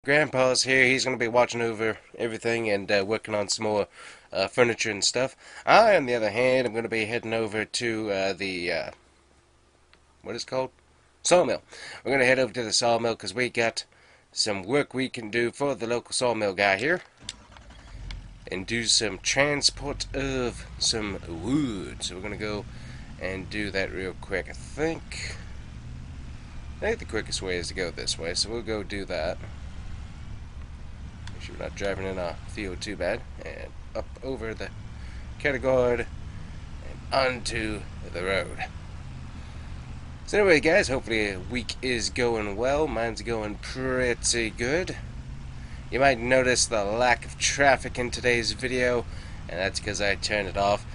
Grandpa's here. He's going to be watching over everything and working on some more furniture and stuff. I, on the other hand, am going to be heading over to the what is it called? Sawmill. We're going to head over to the sawmill because we got some work we can do for the local sawmill guy here and do some transport of some wood. So we're going to go and do that real quick. I think the quickest way is to go this way, so we'll go do that. Make sure we're not driving in a field too bad. And up over the cattle guard and onto the road. So anyway, guys, hopefully a week is going well. Mine's going pretty good. You might notice the lack of traffic in today's video, and that's because I turned it off.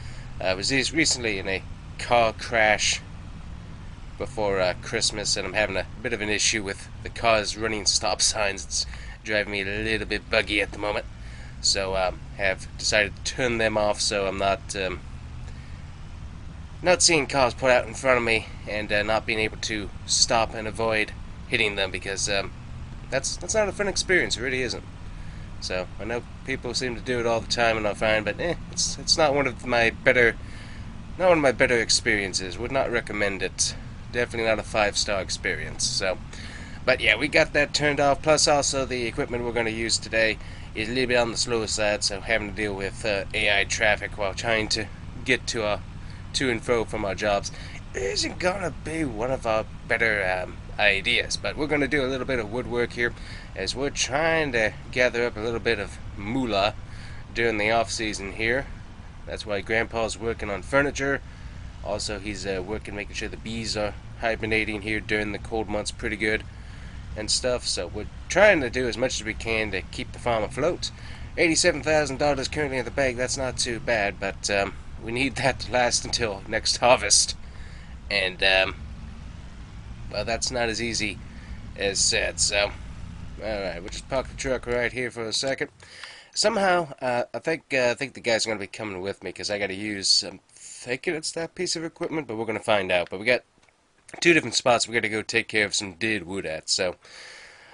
I was recently in a car crash before Christmas, and I'm having a bit of an issue with the cars running stop signs. It's driving me a little bit buggy at the moment, so have decided to turn them off so I'm not seeing cars put out in front of me and not being able to stop and avoid hitting them, because that's not a fun experience. It really isn't. So I know people seem to do it all the time and I'm fine, but it's not one of my better experiences. Would not recommend it. Definitely not a 5-star experience. So, but yeah, we got that turned off. Plus, also the equipment we're going to use today is a little bit on the slower side, so having to deal with AI traffic while trying to get to and fro from our jobs isn't gonna be one of our better ideas. But we're gonna do a little bit of woodwork here, as we're trying to gather up a little bit of moolah during the off season here. That's why Grandpa's working on furniture. Also, he's working making sure the bees are hibernating here during the cold months pretty good and stuff. So we're trying to do as much as we can to keep the farm afloat. $87,000 currently in the bank. That's not too bad, but we need that to last until next harvest. And well, that's not as easy as said. So alright, we'll just park the truck right here for a second. Somehow, I think the guys are going to be coming with me, because I got to use, I'm thinking it's that piece of equipment, but we're going to find out. But we got 2 different spots we got to go take care of some dead wood at. So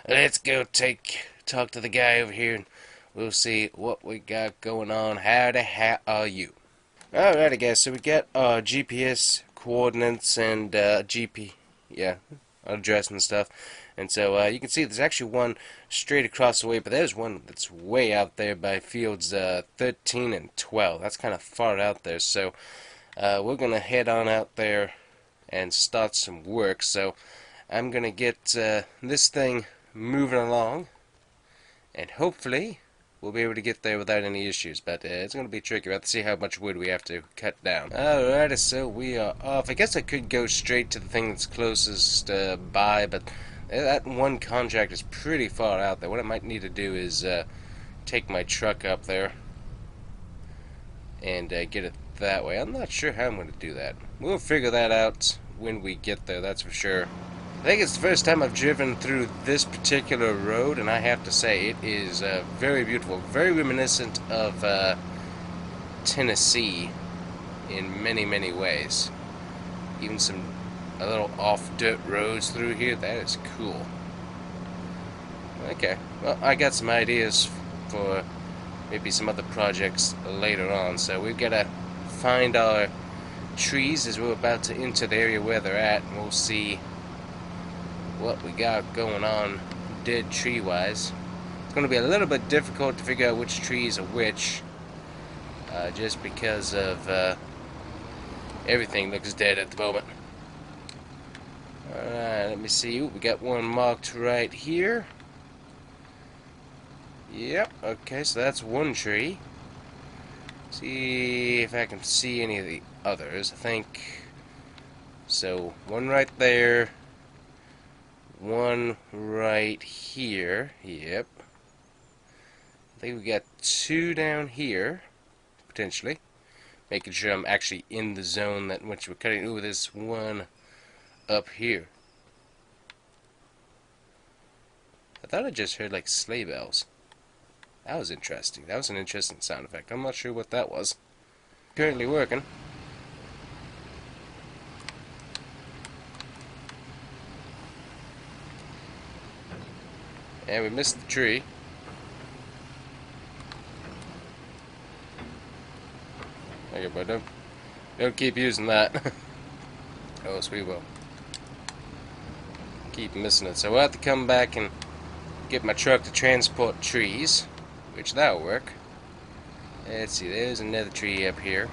let's go talk to the guy over here, and we'll see what we got going on. How the heck are you? Alrighty, guys, so we got our GPS coordinates and address and stuff. And so you can see there's actually one straight across the way, but there's one that's way out there by fields 13 and 12. That's kind of far out there, so we're going to head on out there and start some work. So I'm going to get this thing moving along, and hopefully we'll be able to get there without any issues, but it's going to be tricky. We'll have to see how much wood we have to cut down. Alrighty, so we are off. I guess I could go straight to the thing that's closest by, but that one contract is pretty far out there. What I might need to do is take my truck up there and get it that way. I'm not sure how I'm going to do that. We'll figure that out when we get there, that's for sure. I think it's the first time I've driven through this particular road, and I have to say it is very beautiful, very reminiscent of Tennessee in many, many ways. Even a little off-dirt roads through here. That is cool. Okay, well, I got some ideas for maybe some other projects later on, so we've got to find our trees as we're about to enter the area where they're at, and we'll see what we got going on dead tree wise. It's going to be a little bit difficult to figure out which trees are which, just because of everything looks dead at the moment. Alright, let me see. Ooh, we got one marked right here. Yep, okay, so that's one tree. See if I can see any of the others. I think so. One right there. One right here. Yep. I think we got 2 down here, potentially. Making sure I'm actually in the zone that which we're cutting. Ooh, this one up here. I thought I just heard like sleigh bells. That was interesting. That was an interesting sound effect. I'm not sure what that was. Currently working. And we missed the tree. Okay, but don't keep using that. Or else we will keep missing it. So we'll have to come back and get my truck to transport trees, which that'll work. Let's see, there's another tree up here.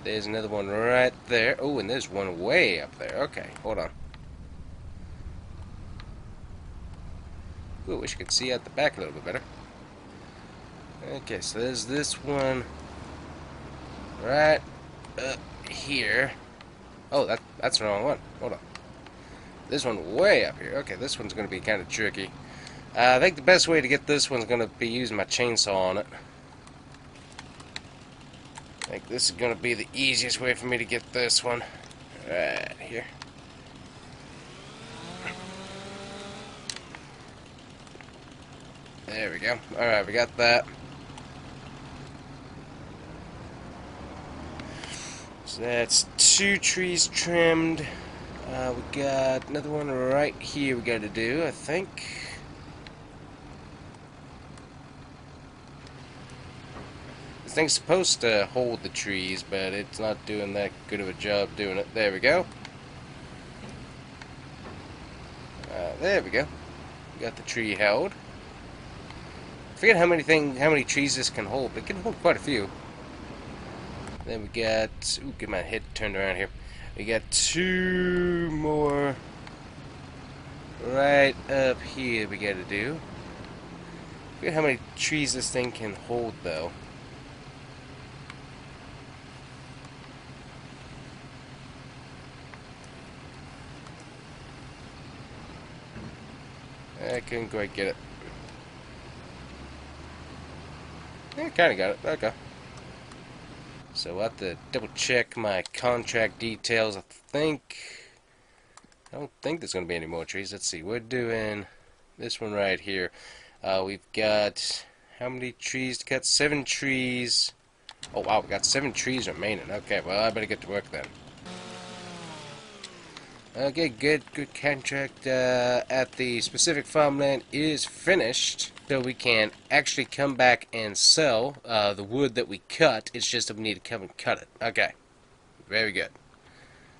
There's another one right there. Oh, and there's one way up there. Okay, hold on. Ooh, wish I could see out the back a little bit better. Okay, so there's this one right up here. Oh, that's the wrong one. Hold on. This one way up here. Okay, this one's going to be kind of tricky. I think the best way to get this one's going to be using my chainsaw on it. I think this is going to be the easiest way for me to get this one. Right here. There we go. Alright, we got that. So that's 2 trees trimmed. We got another one right here we got to do, I think. This thing's supposed to hold the trees, but it's not doing that good of a job doing it. There we go. There we go. We got the tree held. I forget how many trees this can hold, but it can hold quite a few. Then we got, ooh, get my head turned around here. We got 2 more right up here we gotta do. I forget how many trees this thing can hold though. I couldn't quite get it. Yeah, kinda got it. Okay. So we'll have to double check my contract details. I don't think there's going to be any more trees. Let's see. We're doing this one right here. We've got how many trees to cut? 7 trees. Oh wow, we got 7 trees remaining. Okay, well I better get to work then. Okay, good contract at the specific farmland is finished. So we can actually come back and sell the wood that we cut. It's just that we need to come and cut it. Okay, very good.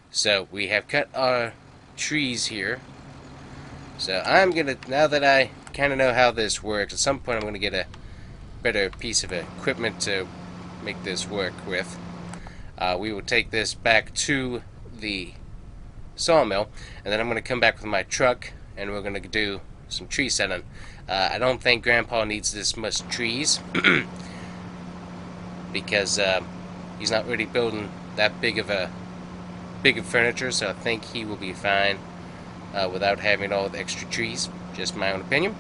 So we have cut our trees here. So I'm gonna, now that I kind of know how this works, at some point I'm gonna get a better piece of equipment to make this work with. We will take this back to the sawmill, and then I'm going to come back with my truck and we're going to do some tree selling. I don't think Grandpa needs this much trees because he's not really building that big of furniture, so I think he will be fine without having all the extra trees. Just my own opinion,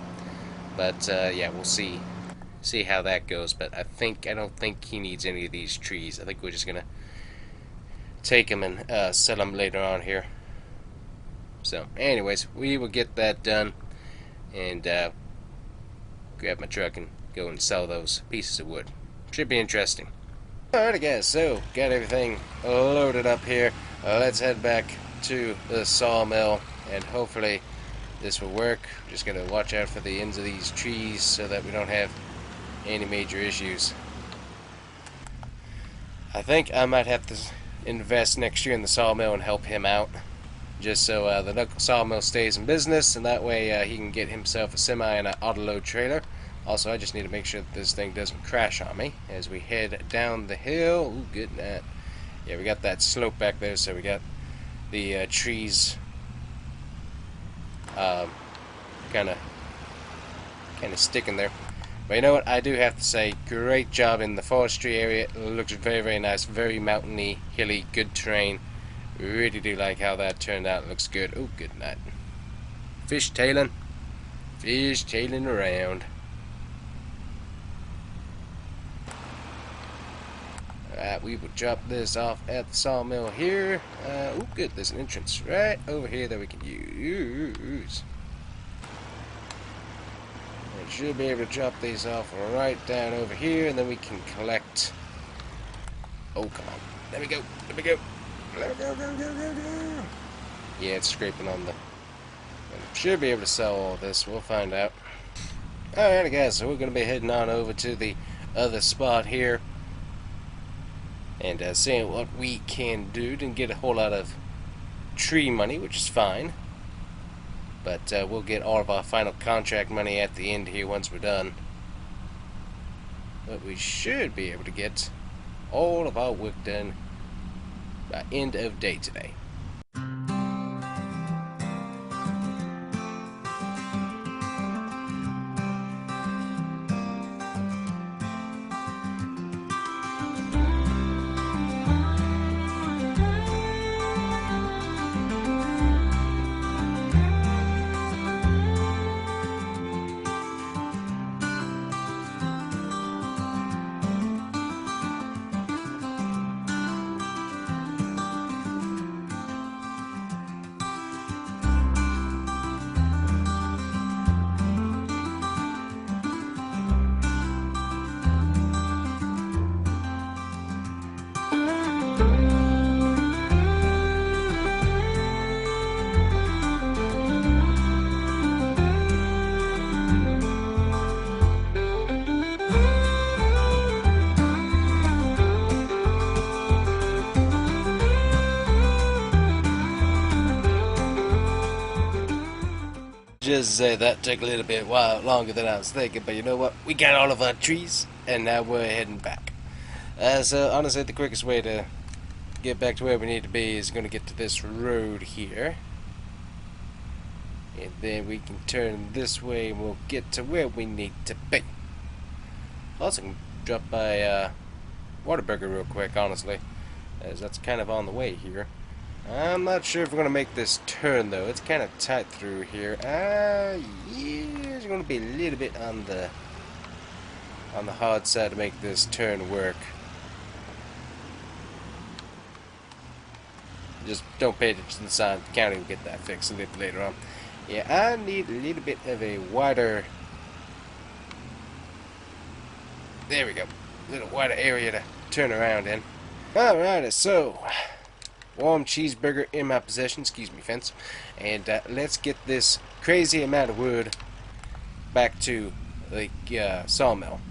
but yeah, we'll see how that goes. But I don't think he needs any of these trees. I think we're just gonna take them and sell them later on here. So, anyways, we will get that done and grab my truck and go and sell those pieces of wood. Should be interesting. Alright guys, so got everything loaded up here. Let's head back to the sawmill and hopefully this will work. Just gotta watch out for the ends of these trees so that we don't have any major issues. I think I might have to invest next year in the sawmill and help him out, just so the local sawmill stays in business, and that way he can get himself a semi and an auto-load trailer. Also, I just need to make sure that this thing doesn't crash on me as we head down the hill. Ooh, good night. Yeah, we got that slope back there, so we got the trees kind of sticking there. But you know what? I do have to say, great job in the forestry area. It looks very, very nice, very mountainy, hilly, good terrain. Really do like how that turned out. It looks good. Oh, good night. Fish tailing around. Alright, we will drop this off at the sawmill here. Oh, good. There's an entrance right over here that we can use. I should be able to drop these off right down over here, and then we can collect. Oh, come on. There we go. There we go. Go. Yeah, it's scraping on the Should be able to sell all this. We'll find out. Alright guys, so we're going to be heading on over to the other spot here and seeing what we can do. Didn't get a whole lot of tree money, which is fine, but we'll get all of our final contract money at the end here once we're done. But we should be able to get all of our work done by end of day today. Just say that took a little bit longer than I was thinking, but you know what? We got all of our trees, and now we're heading back. So honestly, the quickest way to get back to where we need to be is going to get to this road here, and then we can turn this way, and we'll get to where we need to be. Also, can drop by Waterburger real quick, honestly, as that's kind of on the way here. I'm not sure if we're going to make this turn, though. It's kind of tight through here. Yeah, it's going to be a little bit on the hard side to make this turn work. Just don't pay attention to the sign. The county will get that fixed a little later on. Yeah, I need a little bit of a wider... There we go. A little wider area to turn around in. Alright, so... warm cheeseburger in my possession, excuse me fence, and let's get this crazy amount of wood back to the sawmill,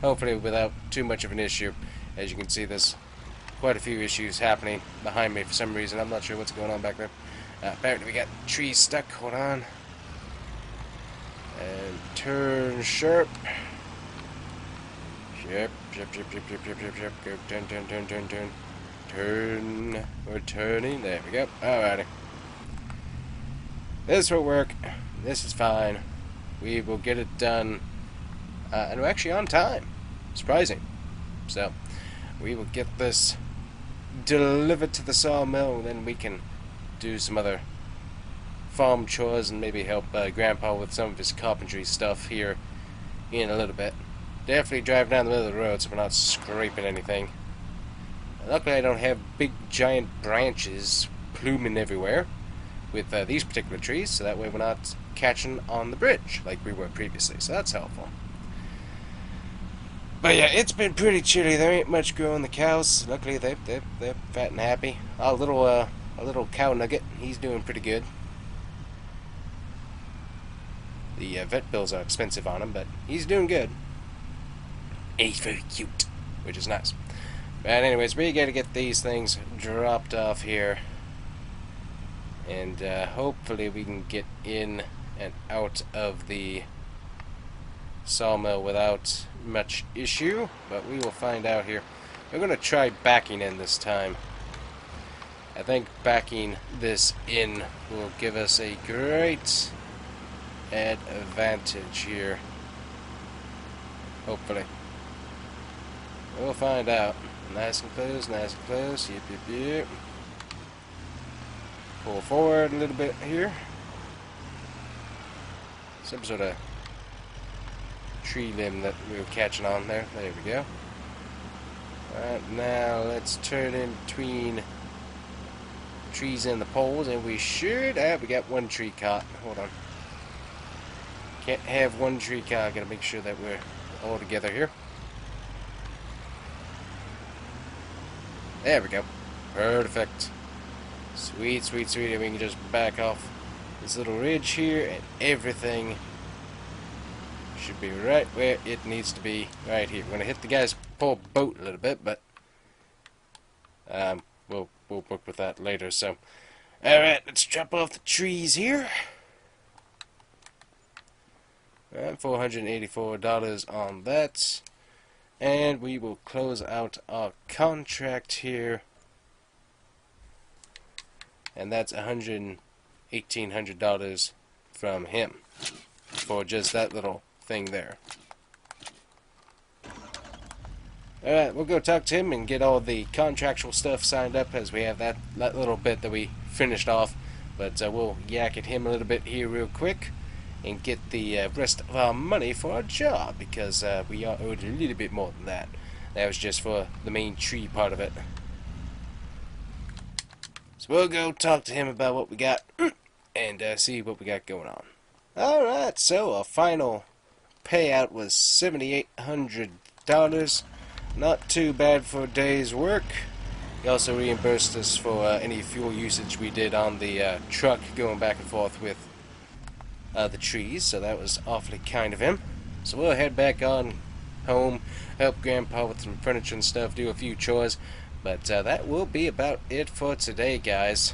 hopefully without too much of an issue. As you can see, there's quite a few issues happening behind me for some reason. I'm not sure what's going on back there. Apparently we got trees stuck. Hold on, and turn sharp. Yep, go turn. We're turning. There we go. Alrighty. This will work. This is fine. We will get it done. And we're actually on time. Surprising. So, we will get this delivered to the sawmill, and then we can do some other farm chores and maybe help Grandpa with some of his carpentry stuff here in a little bit. Definitely drive down the middle of the road so we're not scraping anything. Luckily I don't have big giant branches pluming everywhere with these particular trees, so that way we're not catching on the bridge like we were previously, so that's helpful. But yeah, it's been pretty chilly. There ain't much growing. The cows, luckily they're fat and happy. Our little cow nugget, he's doing pretty good. The vet bills are expensive on him, but he's doing good. And he's very cute, which is nice. But anyways, we gotta get these things dropped off here, and hopefully we can get in and out of the sawmill without much issue, but we will find out here. We're gonna try backing in this time. I think backing this in will give us a great advantage here. Hopefully. We'll find out. Nice and close, nice and close. Yep, yep, yep. Pull forward a little bit here. Some sort of tree limb that we were catching on there. There we go. Alright, now let's turn in between the trees and the poles, and we should have. We got one tree caught. Hold on. Can't have one tree caught. Gotta make sure that we're all together here. There we go. Perfect. Sweet, sweet, sweet. We can just back off this little ridge here, and everything should be right where it needs to be, right here. We're gonna hit the guy's poor boat a little bit, but we'll work with that later. So, all right, let's chop off the trees here. All right, $484 on that, and we will close out our contract here, and that's $1,800 from him for just that little thing there. Alright, we'll go talk to him and get all the contractual stuff signed up, as we have that little bit that we finished off. But we'll yak at him a little bit here real quick and get the rest of our money for our job, because we are owed a little bit more than that. That was just for the main tree part of it. So we'll go talk to him about what we got and see what we got going on. Alright, so our final payout was $7,800. Not too bad for a day's work. He also reimbursed us for any fuel usage we did on the truck going back and forth with the trees, so that was awfully kind of him. So we'll head back on home, help Grandpa with some furniture and stuff, do a few chores, but that will be about it for today, guys.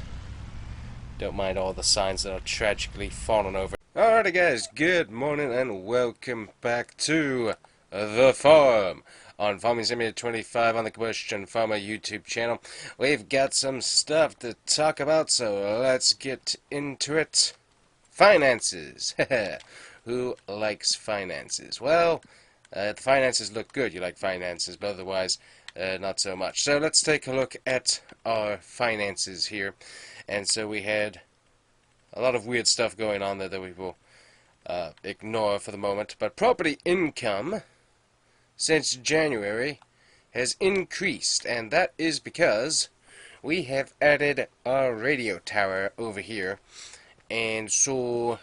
Don't mind all the signs that are tragically fallen over. Alrighty guys, good morning and welcome back to The Farm on Farming Simulator 25 on the Combustion Farmer YouTube channel. We've got some stuff to talk about, so let's get into it. Finances. Who likes finances? Well, the finances look good. You like finances, but otherwise not so much. So let's take a look at our finances here. And so we had a lot of weird stuff going on there that we will ignore for the moment. But property income since January has increased, and that is because we have added our radio tower over here. And so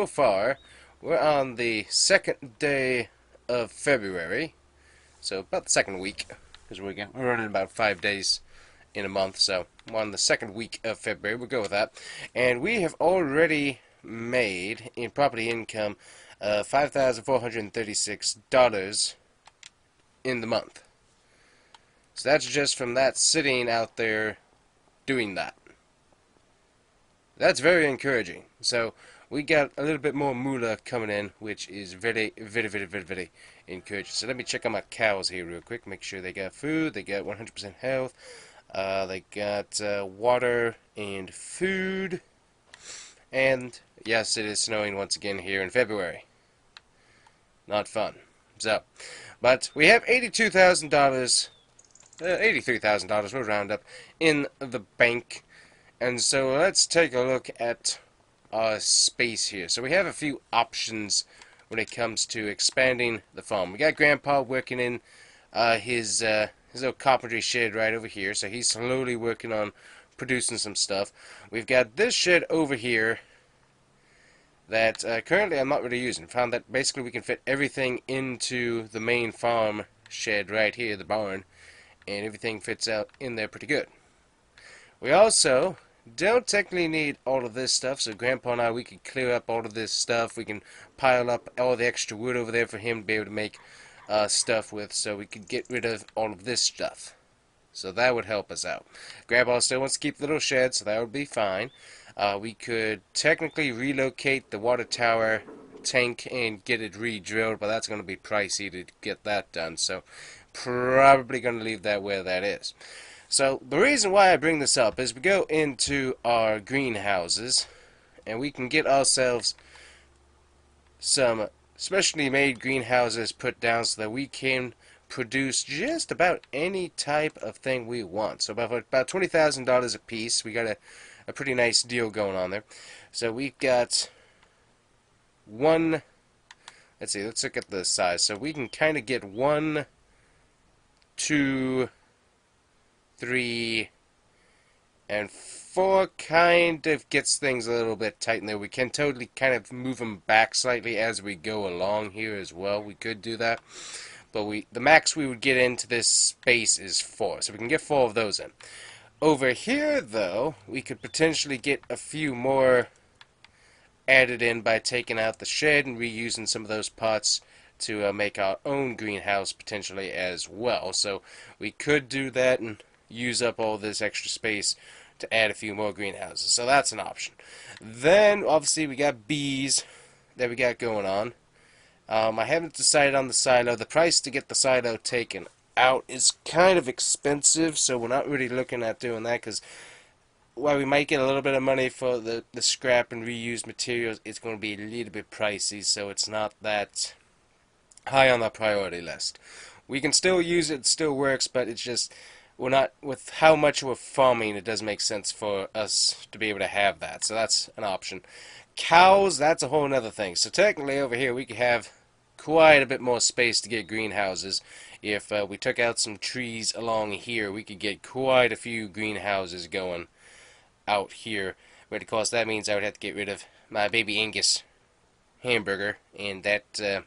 far we're on the second day of February, so about the second week, because we're running about 5 days in a month, so we're on the second week of February. We'll go with that. And we have already made in property income $5,436 in the month. So that's just from that sitting out there doing that. That's very encouraging. So we got a little bit more moolah coming in, which is very, very, very, very, very encouraging. So let me check on my cows here real quick, make sure they got food, they got 100% health, they got water and food. And yes, it is snowing once again here in February. Not fun. So, but we have $82,000, $83,000, we'll round up, in the bank. And so let's take a look at our space here. So we have a few options when it comes to expanding the farm. We got Grandpa working in his little carpentry shed right over here. So he's slowly working on producing some stuff. We've got this shed over here that currently I'm not really using. Found that basically we can fit everything into the main farm shed right here, the barn, and everything fits out in there pretty good. We also don't technically need all of this stuff, so Grandpa and I, we can clear up all of this stuff. We can pile up all the extra wood over there for him to be able to make stuff with, so we could get rid of all of this stuff. So that would help us out. Grandpa still wants to keep the little shed, so that would be fine. We could technically relocate the water tower tank and get it re-drilled, but that's going to be pricey to get that done, so probably going to leave that where that is. So the reason why I bring this up is we go into our greenhouses and we can get ourselves some specially made greenhouses put down so that we can produce just about any type of thing we want. So about $20,000 a piece. We got a pretty nice deal going on there. So we've got one, let's see, let's look at the size. So we can kind of get 1, 2, 3, and 4 kind of gets things a little bit tight in there. We can totally kind of move them back slightly as we go along here as well. We could do that. But the max we would get into this space is 4. So we can get 4 of those in. Over here, though, we could potentially get a few more added in by taking out the shed and reusing some of those pots to make our own greenhouse potentially as well. So we could do that and use up all this extra space to add a few more greenhouses. So that's an option. Then obviously we got bees that we got going on. I haven't decided on the silo. The price to get the silo taken out is kind of expensive, so we're not really looking at doing that because while we might get a little bit of money for the scrap and reused materials, it's going to be a little bit pricey, so it's not that high on the priority list. We can still use it, it still works, but it's just, we're not, with how much we're farming, it doesn't make sense for us to be able to have that, so that's an option. Cows, that's a whole other thing. So technically over here we could have quite a bit more space to get greenhouses. If we took out some trees along here, we could get quite a few greenhouses going out here. But of course that means I would have to get rid of my baby Angus hamburger, and that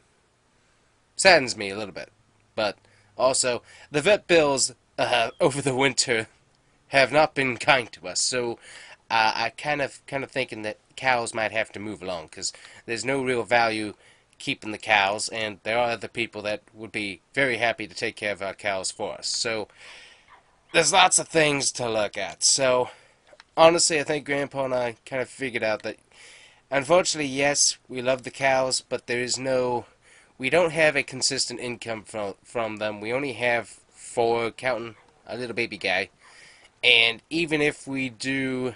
saddens me a little bit. But also the vet bills over the winter have not been kind to us, so I kind of thinking that cows might have to move along because there's no real value keeping the cows, and there are other people that would be very happy to take care of our cows for us. So there's lots of things to look at. So honestly, I think Grandpa and I kind of figured out that unfortunately, yes, we love the cows, but there is no, we don't have a consistent income from them. We only have 4, counting a little baby guy, and even if we do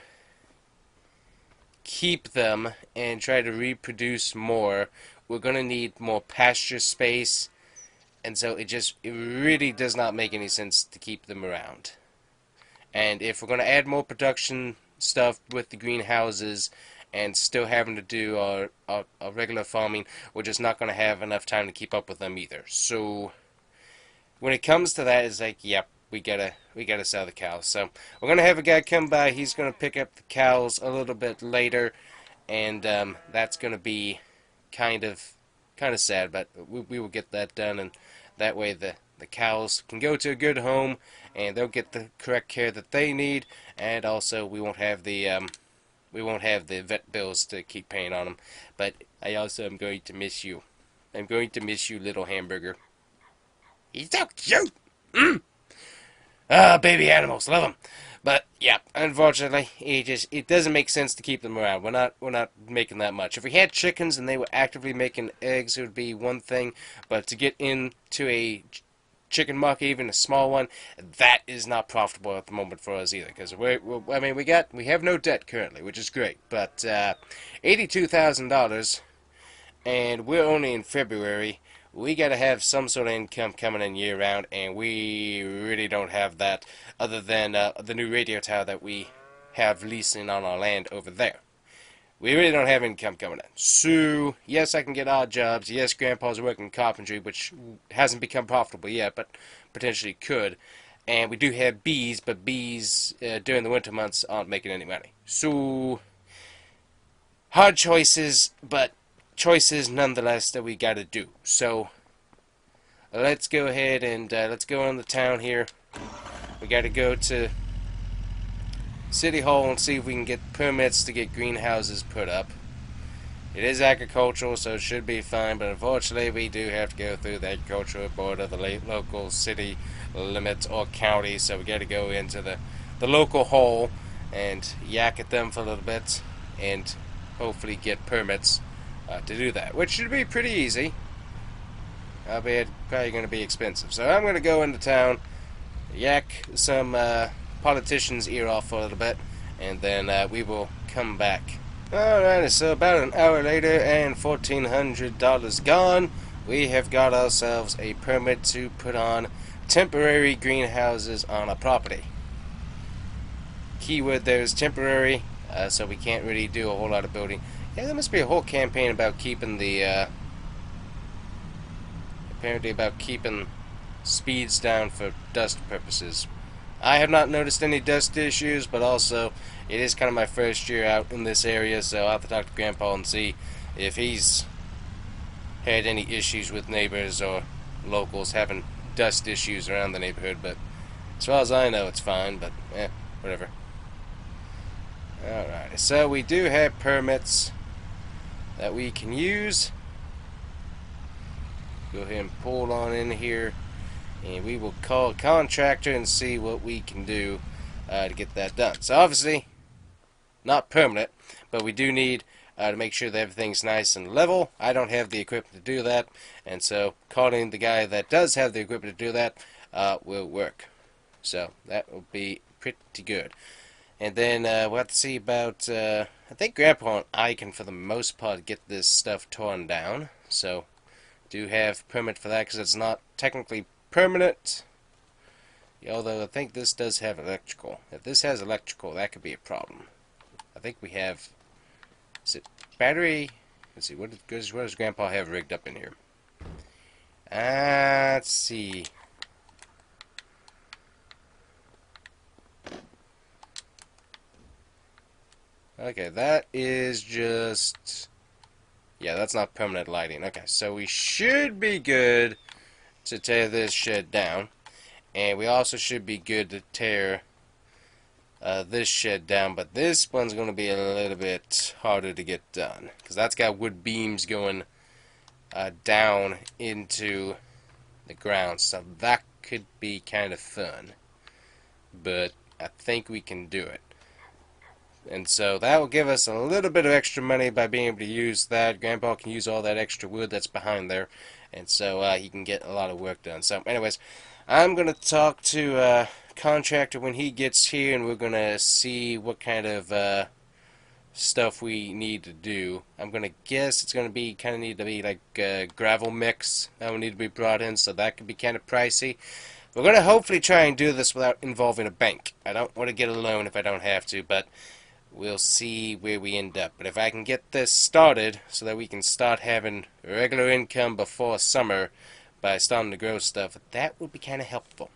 keep them and try to reproduce more, we're going to need more pasture space, and so it really does not make any sense to keep them around. And if we're going to add more production stuff with the greenhouses and still having to do our regular farming, we're just not going to have enough time to keep up with them either. So when it comes to that, it's like, yep, we gotta sell the cows. So we're gonna have a guy come by. He's gonna pick up the cows a little bit later, and that's gonna be kind of sad, but we will get that done, and that way the cows can go to a good home and they'll get the correct care that they need, and also we won't have the vet bills to keep paying on them. But I also am going to miss you. I'm going to miss you, little hamburger. He's so cute. Baby animals, love them. But yeah, unfortunately, it doesn't make sense to keep them around. We're not making that much. If we had chickens and they were actively making eggs, it would be one thing. But to get into a chicken market, even a small one, that is not profitable at the moment for us either. Because we have no debt currently, which is great. But $82,000, and we're only in February. We gotta have some sort of income coming in year round, and we really don't have that other than the new radio tower that we have leasing on our land over there. We really don't have income coming in. So, yes, I can get odd jobs. Yes, Grandpa's working carpentry, which hasn't become profitable yet, but potentially could. And we do have bees, but bees during the winter months aren't making any money. So, hard choices, but choices nonetheless that we gotta do. So let's go ahead and let's go on the town here. We gotta go to City Hall and see if we can get permits to get greenhouses put up. It is agricultural, so it should be fine, but unfortunately we do have to go through the agricultural board of the local city limits or county, so we gotta go into the local hall and yak at them for a little bit and hopefully get permits to do that, which should be pretty easy, albeit probably going to be expensive. So I'm going to go into town, yak some politicians' ear off for a little bit, and then we will come back. Alright, so about an hour later and $1,400 gone, we have got ourselves a permit to put on temporary greenhouses on a property. Keyword there is temporary, so we can't really do a whole lot of building. Yeah, there must be a whole campaign about keeping the, apparently about keeping speeds down for dust purposes. I have not noticed any dust issues, but also it is kind of my first year out in this area, so I'll have to talk to Grandpa and see if he's had any issues with neighbors or locals having dust issues around the neighborhood. But as far as I know, it's fine, but whatever. Alright, so we do have permits that we can use. Go ahead and pull on in here, and we will call a contractor and see what we can do to get that done. So obviously, not permanent, but we do need to make sure that everything's nice and level. I don't have the equipment to do that, and so calling the guy that does have the equipment to do that will work. So that will be pretty good. And then we'll have to see about, I think Grandpa and I can, for the most part, get this stuff torn down. So do have permit for that, because it's not technically permanent. Although I think this does have electrical. If this has electrical, that could be a problem. I think we have, is it battery? Let's see, what does Grandpa have rigged up in here? Let's see. Okay, that is just, yeah, that's not permanent lighting. Okay, so we should be good to tear this shed down. And we also should be good to tear this shed down, but this one's going to be a little bit harder to get done, because that's got wood beams going down into the ground, so that could be kind of fun, but I think we can do it. And so that will give us a little bit of extra money by being able to use that. Grandpa can use all that extra wood that's behind there, and so he can get a lot of work done. So anyways, I'm going to talk to contractor when he gets here, and we're going to see what kind of stuff we need to do. I'm going to guess it's going to be kind of need to be like gravel mix that will need to be brought in, so that could be kind of pricey. We're going to hopefully try and do this without involving a bank. I don't want to get a loan if I don't have to, but we'll see where we end up. But if I can get this started so that we can start having regular income before summer by starting to grow stuff, that would be kind of helpful.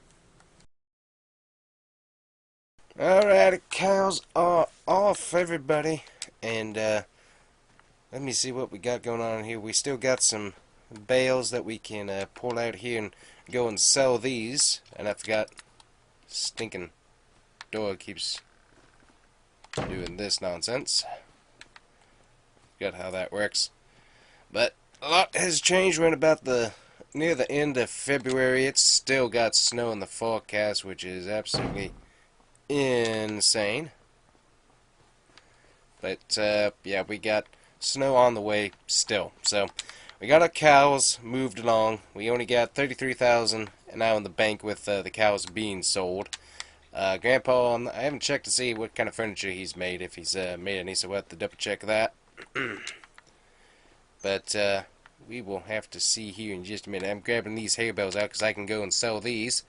Alright, cows are off, everybody. And let me see what we got going on here. We still got some bales that we can pull out here and go and sell these. And I forgot, stinking dog keeps doing this nonsense. Forgot how that works. But a lot has changed. We're in about near the end of February. It's still got snow in the forecast, which is absolutely insane. But yeah, we got snow on the way still. So we got our cows moved along. We only got 33,000 now in the bank with the cows being sold. Grandpa, I haven't checked to see what kind of furniture he's made, if he's made any, so we'll have to double check that. But we will have to see here in just a minute. I'm grabbing these hay bales out because I can go and sell these.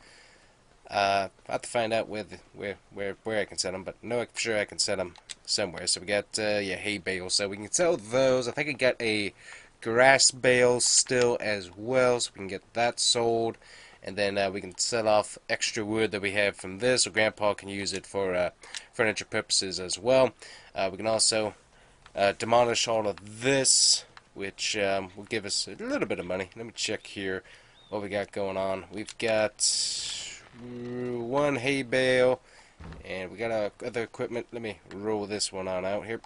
I'll have to find out where I can sell them, but I know for sure I can sell them somewhere. So we got yeah, hay bales, so we can sell those. I think I got a grass bale still as well, so we can get that sold. And then we can sell off extra wood that we have from this, so Grandpa can use it for furniture purposes as well. We can also demolish all of this, which will give us a little bit of money. Let me check here what we got going on. We've got one hay bale, and we got our other equipment. Let me roll this one on out here.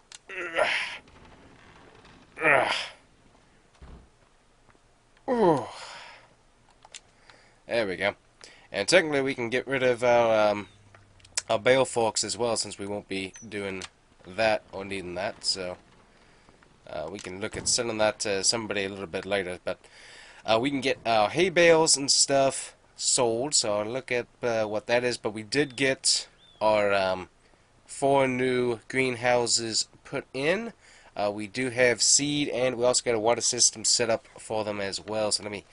There we go. And technically we can get rid of our bale forks as well, since we won't be doing that or needing that. So we can look at selling that to somebody a little bit later. But we can get our hay bales and stuff sold. So I'll look at what that is. But we did get our 4 new greenhouses put in. We do have seed, and we also got a water system set up for them as well. So let me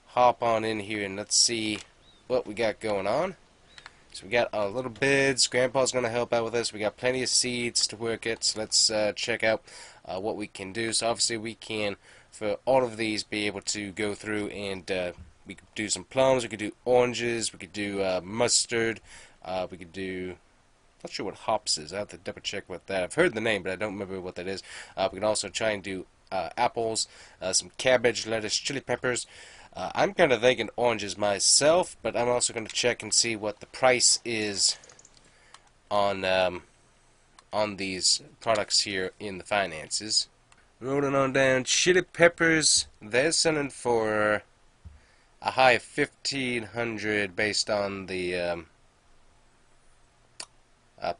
hop on in here and let's see what we got going on. So we got our little beds. Grandpa's going to help out with this. We got plenty of seeds to work it. So let's check out what we can do. So obviously we can, for all of these, be able to go through and we could do some plums. We could do oranges. We could do mustard. We could do, not sure what hops is. I have to double check what that. I've heard the name, but I don't remember what that is. We can also try and do apples, some cabbage, lettuce, chili peppers. I'm kind of thinking oranges myself, but I'm also going to check and see what the price is on these products here in the finances. Rolling on down. Chili peppers, they're selling for a high of 1,500 based on the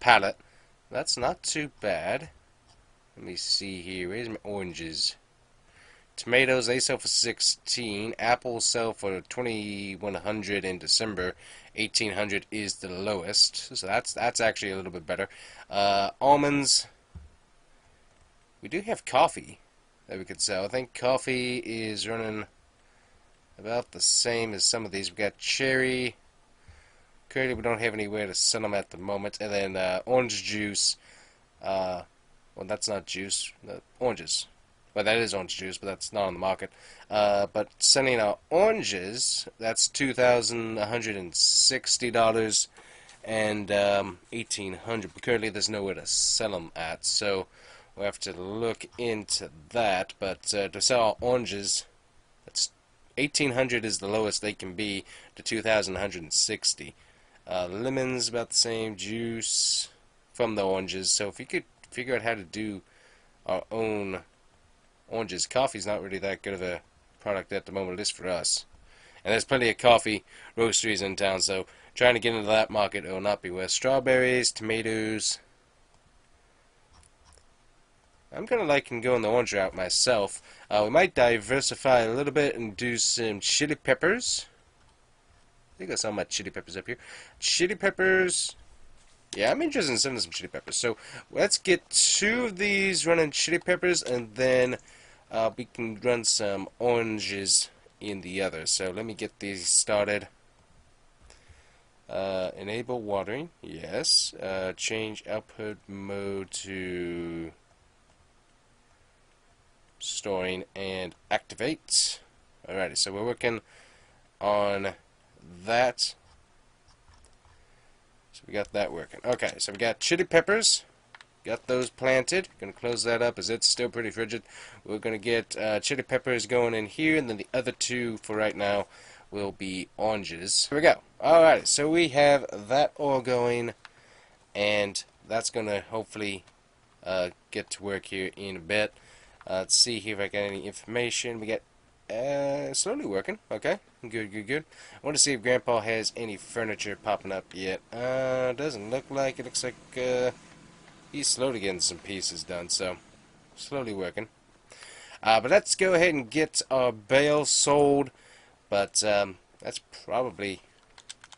pallet. That's not too bad. Let me see here. Where's my oranges? Tomatoes, they sell for 16. Apples sell for 2,100 in December. 1,800 is the lowest. So that's actually a little bit better. Almonds. We do have coffee that we could sell. I think coffee is running about the same as some of these. We got cherry. Currently, we don't have anywhere to sell them at the moment. And then orange juice. Well, that's not juice. Oranges. Well, that is orange juice, but that's not on the market. But sending out oranges, that's $2,160 and $1,800. But currently, there's nowhere to sell them at, so we'll have to look into that. But to sell oranges, that's $1,800 is the lowest they can be to $2,160. Lemons about the same. Juice from the oranges. So if you could figure out how to do our own oranges. Coffee's not really that good of a product at the moment, at least for us. And there's plenty of coffee roasteries in town, so trying to get into that market will not be worth. Strawberries, tomatoes. I'm kind of liking going the orange route myself. We might diversify a little bit and do some chili peppers. I think I saw my chili peppers up here. Chili peppers. Yeah, I'm interested in sending some chili peppers. So let's get 2 of these running chili peppers, and then we can run some oranges in the other. So let me get these started. Enable watering. Yes. Change output mode to storing and activate. Alrighty, so we're working on that. So we got that working. Okay, so we got chili peppers. Got those planted. Gonna close that up as it's still pretty frigid. We're gonna get chili peppers going in here, and then the other 2 for right now will be oranges. Here we go. Alright, so we have that all going, and that's gonna hopefully get to work here in a bit. Let's see here if I got any information. We got slowly working. Okay, good. I want to see if Grandpa has any furniture popping up yet. Doesn't look like it. Looks like he's slowly getting some pieces done, so slowly working. But let's go ahead and get our bale sold. But that's probably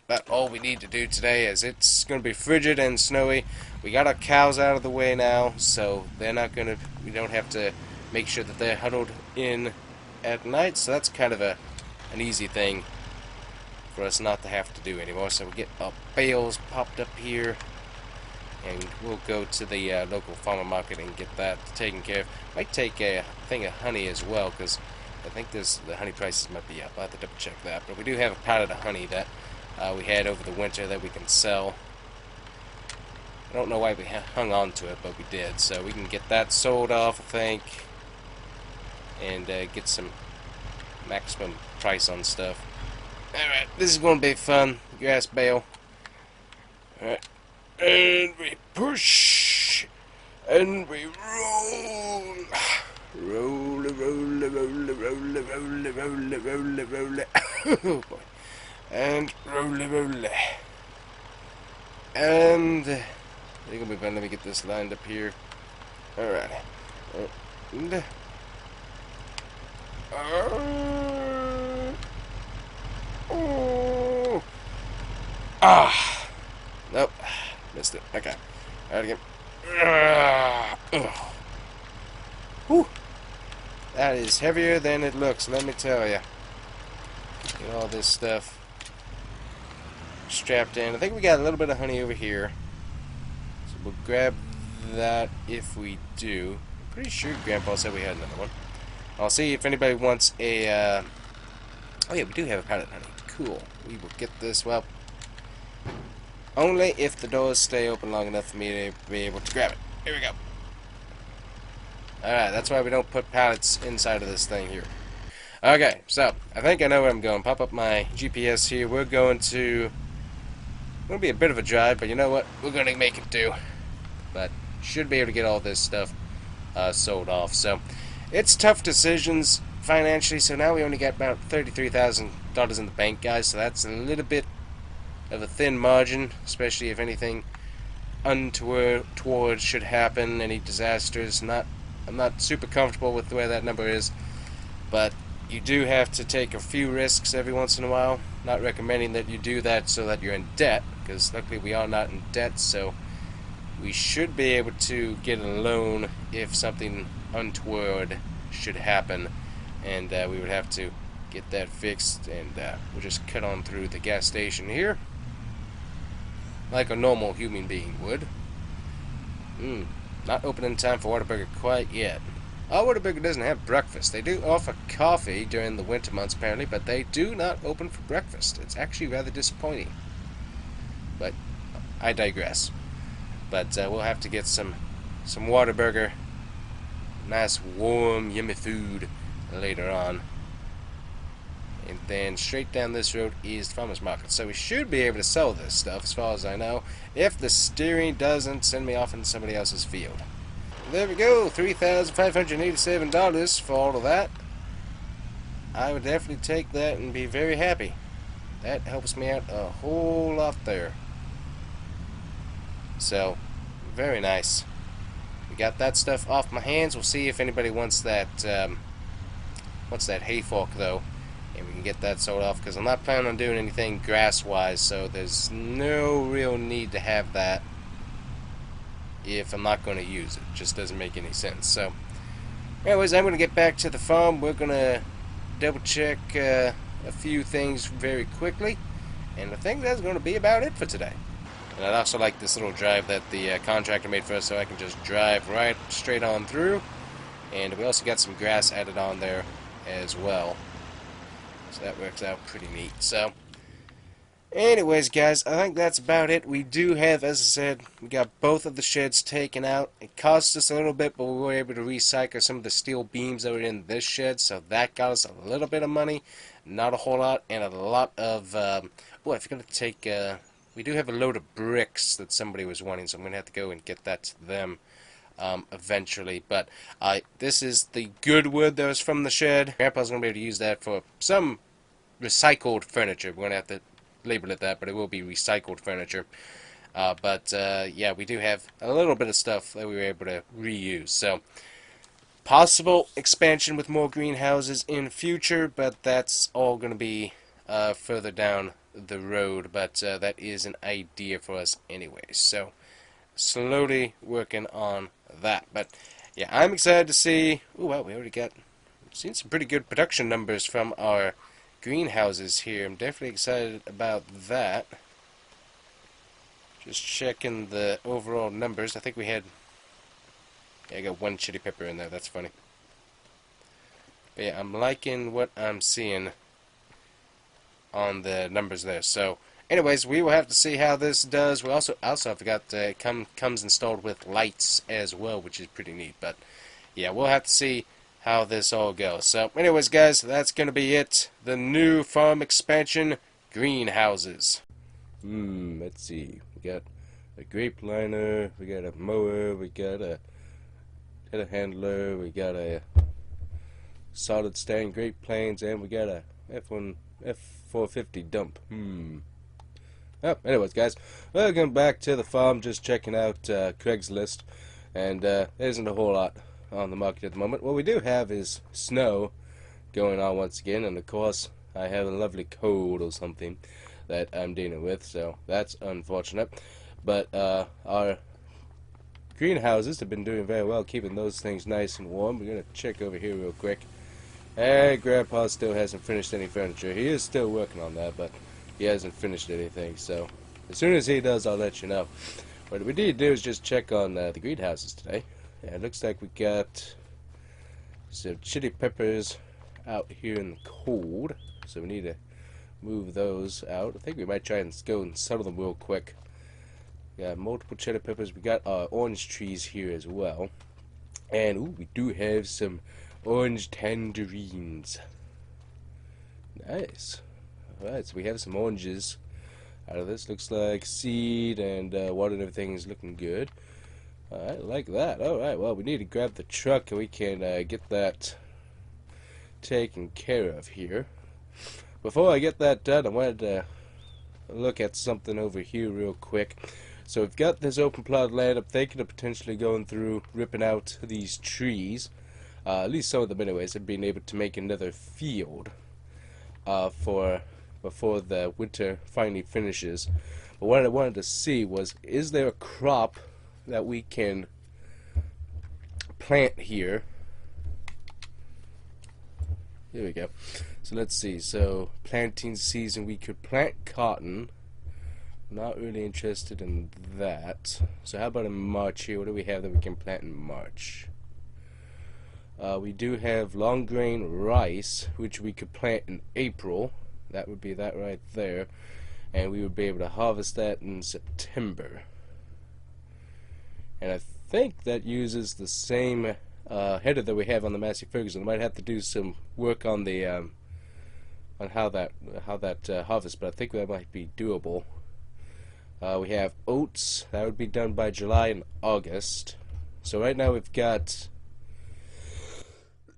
about all we need to do today, as it's going to be frigid and snowy. We got our cows out of the way now, so they're not going to. We don't have to make sure that they're huddled in at night, so that's kind of an easy thing for us not to have to do anymore. So we get our bales popped up here, and we'll go to the local farmer market and get that taken care of. Might take a thing of honey as well, because I think the honey prices might be up. I'll have to double check that. But we do have a pallet of honey that we had over the winter that we can sell. I don't know why we hung on to it, but we did. So we can get that sold off, I think, and get some maximum price on stuff. Alright, this is going to be fun. Grass bale. Alright. And we push. And we roll. Roll, roll, roll, roll, roll, roll, roll, roll. Oh boy. And roll, roll. And I think it'll be fun. Let me get this lined up here. Alright. And nope, missed it. Okay, alright again. Whew. That is heavier than it looks, let me tell you. Get all this stuff strapped in. I think we got a little bit of honey over here, so we'll grab that if we do. I'm pretty sure Grandpa said we had another one. I'll see if anybody wants a oh yeah, we do have a pallet of honey. Cool. We will get this, well, only if the doors stay open long enough for me to be able to grab it. Here we go. Alright, that's why we don't put pallets inside of this thing here. Okay, so I think I know where I'm going. Pop up my GPS here. We're going to be a bit of a drive, but you know what? We're going to make it do. But should be able to get all this stuff sold off. So it's tough decisions financially. So now we only got about $33,000 in the bank, guys. So that's a little bit of a thin margin, especially if anything untoward should happen, any disasters. I'm not super comfortable with where that number is, but you do have to take a few risks every once in a while. Not recommending that you do that so that you're in debt, because luckily we are not in debt, so we should be able to get a loan if something untoward should happen, and we would have to get that fixed. And we'll just cut on through the gas station here like a normal human being would. Not open in time for Whataburger quite yet. Oh, Whataburger doesn't have breakfast. They do offer coffee during the winter months apparently, but they do not open for breakfast. It's actually rather disappointing. But I digress. But we'll have to get some Whataburger, nice warm yummy food later on. And then straight down this road is the farmer's market. So we should be able to sell this stuff as far as I know, if the steering doesn't send me off into somebody else's field. There we go, $3,587 for all of that. I would definitely take that and be very happy. That helps me out a whole lot there. So, very nice. We got that stuff off my hands. We'll see if anybody wants that hay fork though, and we can get that sold off, because I'm not planning on doing anything grass-wise, so there's no real need to have that if I'm not going to use it. It just doesn't make any sense. So, anyways, I'm going to get back to the farm. We're going to double-check a few things very quickly, and I think that's going to be about it for today. And I'd also like this little drive that the contractor made for us, so I can just drive right straight on through. And we also got some grass added on there as well, so that works out pretty neat. So anyways, guys, I think that's about it. We do have, as I said, we got both of the sheds taken out. It cost us a little bit, but we were able to recycle some of the steel beams that were in this shed, so that got us a little bit of money, not a whole lot, and a lot of I forgot to take we do have a load of bricks that somebody was wanting, so I'm gonna have to go and get that to them eventually. But this is the good wood that was from the shed. Grandpa's gonna be able to use that for some recycled furniture. We're gonna have to label it that, but it will be recycled furniture. Yeah, we do have a little bit of stuff that we were able to reuse. So possible expansion with more greenhouses in future, but that's all going to be further down the road. But that is an idea for us anyways. So slowly working on that. But yeah, I'm excited to see. Oh wow, we already got seen some pretty good production numbers from our greenhouses here. I'm definitely excited about that. Just checking the overall numbers. I think we had, yeah, I got one chili pepper in there. That's funny. But yeah, I'm liking what I'm seeing on the numbers there. So anyways, we will have to see how this does. We also forgot comes installed with lights as well, which is pretty neat. But yeah, we'll have to see how this all goes. So anyways, guys, that's going to be it. The new farm expansion, greenhouses. Let's see. We got a grape liner, we got a mower, we got a telehandler, we got a solid stand grape planes, and we got a F450 dump. Oh, anyways, guys, welcome back to the farm. Just checking out Craigslist, and there isn't a whole lot on the market at the moment. What we do have is snow going on once again, and of course I have a lovely cold or something that I'm dealing with, so that's unfortunate. But our greenhouses have been doing very well, keeping those things nice and warm. We're gonna check over here real quick. Hey, Grandpa still hasn't finished any furniture. He is still working on that, but he hasn't finished anything, so as soon as he does, I'll let you know. What we need to do is just check on the greenhouses today. Yeah, it looks like we got some chili peppers out here in the cold, so we need to move those out. I think we might try and go and settle them real quick. We got multiple chili peppers. We got our orange trees here as well, and ooh, we do have some orange tangerines. Nice. Alright, so we have some oranges out of this. Looks like seed and water and everything is looking good. Alright, like that. Alright, well, we need to grab the truck and we can get that taken care of here. Before I get that done, I wanted to look at something over here real quick. So we've got this open plot of land. I'm thinking of potentially going through, ripping out these trees, at least some of them anyways, and being able to make another field for before the winter finally finishes. But what I wanted to see was, is there a crop that we can plant here? Here we go. So let's see. So planting season, we could plant cotton. Not really interested in that. So how about in March here? What do we have that we can plant in March? We do have long grain rice, which we could plant in April. That would be that right there. And we would be able to harvest that in September. And I think that uses the same header that we have on the Massey Ferguson. I might have to do some work on the on how that harvest, but I think that might be doable. We have oats. That would be done by July and August. So right now we've got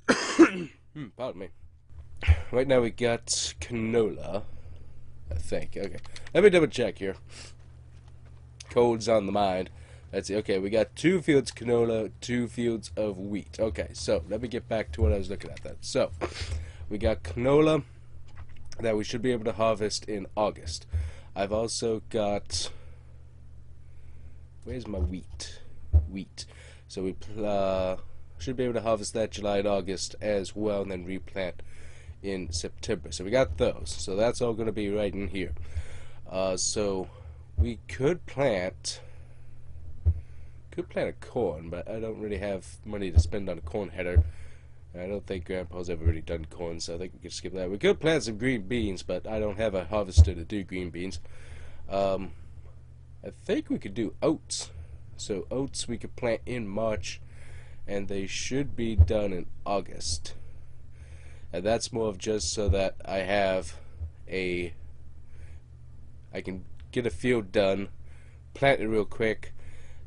pardon me. Right now we got canola, I think. Okay, let me double check here. Cold's on the mind. Let's see. Okay, we got 2 fields canola, 2 fields of wheat. Okay, so let me get back to what I was looking at then. So we got canola that we should be able to harvest in August. I've also got, where's my wheat? Wheat. So we should be able to harvest that July and August as well, and then replant in September. So we got those. So that's all going to be right in here. So we could plant a corn, but I don't really have money to spend on a corn header. I don't think Grandpa's ever really done corn, so I think we could skip that. We could plant some green beans, but I don't have a harvester to do green beans. I think we could do oats. So oats we could plant in March, and they should be done in August. And that's more of just so that I can get a field done, plant it real quick,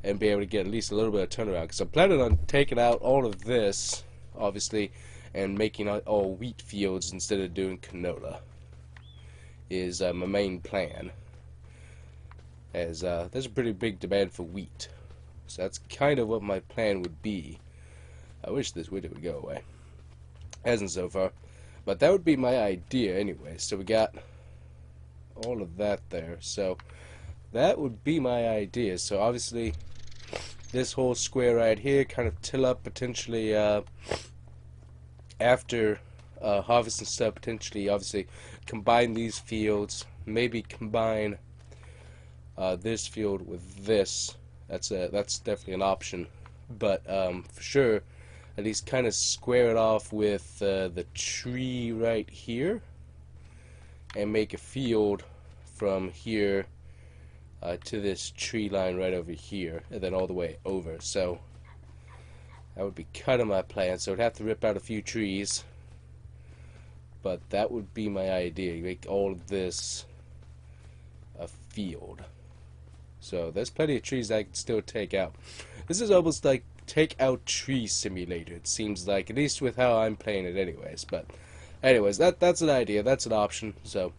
and be able to get at least a little bit of turnaround. Because I'm planning on taking out all of this, obviously, and making all wheat fields instead of doing canola. Is my main plan. As there's a pretty big demand for wheat. So that's kind of what my plan would be. I wish this winter would go away. Hasn't so far. But that would be my idea anyway. So we got all of that there. So that would be my idea. So obviously this whole square right here, kind of till up potentially after harvest and stuff, potentially obviously combine these fields, maybe combine this field with this. That's definitely an option, but for sure at least kind of square it off with the tree right here and make a field from here to this tree line right over here, and then all the way over. So that would be kind of my plan. So I'd have to rip out a few trees, but that would be my idea. You make all of this a field. So there's plenty of trees I can still take out. This is almost like take out tree simulator, it seems like, at least with how I'm playing it anyways. But anyways, that's an idea, that's an option, so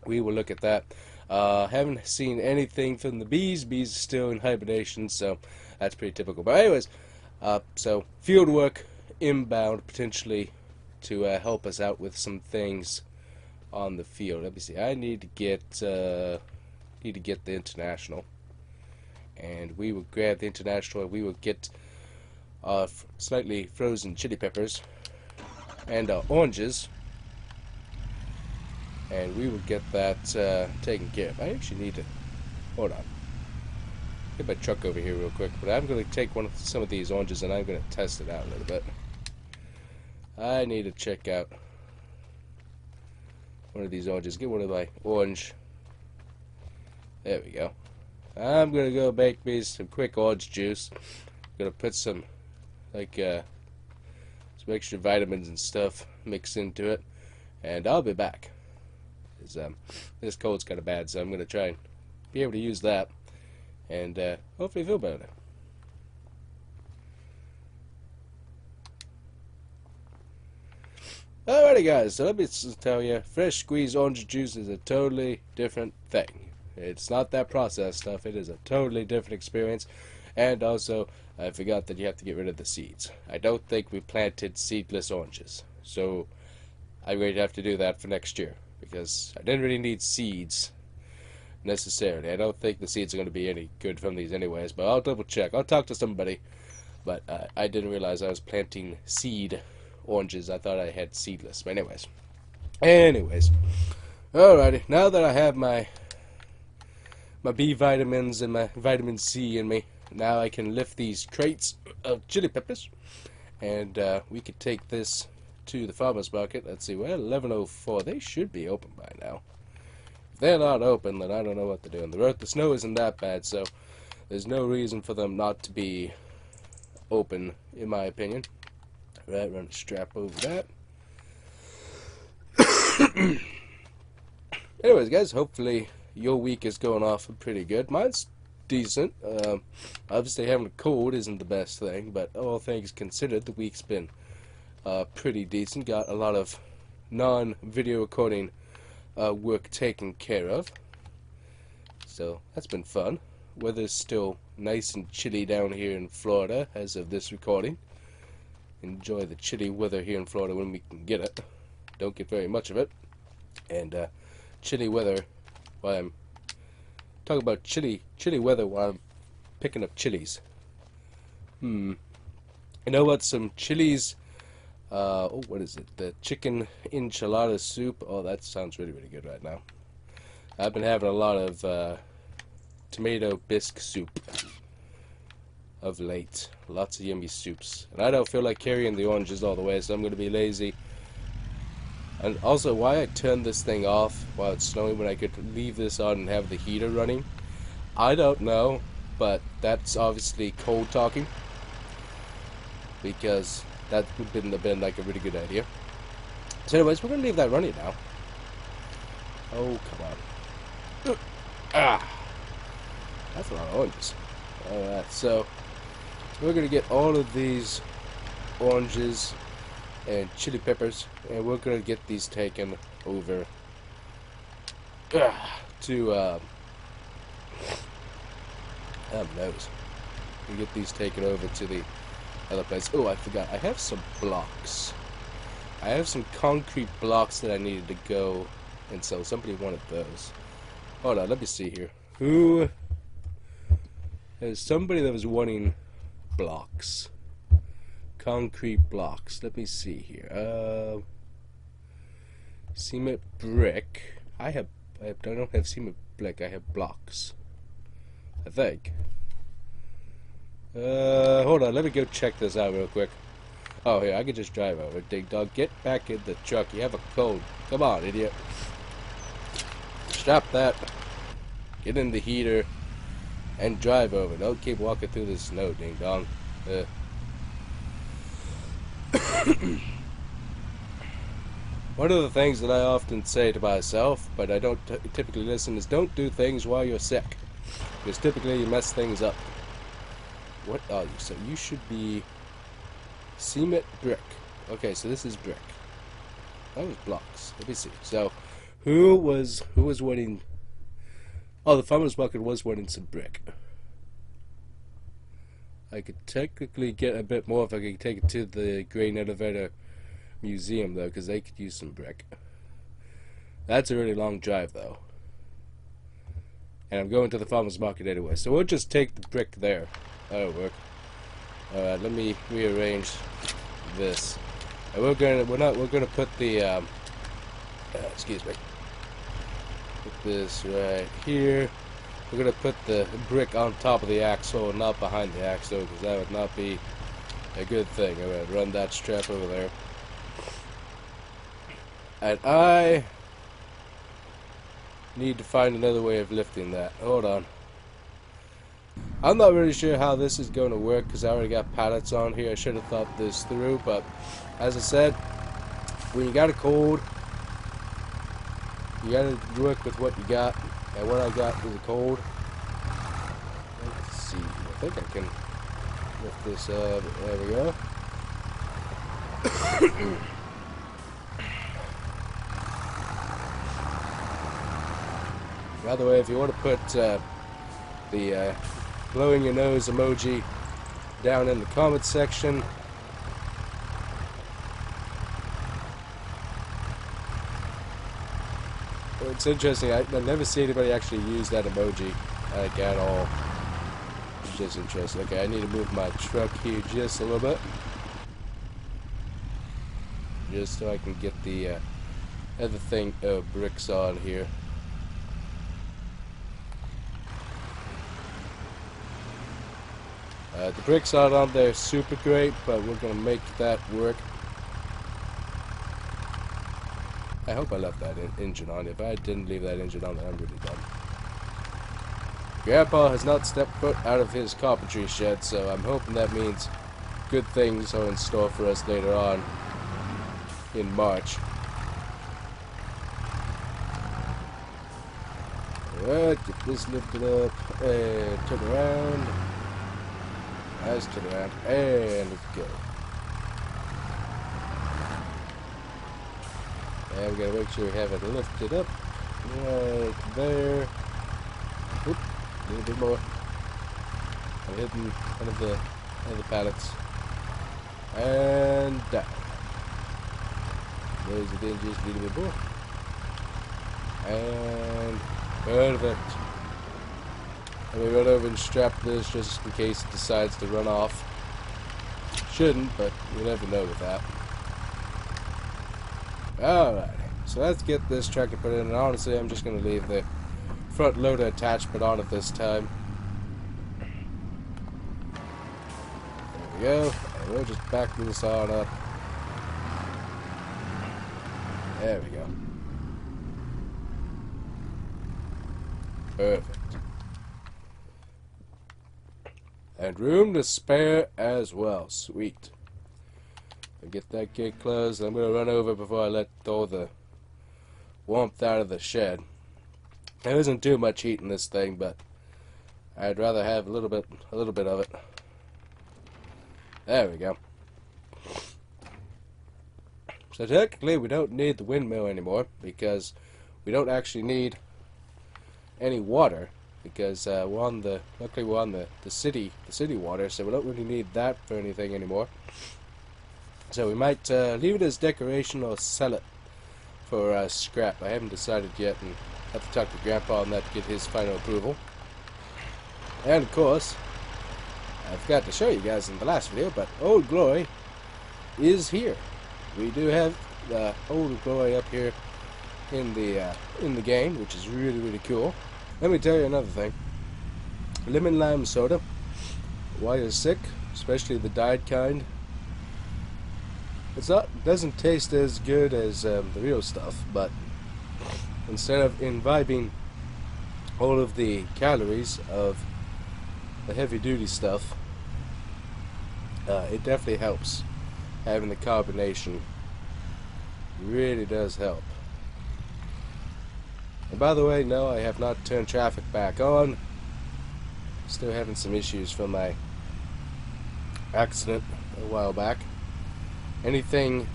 we will look at that. Haven't seen anything from the bees. Bees are still in hibernation, so that's pretty typical. But anyways, so field work inbound potentially to help us out with some things on the field. Let me see. I need to get the international, and we will grab the international, and we will get slightly frozen chili peppers and oranges, and we will get that taken care of. I actually need to hold on. Get my truck over here real quick, but I'm going to take some of these oranges and I'm going to test it out a little bit. I need to check out one of these oranges. Get one of my orange. There we go. I'm going to go make me some quick orange juice. I'm going to put some some extra vitamins and stuff mixed into it, and I'll be back. This cold's kind of bad, so I'm going to try and be able to use that and hopefully feel better. Alrighty guys, so let me tell you, fresh squeezed orange juice is a totally different thing. It's not that processed stuff, it is a totally different experience. And also, I forgot that you have to get rid of the seeds. I don't think we planted seedless oranges. So, I'm going to have to do that for next year. Because I didn't really need seeds, necessarily. I don't think the seeds are going to be any good from these anyways, but I'll double check. I'll talk to somebody. But I didn't realize I was planting seed oranges. I thought I had seedless. But anyways. Alrighty. Now that I have my B vitamins and my vitamin C in me, now I can lift these crates of chili peppers, and we could take this to the farmer's market. Let's see. Well, 11:04. They should be open by now. If they're not open, then I don't know what they're doing. The snow isn't that bad, so there's no reason for them not to be open, in my opinion. Right, run a strap over that. Anyways, guys, hopefully your week is going off pretty good. Mine's decent. Obviously, having a cold isn't the best thing, but all things considered, the week's been pretty decent. Got a lot of non-video recording work taken care of, so that's been fun. Weather's still nice and chilly down here in Florida as of this recording. Enjoy the chilly weather here in Florida when we can get it. Don't get very much of it. And chilly weather while I'm talking about chilly weather while I'm picking up chilies. You know what? Some chilies. Oh, what is it? The chicken enchilada soup. Oh, that sounds really, really good right now. I've been having a lot of tomato bisque soup of late. Lots of yummy soups. And I don't feel like carrying the oranges all the way, so I'm going to be lazy. And also, why I turned this thing off while it's snowing when I could leave this on and have the heater running, I don't know, but that's obviously cold talking, because that would have been like a really good idea. So anyways, we're going to leave that running now. Oh, come on. That's a lot of oranges. Alright, so we're going to get all of these oranges and chili peppers, and we're going to get these taken over to nose. We get these taken over to the other place. Oh, I forgot. I have some blocks. I have some concrete blocks that I needed to go and sell. Somebody wanted those. Hold on, let me see here. Who? There's somebody that was wanting blocks. Concrete blocks. Let me see here. Cement brick. I don't have cement brick. I have blocks, I think. Hold on. Let me go check this out real quick. Oh, here, I can just drive over. Dig dog, get back in the truck. You have a cold. Come on, idiot. Stop that. Get in the heater and drive over. Don't keep walking through the snow, ding dong. One of the things that I often say to myself, but I don't typically listen, is don't do things while you're sick, because typically you mess things up. What are you? So you should be cement brick. Okay, so this is brick. That was blocks. Let me see. So who was wanting? Oh, the farmer's market was wanting some brick. I could technically get a bit more if I could take it to the grain elevator museum, though, because they could use some brick. That's a really long drive, though. And I'm going to the farmer's market anyway, so we'll just take the brick there. That'll work. Alright, let me rearrange this. And we're gonna put the excuse me. Put this right here. We're gonna put the brick on top of the axle and not behind the axle, because that would not be a good thing. Alright, run that strap over there. And I need to find another way of lifting that. Hold on. I'm not really sure how this is going to work, because I already got pallets on here. I should have thought this through, but as I said, when you got a cold, you got to work with what you got. And what I got was a cold. Let's see. I think I can lift this up. There we go. By the way, if you want to put the blowing your nose emoji down in the comments section. It's interesting, I never see anybody actually use that emoji, like, at all. It's just interesting. Okay, I need to move my truck here just a little bit. Just so I can get the other thing, bricks on here. The bricks aren't on there super great, but we're going to make that work. I hope I left that engine on. If I didn't leave that engine on, then I'm really dumb. Grandpa has not stepped foot out of his carpentry shed, so I'm hoping that means good things are in store for us later on in March. Alright, get this lifted up, and turn around. Nice, turn around, and let's go. And we gotta make sure we have it lifted up. Right there. Oop, a little bit more. I'm hitting one of the other pallets. And down. There's the hinges, a little bit more. And perfect. Let me run over and strap this just in case it decides to run off. Shouldn't, but you never know with that. Alright, so let's get this tractor put in, and honestly I'm just going to leave the front loader attachment on it this time. There we go, and we'll just back this on up. There we go. Perfect. And room to spare as well. Sweet. I'll get that gate closed. I'm going to run over before I let all the warmth out of the shed. There isn't too much heat in this thing, but I'd rather have a little bit of it. There we go. So technically we don't need the windmill anymore because we don't actually need any water because luckily we're on the city water, so we don't really need that for anything anymore. So we might leave it as decoration or sell it for scrap. I haven't decided yet, and have to talk to Grandpa on that to get his final approval. And of course, I forgot to show you guys in the last video, but Old Glory is here. We do have Old Glory up here in the game, which is really cool. Let me tell you another thing. Lemon lime soda, while you're sick, especially the dyed kind, doesn't taste as good as the real stuff, but instead of imbibing all of the calories of the heavy duty stuff, it definitely helps. Having the carbonation really does help. And by the way, no, I have not turned traffic back on. Still having some issues from my accident a while back. Anything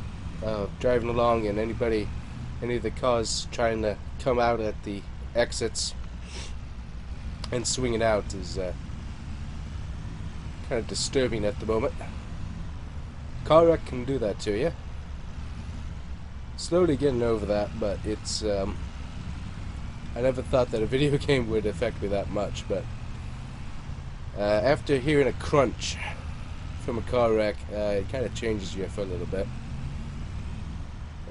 driving along and any of the cars trying to come out at the exits and swinging out is kind of disturbing at the moment. Car wreck can do that to you. Slowly getting over that, but it's I never thought that a video game would affect me that much, but after hearing a crunch from a car wreck, it kind of changes you for a little bit.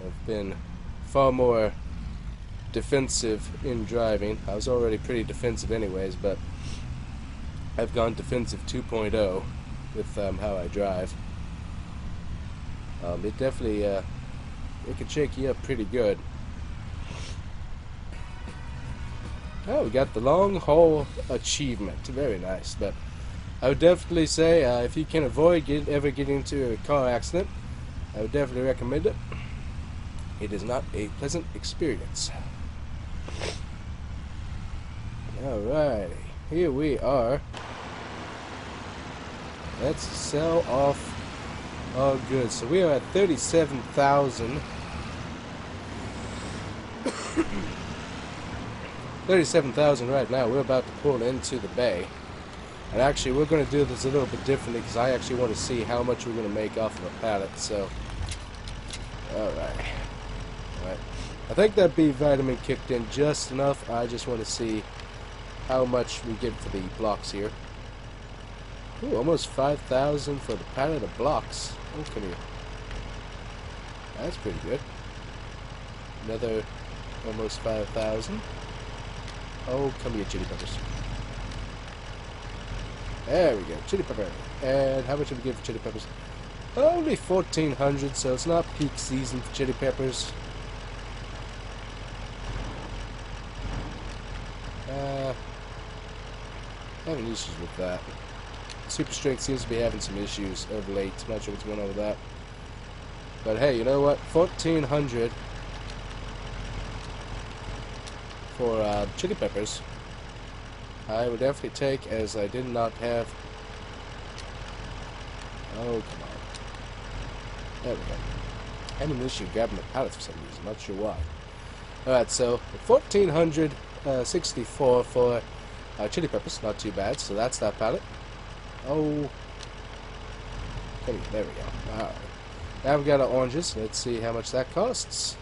I've been far more defensive in driving. I was already pretty defensive anyways, but I've gone defensive 2.0 with how I drive. It definitely it can shake you up pretty good. Oh, we got the long haul achievement. Very nice. But I would definitely say if you can avoid ever getting into a car accident, I would definitely recommend it. It is not a pleasant experience. Alrighty, here we are. Let's sell off our goods. So we are at 37,000. 37,000 right now. We're about to pull into the bay. And actually, we're going to do this a little bit differently because I actually want to see how much we're going to make off of a pallet. So, alright. I think that B vitamin kicked in just enough. I just want to see how much we get for the blocks here. Ooh, almost 5,000 for the pallet of blocks. Oh, come here. That's pretty good. Another almost 5,000. Oh, come here, chili peppers. There we go, chili pepper. And how much did we get for chili peppers? Only 1,400, so it's not peak season for chili peppers. Having issues with that. Super Strength seems to be having some issues of late. I'm not sure what's going on with that. But hey, you know what? 1,400 for chili peppers. I would definitely take, as I did not have. Oh, come on. There we go. I'm having an issue grabbing the pallets for some reason. Not sure why. Alright, so 1,464 for chili peppers. Not too bad. So that's that pallet. Oh. There we go. Alright. Now we've got our oranges. Let's see how much that costs.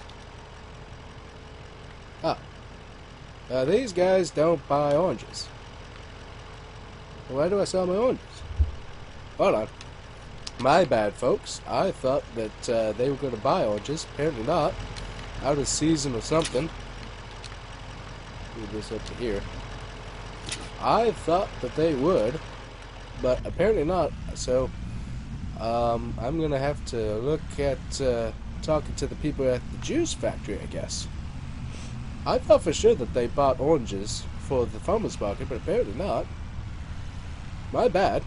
Ah. These guys don't buy oranges. Why do I sell my oranges? Hold on. My bad, folks. I thought that they were going to buy oranges. Apparently not. Out of season or something. Move this up to here. I thought that they would, but apparently not. So, I'm going to have to look at talking to the people at the juice factory, I guess. I thought for sure that they bought oranges for the farmer's market, but apparently not. My bad.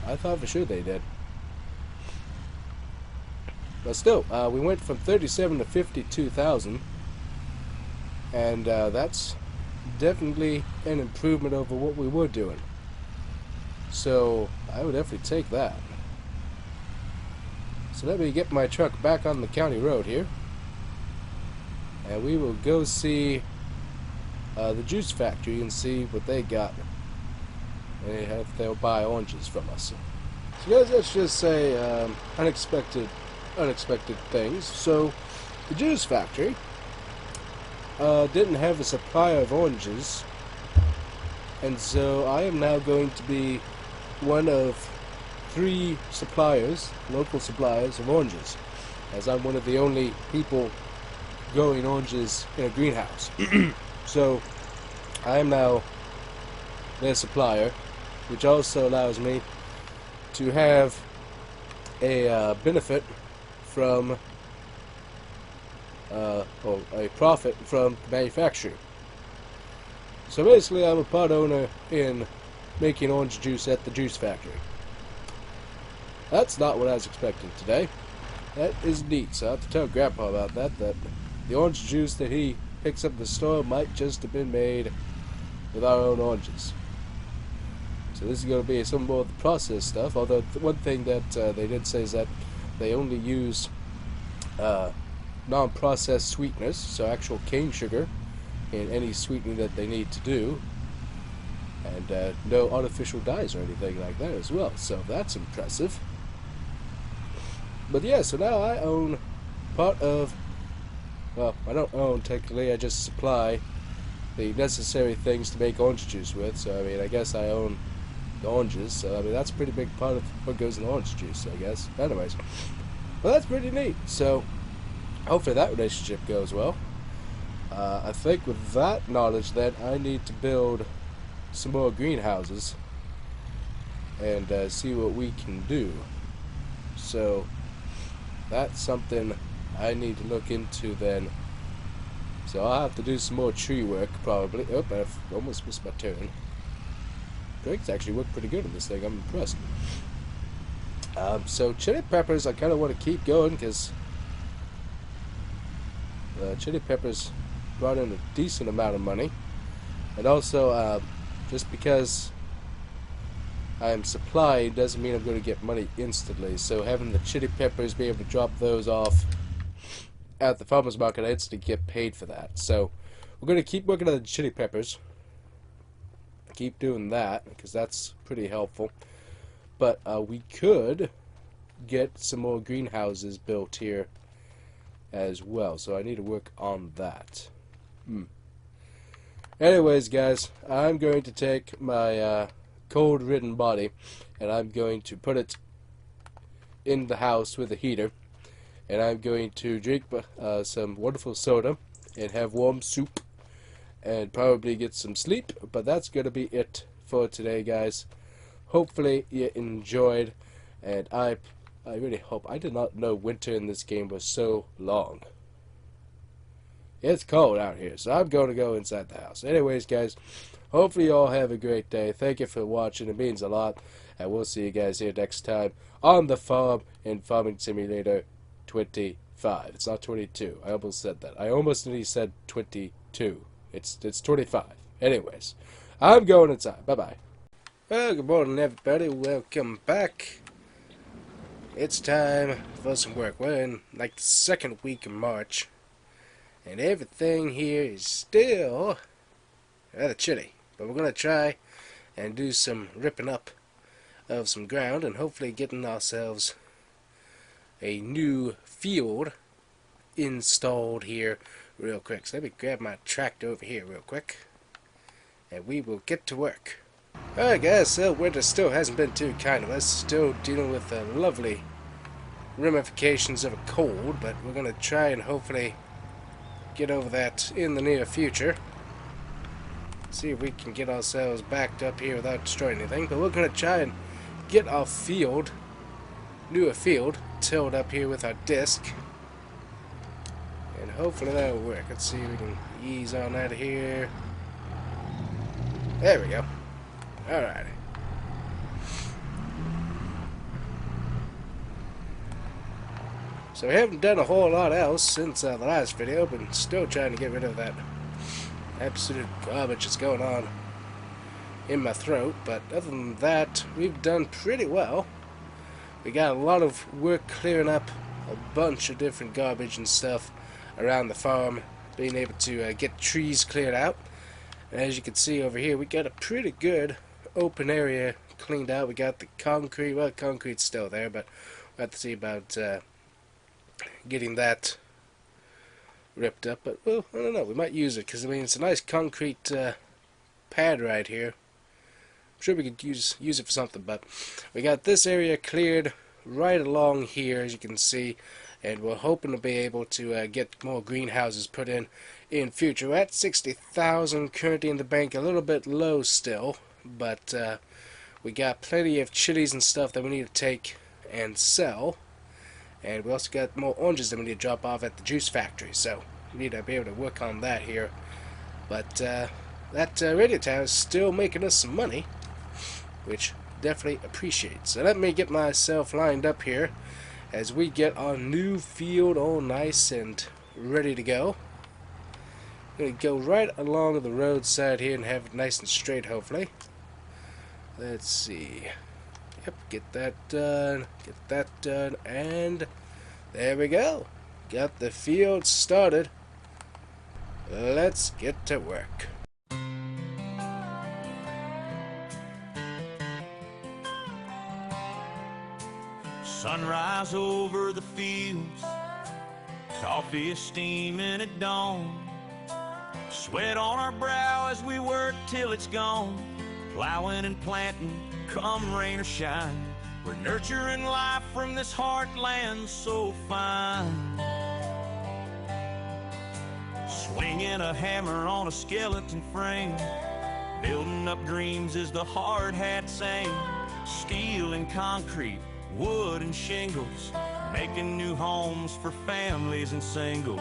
I thought for sure they did. But still, we went from 37 to 52,000, and that's definitely an improvement over what we were doing. So I would definitely take that. So let me get my truck back on the county road here, and we will go see the juice factory and see what they got, and if they'll buy oranges from us. So guys, let's just say unexpected things. So the juice factory didn't have a supply of oranges, and so I am now going to be one of 3 suppliers, local suppliers of oranges, as I'm one of the only people growing oranges in a greenhouse. So I am now their supplier, which also allows me to have a benefit from or a profit from the manufacturer. So basically I'm a part owner in making orange juice at the juice factory. That's not what I was expecting today. That is neat, so I have to tell Grandpa about that, that the orange juice that he picks up at the store might just have been made with our own oranges. So this is going to be some more of the processed stuff, although one thing that they did say is that they only use non-processed sweeteners, so actual cane sugar in any sweetening that they need to do, and no artificial dyes or anything like that as well, so that's impressive. But yeah, so now I own part of, well, I don't own technically, I just supply the necessary things to make orange juice with, so I mean, I guess I own the oranges, so I mean, that's a pretty big part of what goes in orange juice, I guess. Anyways, well, that's pretty neat, so hopefully that relationship goes well. I think with that knowledge then, I need to build some more greenhouses and see what we can do. So that's something I need to look into then. So I'll have to do some more tree work probably. Oh, I've almost missed my turn. Brakes actually work pretty good on this thing. I'm impressed. So chili peppers I kind of want to keep going because chili peppers brought in a decent amount of money, and also just because I'm supplied doesn't mean I'm going to get money instantly, so having the chili peppers be able to drop those off at the farmer's market, I instantly get paid for that. So We're going to keep working on the chili peppers. Keep doing that, because that's pretty helpful. But we could get some more greenhouses built here as well. So I need to work on that. Anyways, guys, I'm going to take my cold-ridden body, and I'm going to put it in the house with a heater, and I'm going to drink some wonderful soda and have warm soup and probably get some sleep. But that's going to be it for today, guys. Hopefully you enjoyed, and I really hope. I did not know winter in this game was so long. It's cold out here, so I'm going to go inside the house. Anyways, guys, hopefully you all have a great day. Thank you for watching. It means a lot. And we'll see you guys here next time on the farm in Farming Simulator 25. It's not 22. I almost said that. I almost nearly said 22. It's 25. Anyways, I'm going inside. Bye-bye. Well, good morning, everybody. Welcome back. It's time for some work. We're in, like, the second week of March. And everything here is still rather chilly. But we're going to try and do some ripping up of some ground and hopefully getting ourselves a new field installed here real quick. So let me grab my tractor over here real quick, and we will get to work. Alright, guys, so winter still hasn't been too kind of us. Still dealing with the lovely ramifications of a cold, but we're going to try and hopefully get over that in the near future. See if we can get ourselves backed up here without destroying anything. But we're going to try and get our field, newer field, tilled up here with our disc. And hopefully that'll work. Let's see if we can ease on out of here. There we go. Alrighty. So we haven't done a whole lot else since the last video, but still trying to get rid of that absolute garbage that's going on in my throat. But other than that, we've done pretty well. We got a lot of work clearing up a bunch of different garbage and stuff around the farm, being able to get trees cleared out. And as you can see over here, we got a pretty good open area cleaned out. We got the concrete. Well, concrete's still there, but we'll have to see about getting that ripped up. But, well, I don't know. We might use it because, I mean, it's a nice concrete pad right here. I'm sure we could use it for something. But we got this area cleared right along here, as you can see. And we're hoping to be able to get more greenhouses put in future. We're at 60,000 currently in the bank. A little bit low still. But we got plenty of chilies and stuff that we need to take and sell. And we also got more oranges that we need to drop off at the juice factory. So we need to be able to work on that here. But that radio tower is still making us some money, which definitely appreciate. So let me get myself lined up here as we get our new field all nice and ready to go. I'm going to go right along the roadside here and have it nice and straight, hopefully. Let's see. Yep, get that done, and there we go. Got the field started. Let's get to work. Sunrise over the fields, coffee is steaming at dawn. Sweat on our brow as we work till it's gone. Plowing and planting, come rain or shine. We're nurturing life from this heartland so fine. Swinging a hammer on a skeleton frame, building up dreams is the hard hat saying. Steel and concrete, wood and shingles, making new homes for families and singles.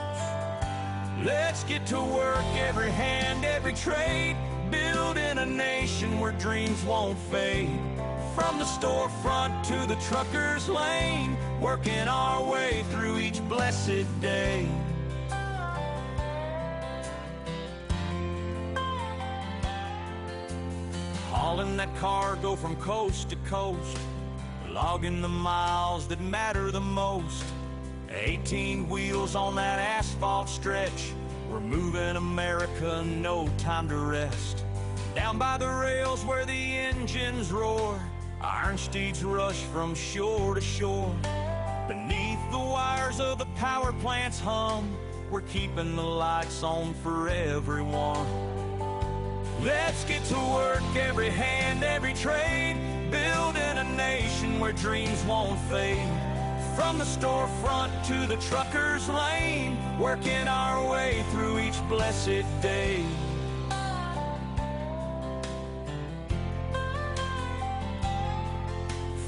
Let's get to work, every hand, every trade, building a nation where dreams won't fade. From the storefront to the trucker's lane, working our way through each blessed day. Hauling that cargo from coast to coast, logging the miles that matter the most. 18 wheels on that asphalt stretch, We're moving America, no time to rest. Down by the rails where the engines roar, iron steeds rush from shore to shore. Beneath the wires of the power plants hum, we're keeping the lights on for everyone. Let's get to work, every hand, every trade, building a nation where dreams won't fade. From the storefront to the trucker's lane, working our way through each blessed day.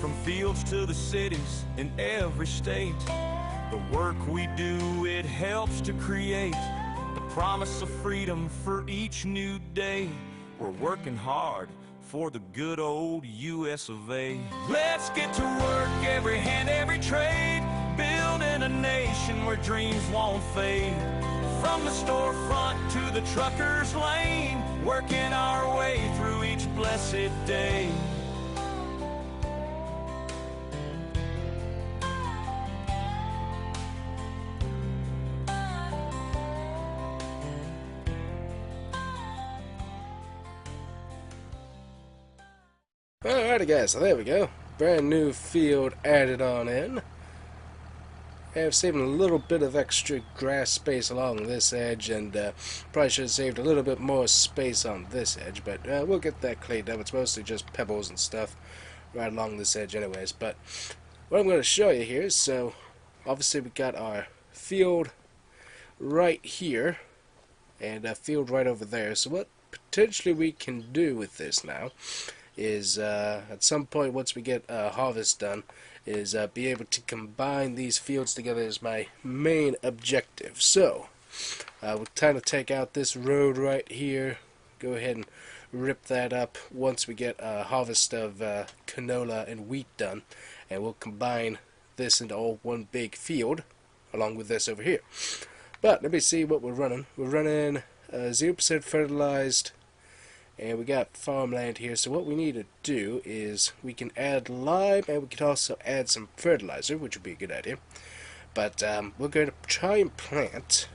From fields to the cities in every state, the work we do, it helps to create the promise of freedom for each new day. We're working hard for the good old US of A. Let's get to work, every hand, every trade, building a nation where dreams won't fade. From the storefront to the trucker's lane, working our way through each blessed day. Alrighty guys, so there we go. Brand new field added on in. I've saved a little bit of extra grass space along this edge, and probably should have saved a little bit more space on this edge, but we'll get that cleaned up. It's mostly just pebbles and stuff right along this edge anyways. But what I'm going to show you here is, so obviously we got our field right here and a field right over there. So what potentially we can do with this now is at some point once we get harvest done is be able to combine these fields together is my main objective. So we'll kind of take out this road right here, go ahead and rip that up once we get harvest of canola and wheat done, and we'll combine this into all one big field along with this over here. But let me see what we're running. We're running 0% fertilized, and we got farmland here. So what we need to do is we can add lime, and we can also add some fertilizer, which would be a good idea. But we're going to try and plant.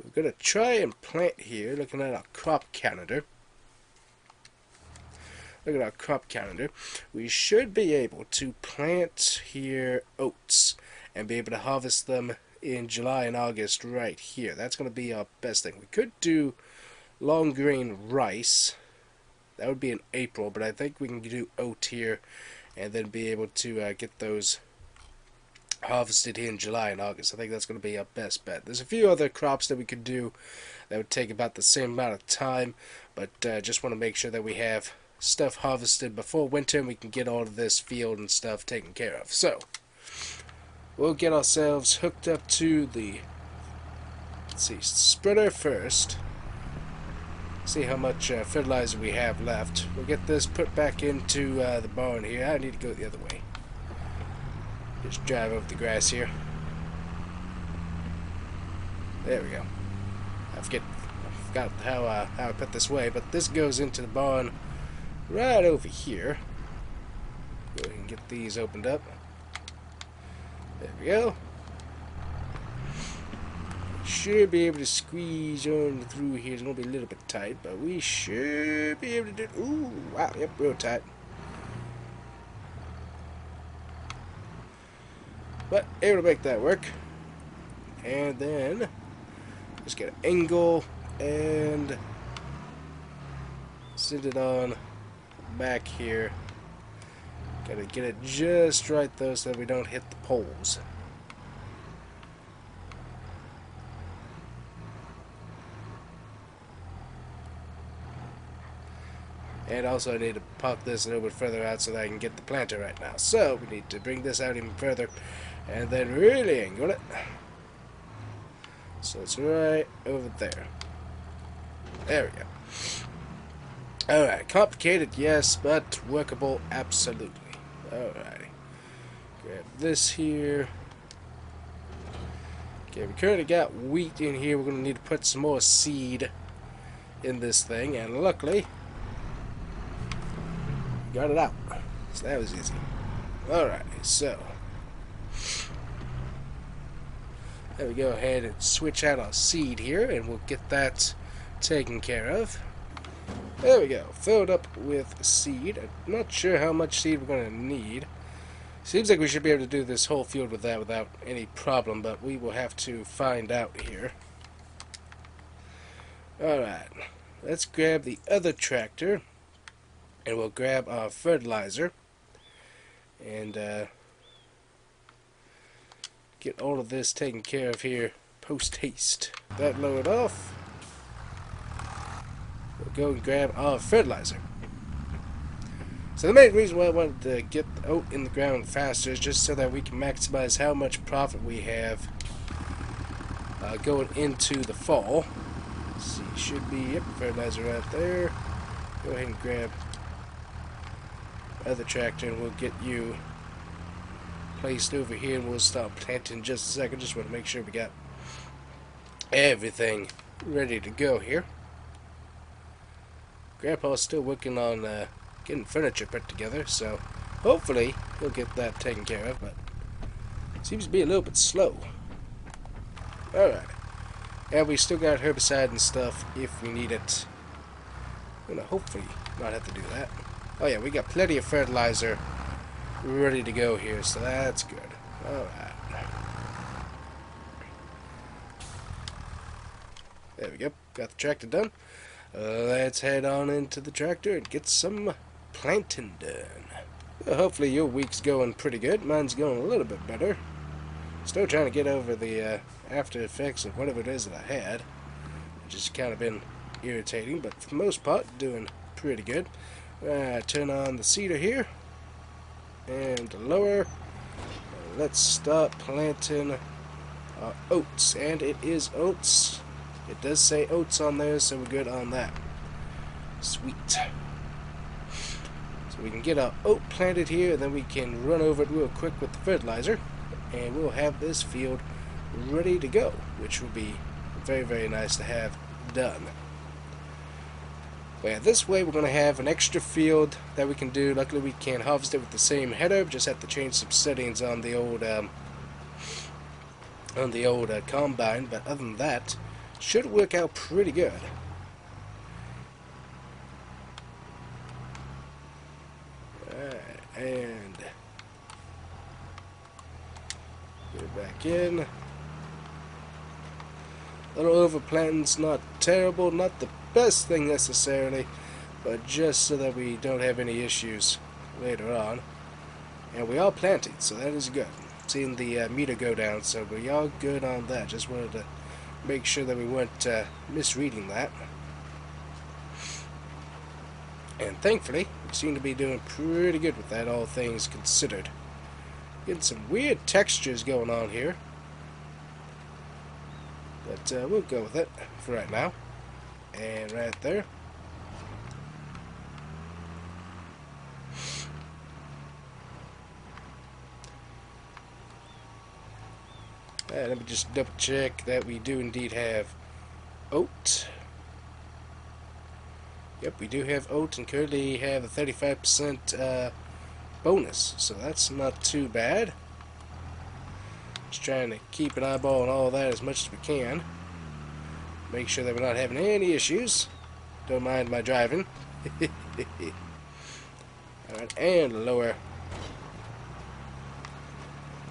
We're going to try and plant here, looking at our crop calendar. Look at our crop calendar. We should be able to plant here oats and be able to harvest them in July and August right here. That's going to be our best thing. We could do long grain rice. That would be in April, but I think we can do oat here and then be able to get those harvested here in July and August. I think that's going to be our best bet. There's a few other crops that we could do that would take about the same amount of time, but just want to make sure that we have stuff harvested before winter and we can get all of this field and stuff taken care of. So we'll get ourselves hooked up to the, let's see, spreader first. See how much fertilizer we have left. We'll get this put back into the barn here. I need to go the other way. Just drive over the grass here. There we go. I forgot how I put this way, but this goes into the barn right over here. Go ahead and get these opened up. There we go. Should be able to squeeze on through here. It's going to be a little bit tight, but we should be able to do it. Ooh, wow, yep, real tight. But able to make that work. And then just get an angle and send it on back here. Gotta get it just right though so that we don't hit the poles. And also I need to pop this a little bit further out so that I can get the planter right now. So we need to bring this out even further and then really angle it. So it's right over there. There we go. Alright, complicated, yes, but workable, absolutely. Alrighty. Grab this here. Okay, we currently got wheat in here. We're going to need to put some more seed in this thing, and luckily, got it out. So that was easy. Alright, so Let me go ahead and switch out our seed here, and we'll get that taken care of. There we go, filled up with seed. I'm not sure how much seed we're going to need. Seems like we should be able to do this whole field with that without any problem, but we will have to find out here. Alright, let's grab the other tractor, and we'll grab our fertilizer, and get all of this taken care of here post haste. That load off. We'll go and grab our fertilizer. So the main reason why I wanted to get the oat in the ground faster is just so that we can maximize how much profit we have going into the fall. Let's see, should be, yep, fertilizer right there. Go ahead and grab other tractor and we'll get you placed over here and we'll start planting in just a second. Just want to make sure we got everything ready to go here. Grandpa's still working on getting furniture put together, so hopefully he'll get that taken care of, but it seems to be a little bit slow. Alright. And we still got herbicide and stuff if we need it. I'm gonna hopefully not have to do that. Oh yeah, we got plenty of fertilizer ready to go here, so that's good. Alright. There we go. Got the tractor done. Let's head on into the tractor and get some planting done. Well, hopefully your week's going pretty good. Mine's going a little bit better. Still trying to get over the after effects of whatever it is that I had, which has kind of been irritating, but for the most part, doing pretty good. Turn on the seeder here and lower. Let's start planting our oats, and it is oats. It does say oats on there, so we're good on that. Sweet. So we can get our oat planted here, and then we can run over it real quick with the fertilizer, and we'll have this field ready to go, which will be very, very nice to have done. But yeah, this way we're going to have an extra field that we can do. Luckily we can harvest it with the same header, just have to change some settings on the old combine, but other than that, should work out pretty good. Alright, and get it back in. A little overplanting's not terrible, not the best thing necessarily, but just so that we don't have any issues later on. And we are planting, so that is good. Seeing the meter go down, so we are good on that. Just wanted to make sure that we weren't misreading that. And thankfully, we seem to be doing pretty good with that, all things considered. Getting some weird textures going on here. But we'll go with it for right now. And right there. Let me just double check that we do indeed have oat. Yep, we do have oat and currently have a 35% bonus, so that's not too bad. Just trying to keep an eyeball on all that as much as we can. Make sure that we're not having any issues. Don't mind my driving. Alright, and lower.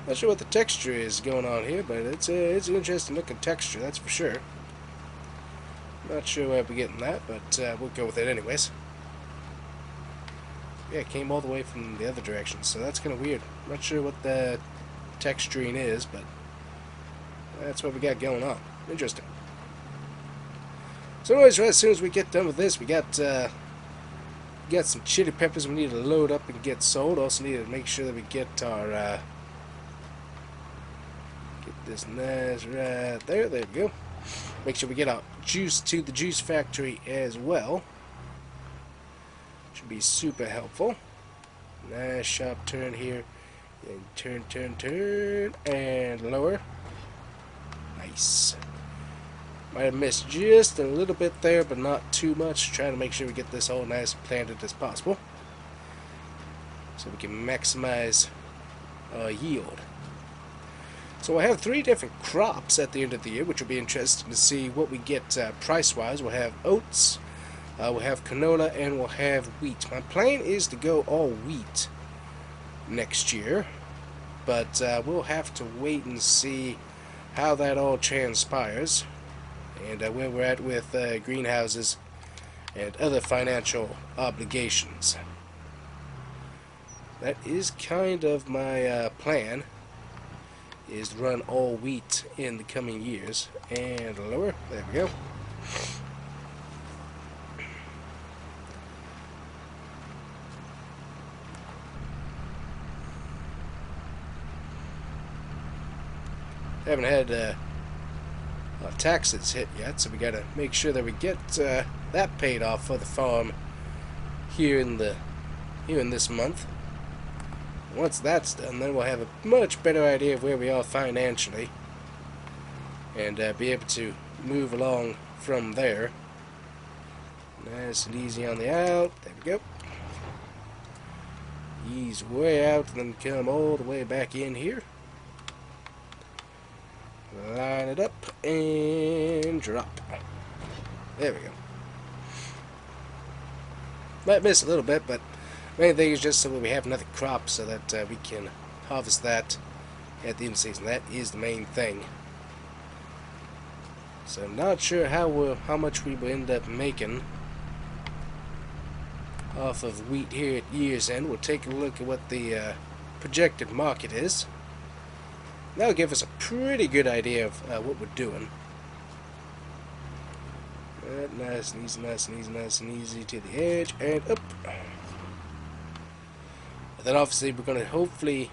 Not sure what the texture is going on here, but it's an interesting looking texture, that's for sure. Not sure where we're getting that, but we'll go with it anyways. Yeah, it came all the way from the other direction, so that's kind of weird. Not sure what the texturing is, but that's what we got going on. Interesting. So anyways, right as soon as we get done with this, we got some chili peppers we need to load up and get sold. Also need to make sure that we get our get this nice right there. There we go. Make sure we get our juice to the juice factory as well. Should be super helpful. Nice sharp turn here. And turn, and lower. Nice. Might have missed just a little bit there, but not too much. Trying to make sure we get this all nice and planted as possible, so we can maximize yield. So I have 3 different crops at the end of the year, which will be interesting to see what we get price-wise. We'll have oats, we'll have canola, and we'll have wheat. My plan is to go all wheat next year, but we'll have to wait and see how that all transpires, and where we're at with greenhouses and other financial obligations. That is kind of my plan, is to run all wheat in the coming years. And lower, there we go. Haven't had taxes hit yet, so we gotta make sure that we get that paid off for the farm here in this month. Once that's done, then we'll have a much better idea of where we are financially, and be able to move along from there. Nice and easy on the out. There we go. Ease way out and then come all the way back in here. Line it up and drop. There we go. Might miss a little bit, but main thing is just so that we have another crop so that we can harvest that at the end of the season. That is the main thing. So I'm not sure how much we will end up making off of wheat here at year's end. We'll take a look at what the projected market is. That'll give us a pretty good idea of what we're doing. Nice and easy, nice and easy, nice and easy to the edge and up. Then obviously we're going to hopefully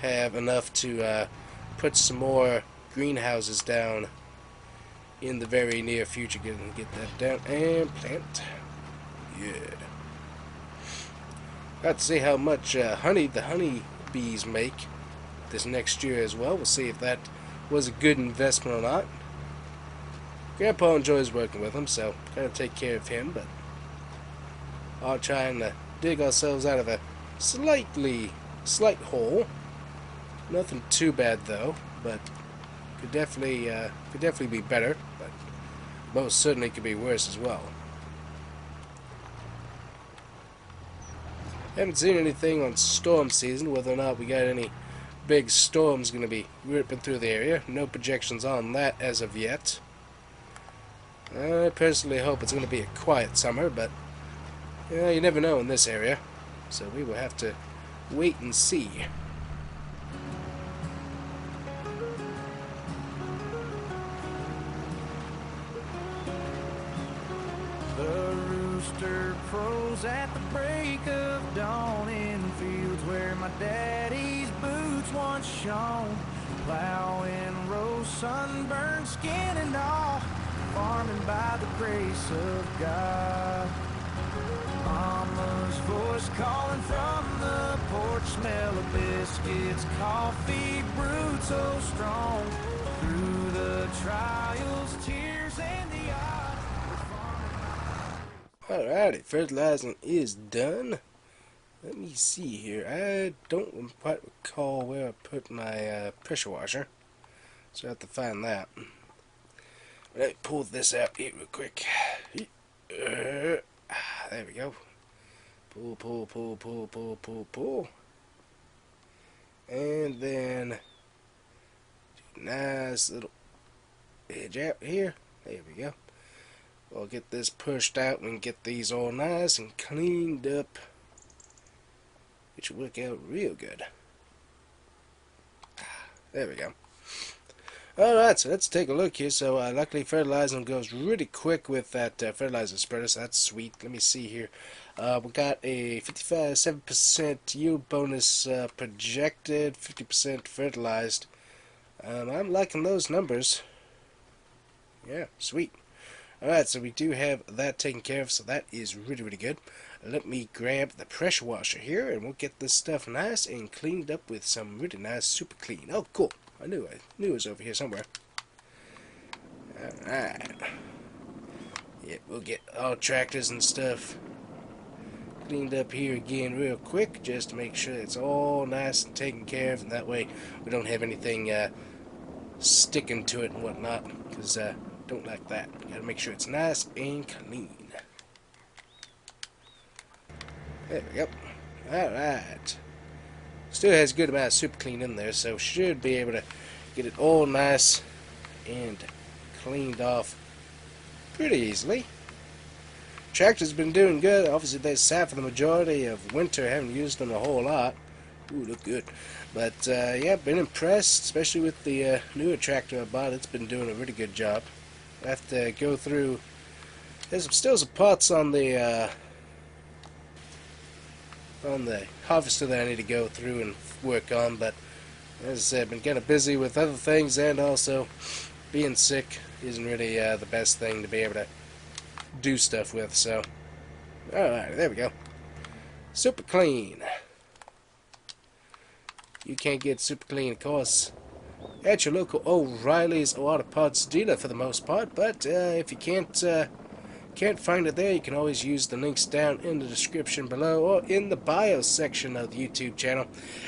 have enough to put some more greenhouses down in the very near future. Get that down and plant. Good. Got to see how much honey the honey bees make this next year as well. We'll see if that was a good investment or not. Grandpa enjoys working with him, so gotta take care of him, but I'll try and dig ourselves out of a slight hole. Nothing too bad though, but could definitely be better, but most certainly could be worse as well. Haven't seen anything on storm season, whether or not we got any big storms going to be ripping through the area. No projections on that as of yet. I personally hope it's going to be a quiet summer, but you never know in this area. So we will have to wait and see. The rooster crows at the break of dawn in fields where my daddy's boots once shone. Plowing rows, sunburned skin and all, farming by the grace of God. Mama's voice calling from the porch, smell of biscuits, coffee brewed so strong. Through the trials, tears, and the odds. Alrighty, fertilizing is done. Let me see here. I don't quite recall where I put my pressure washer, so I have to find that. Let me pull this out here real quick. There we go. Pull, pull, pull, pull, pull, pull, pull. And then nice little edge out here. There we go. We'll get this pushed out and get these all nice and cleaned up, which will work out real good. There we go. Alright, so let's take a look here. So luckily fertilizing goes really quick with that fertilizer spreader, so that's sweet. Let me see here. We got a 57% yield bonus projected, 50% fertilized. I'm liking those numbers. Yeah, sweet. Alright, so we do have that taken care of, so that is really, really good. Let me grab the pressure washer here, and we'll get this stuff nice and cleaned up with some really nice super clean. Oh, cool. I knew it was over here somewhere. Alright. Yeah, we'll get all tractors and stuff cleaned up here again real quick, just to make sure it's all nice and taken care of, and that way we don't have anything sticking to it and whatnot, because don't like that. Gotta make sure it's nice and clean. There we go. Alright. Still has a good amount of super clean in there, so should be able to get it all nice and cleaned off pretty easily. Tractor's been doing good. Obviously they sat for the majority of winter. Haven't used them a whole lot. Ooh, look good. But yeah, been impressed, especially with the newer tractor I bought. It's been doing a really good job. I have to go through. There's still some parts on the harvester that I need to go through and work on. But as I said, I've been kind of busy with other things, and also being sick isn't really the best thing to be able to do stuff with. So, alright, there we go. Super clean. You can't get super clean, of course, at your local O'Reilly's auto parts dealer for the most part. But if you can't find it there, you can always use the links down in the description below or in the bio section of the YouTube channel,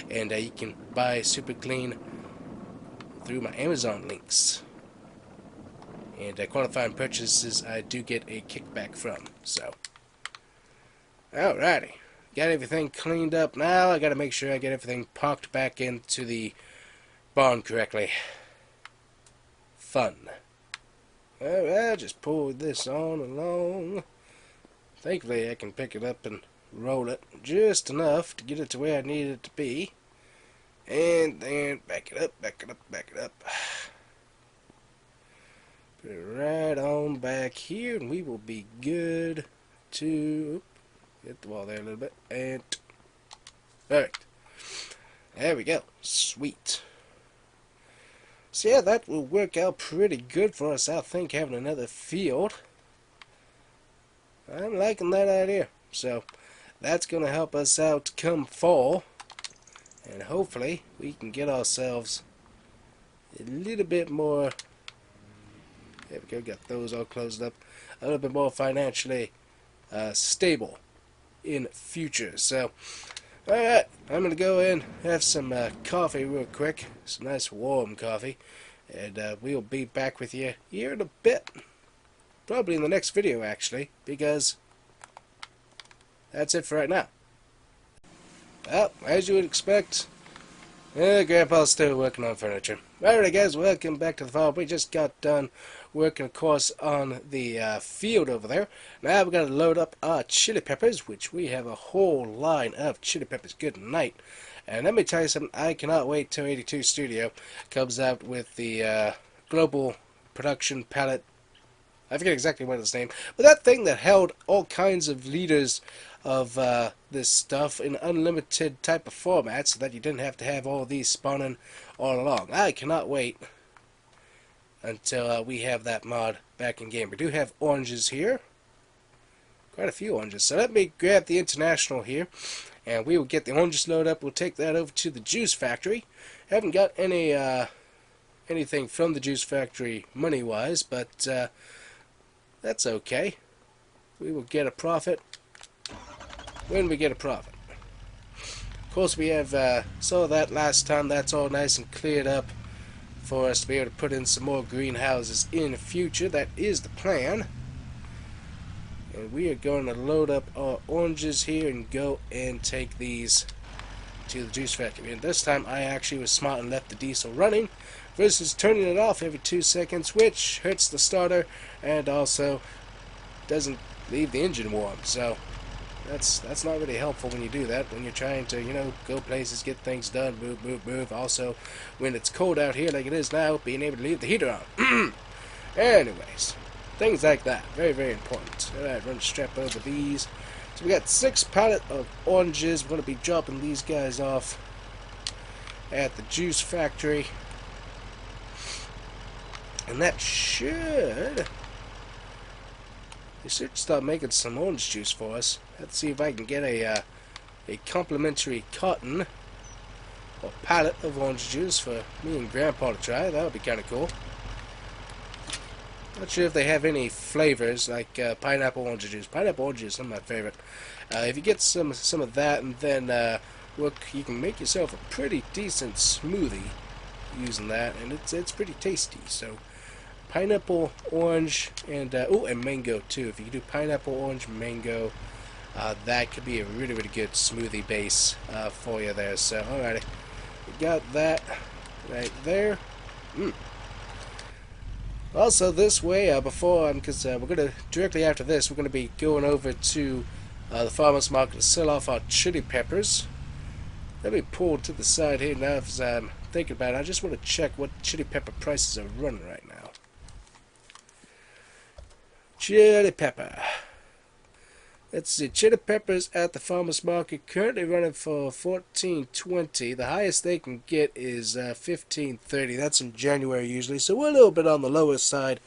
and you can buy super clean through my Amazon links. And qualifying purchases I do get a kickback from. So, alrighty. Got everything cleaned up now. I gotta make sure I get everything parked back into the barn correctly. Fun. Alright, just pull this on along. Thankfully I can pick it up and roll it just enough to get it to where I need it to be. And then back it up, back it up, back it up. Put it right on back here, and we will be good to hit the wall there a little bit. And perfect. There we go. Sweet. So yeah, that will work out pretty good for us, I think, having another field. I'm liking that idea. So that's going to help us out come fall, and hopefully we can get ourselves a little bit more. There we go, got those all closed up. A little bit more financially stable in future. So, alright, I'm going to go in, have some coffee real quick. Some nice warm coffee. And we'll be back with you here in a bit. Probably in the next video, actually, because that's it for right now. Well, as you would expect, Grandpa's still working on furniture. Alright guys, welcome back to the farm. We just got done working, of course, on the field over there. Now we're going to load up our chili peppers, which we have a whole line of chili peppers. Good night. And let me tell you something, I cannot wait till 82 Studio comes out with the global production palette. I forget exactly what it's named, but that thing that held all kinds of liters of this stuff in unlimited type of format, so that you didn't have to have all these spawning all along. I cannot wait until we have that mod back in game. We do have oranges here, quite a few oranges. So let me grab the international here, and we will get the oranges loaded up. We'll take that over to the juice factory. Haven't got any anything from the juice factory money wise, but that's okay. We will get a profit when we get a profit. Of course, we have saw that last time. That's all nice and cleared up for us to be able to put in some more greenhouses in the future. That is the plan. And we are going to load up our oranges here and go and take these to the juice factory. And this time I actually was smart and left the diesel running versus turning it off every 2 seconds, which hurts the starter and also doesn't leave the engine warm. So that's not really helpful when you do that, when you're trying to, you know, go places, get things done, move. Also, when it's cold out here like it is now, being able to leave the heater on. Anyways, things like that, very, very important. Alright, run the strap over these. So we got 6 pallet of oranges. We're going to be dropping these guys off at the juice factory. And that should start making some orange juice for us. Let's see if I can get a complimentary carton or pallet of orange juice for me and Grandpa to try. That would be kind of cool. Not sure if they have any flavors like pineapple orange juice. Pineapple orange juice is some of my favorite. If you get some of that, and then look, you can make yourself a pretty decent smoothie using that, and it's pretty tasty. So pineapple, orange, and and mango too. If you do pineapple, orange, mango, that could be a really good smoothie base for you there. So alrighty, we got that right there. Also, this way, because we're gonna directly after this, we're gonna be going over to the farmers market to sell off our chili peppers. Let me pull to the side here now as I'm thinking about it. I just want to check what chili pepper prices are running right now. Chili pepper. Let's see, chili peppers at the farmers market currently running for $14.20. The highest they can get is $15.30. That's in January usually, so we're a little bit on the lower side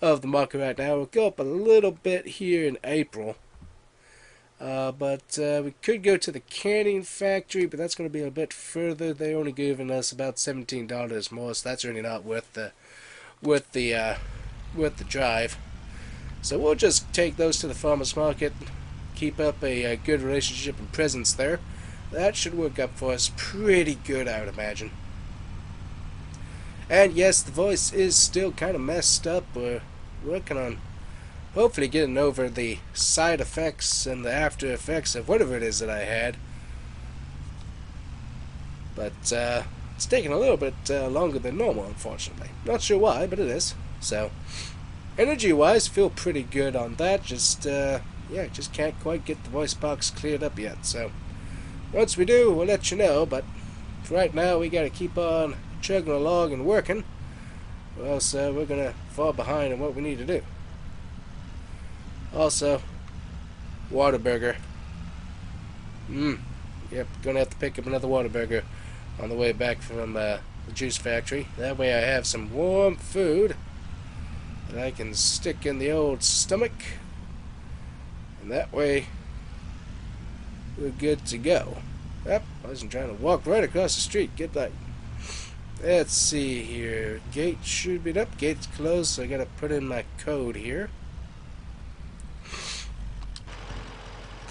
of the market right now. We'll go up a little bit here in April. But we could go to the canning factory, but that's going to be a bit further. They're only giving us about $17 more, so that's really not worth the drive. So we'll just take those to the farmers market, keep up a good relationship and presence there. That should work up for us pretty good, I would imagine. And yes, the voice is still kind of messed up. We're working on hopefully getting over the side effects and the after effects of whatever it is that I had. But it's taking a little bit longer than normal, unfortunately. Not sure why, but it is. So, energy-wise, feel pretty good on that. Just can't quite get the voice box cleared up yet. So, once we do, we'll let you know. But for right now, we got to keep on chugging along and working. Or else we're going to fall behind on what we need to do. Also, Whataburger. Yep, gonna have to pick up another Whataburger on the way back from the juice factory. That way I have some warm food that I can stick in the old stomach. And that way, we're good to go. Yep, I wasn't trying to walk right across the street. Get back. Let's see here. Gate should be up. Gate's closed, so I gotta put in my code here.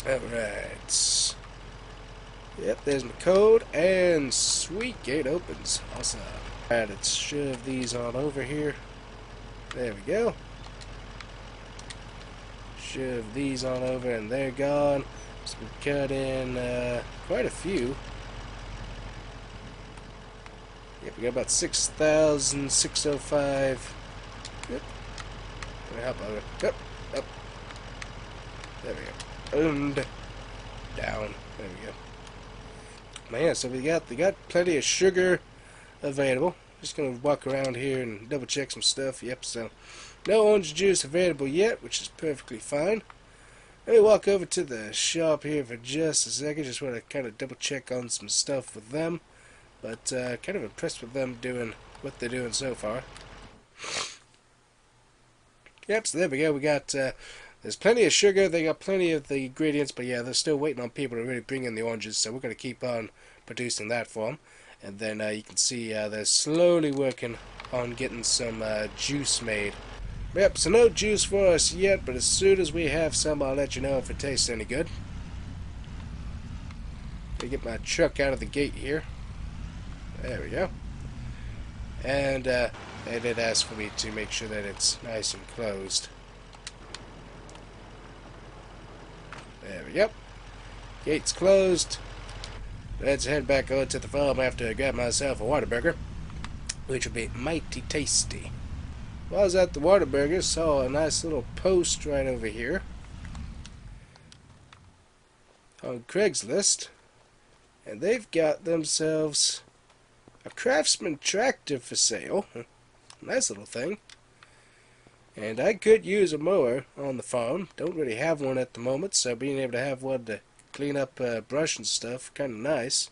Alright. Yep, there's my code, and sweet, gate opens. Awesome. Alright, let's shove these on over here. There we go. Shove these on over, and they're gone. So we cut in quite a few. Yep, we got about 6,605. Yep. Let me help over. Yep, up. There we go. And down. There we go. Man, so we got plenty of sugar available. Just gonna walk around here and double check some stuff. Yep, so no orange juice available yet, which is perfectly fine. Let me walk over to the shop here for just a second. Just want to kind of double check on some stuff with them. But kind of impressed with them doing what they're doing so far. Yep, so there we go. We got there's plenty of sugar. They got plenty of the ingredients, but yeah, they're still waiting on people to really bring in the oranges. So we're going to keep on producing that for them. And then you can see they're slowly working on getting some juice made. Yep, so no juice for us yet, but as soon as we have some, I'll let you know if it tastes any good. Let me get my truck out of the gate here. There we go. And they did ask for me to make sure that it's nice and closed. There we go. Gate's closed. Let's head back over to the farm after I grab myself a Whataburger, which will be mighty tasty. While I was at the Whataburger, saw a nice little post right over here on Craigslist, and they've got themselves a Craftsman tractor for sale. Nice little thing. And I could use a mower on the farm. Don't really have one at the moment, so being able to have one to clean up brush and stuff, kind of nice.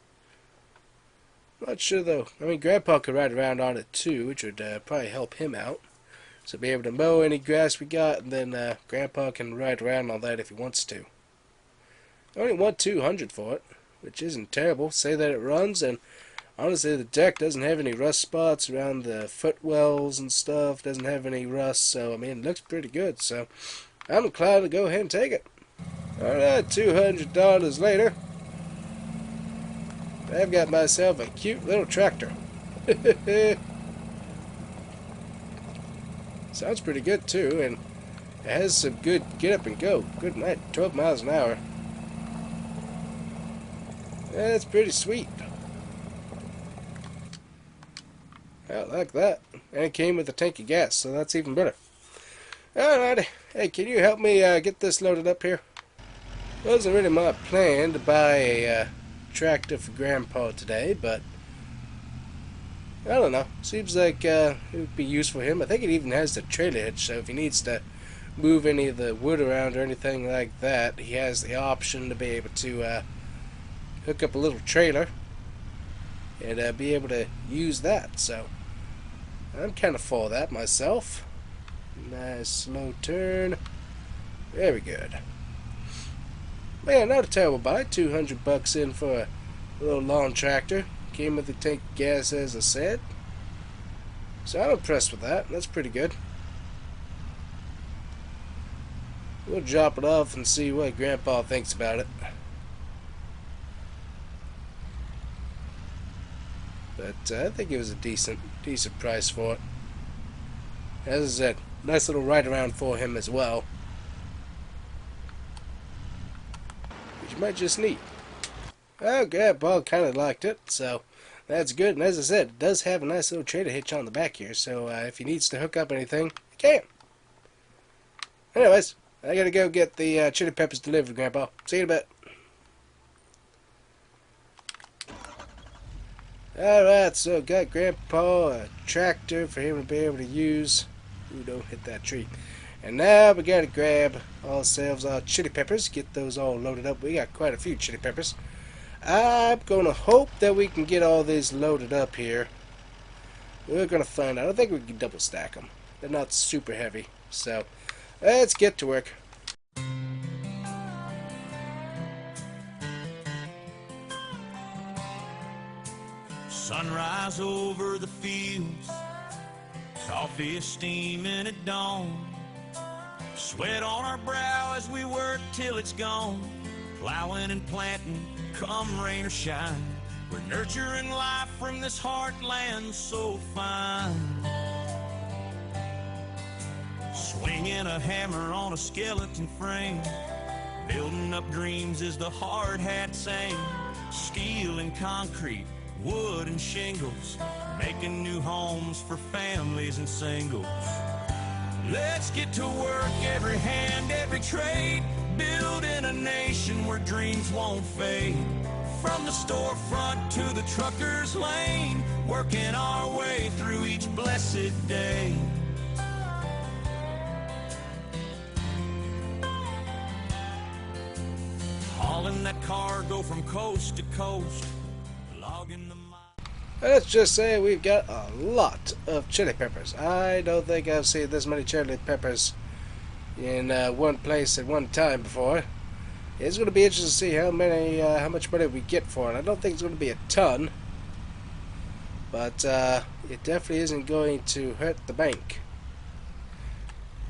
Not sure though. I mean, Grandpa could ride around on it too, which would probably help him out. So be able to mow any grass we got, and then Grandpa can ride around on that if he wants to. I only want $200 for it, which isn't terrible. Say that it runs, and honestly, the deck doesn't have any rust spots around the footwells and stuff. Doesn't have any rust, so I mean, it looks pretty good. So I'm inclined to go ahead and take it. Alright, $200 later, I've got myself a cute little tractor. Sounds pretty good too, and it has some good get up and go. Good night, 12 miles an hour. That's pretty sweet. I like that. And it came with a tank of gas, so that's even better. Alrighty. Hey, can you help me get this loaded up here? It wasn't really my plan to buy a tractor for Grandpa today, but I don't know. Seems like it would be useful for him. I think it even has the trailer hitch, so if he needs to move any of the wood around or anything like that, he has the option to be able to hook up a little trailer and be able to use that. So I'm kind of for that myself. Nice slow turn. Very good. Man, not a terrible buy. $200 in for a little lawn tractor. Came with the tank of gas, as I said. So I'm impressed with that. That's pretty good. We'll drop it off and see what Grandpa thinks about it. But I think it was a decent price for it. As I said, nice little ride around for him as well, which you might just need. Oh, Grandpa kind of liked it, so that's good. And as I said, it does have a nice little trailer hitch on the back here, so if he needs to hook up anything, he can. Anyways, I gotta go get the chili peppers delivered, Grandpa. See you in a bit. Alright, so got Grandpa a tractor for him to be able to use. Ooh, don't hit that tree. And now we gotta grab ourselves our chili peppers, get those all loaded up. We got quite a few chili peppers. I'm gonna hope that we can get all these loaded up here. We're gonna find out. I think we can double stack them. They're not super heavy. So, let's get to work. Sunrise over the fields, coffee is steaming at dawn. Sweat on our brow as we work till it's gone. Plowing and planting, come rain or shine. We're nurturing life from this heartland so fine. Swinging a hammer on a skeleton frame. Building up dreams is the hard hat saying. Steel and concrete, wood and shingles, making new homes for families and singles. Let's get to work, every hand, every trade, building a nation where dreams won't fade. From the storefront to the trucker's lane, working our way through each blessed day. Hauling that cargo from coast to coast, logging the Let's just say we've got a lot of chili peppers. I don't think I've seen this many chili peppers in one place at one time before. It's going to be interesting to see how much money we get for it. I don't think it's going to be a ton, but it definitely isn't going to hurt the bank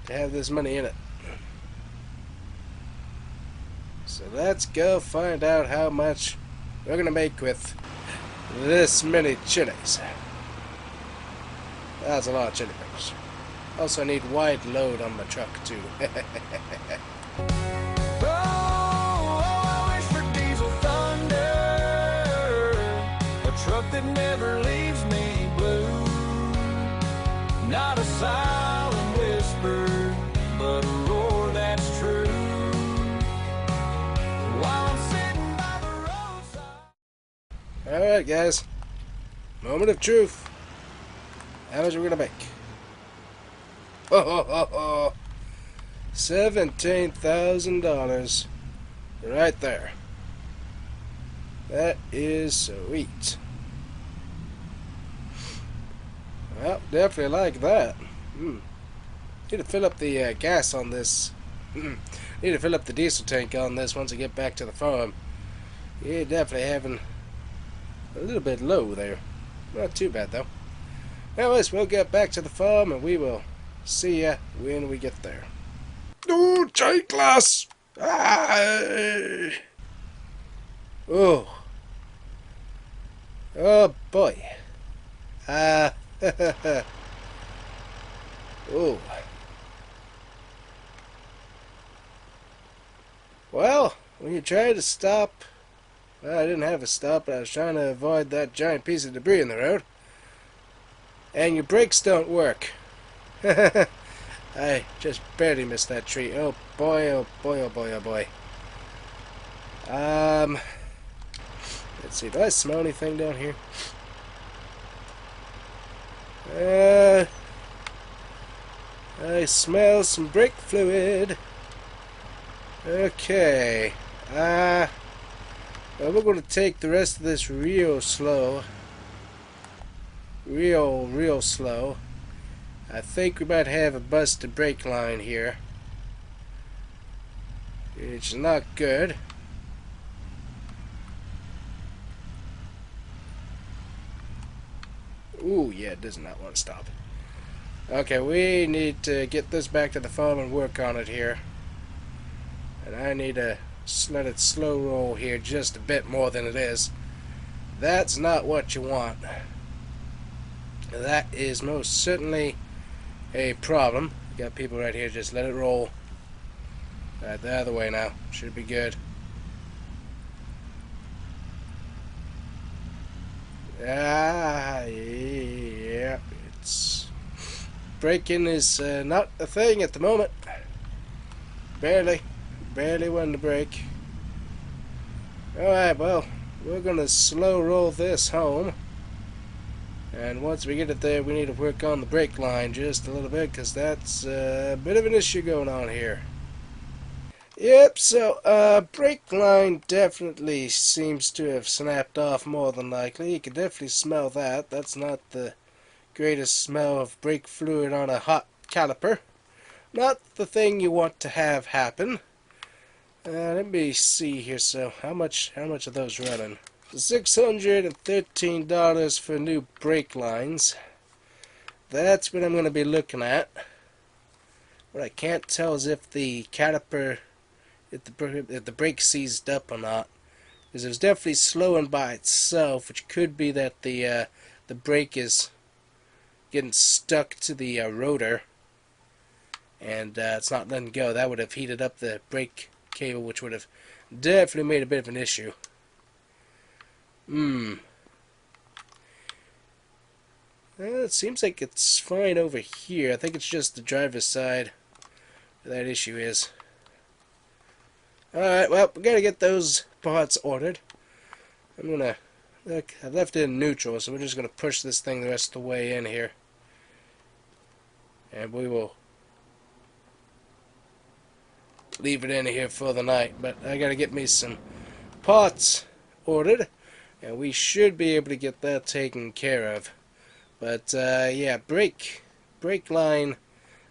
to have this money in it. So let's go find out how much we're going to make with this many chilies. That's a lot of chili peppers. Also, I need wide load on my truck too. I wish for diesel thunder, a truck that never leaves me blue. Not a silent whisper, but a roar that's true. While I'm sitting by the roadside. Alright guys, moment of truth. How much are we gonna make? $17,000 right there. That is sweet. Well, definitely like that. Need to fill up the gas on this. Need to fill up the diesel tank on this once I get back to the farm. Yeah, definitely having a little bit low there. Not too bad though. Anyways, we'll get back to the farm and we will see ya when we get there. Oh, tank glass! Ah. Oh. Oh boy. Ah. Ooh. Well, when you try to stop... Well, I didn't have a stop, but I was trying to avoid that giant piece of debris in the road. And your brakes don't work. I just barely missed that tree. Oh boy, oh boy, oh boy, oh boy. Let's see, do I smell anything down here? I smell some brake fluid. Okay. Well, we're going to take the rest of this real slow. Real slow. I think we might have a busted brake line here. It's not good. Ooh, yeah, it does not want to stop. Okay, we need to get this back to the farm and work on it here. And I need to let it slow roll here just a bit more than it is. That's not what you want. That is most certainly a problem. Got people right here, just let it roll. Right, the other way now. Should be good. Ah, yeah. It's... Braking is not a thing at the moment. Barely wanting to brake. Alright, well, we're gonna slow roll this home. And once we get it there, we need to work on the brake line just a little bit, because that's a bit of an issue going on here. Yep, so brake line definitely seems to have snapped off more than likely. You can definitely smell that. That's not the greatest smell of brake fluid on a hot caliper. Not the thing you want to have happen. Let me see here. So how much are those running? $613 for new brake lines. That's what I'm going to be looking at. What I can't tell is if the caliper, if the brake seized up or not, because it was definitely slowing by itself, which could be that the brake is getting stuck to the rotor, and it's not letting go. That would have heated up the brake cable, which would have definitely made a bit of an issue. Well, it seems like it's fine over here. I think it's just the driver's side where that issue is. Alright, well, we gotta get those parts ordered. I'm gonna... Look, I left it in neutral, so we're just gonna push this thing the rest of the way in here. And we will leave it in here for the night. But I gotta get me some parts ordered, and we should be able to get that taken care of. But yeah, brake line,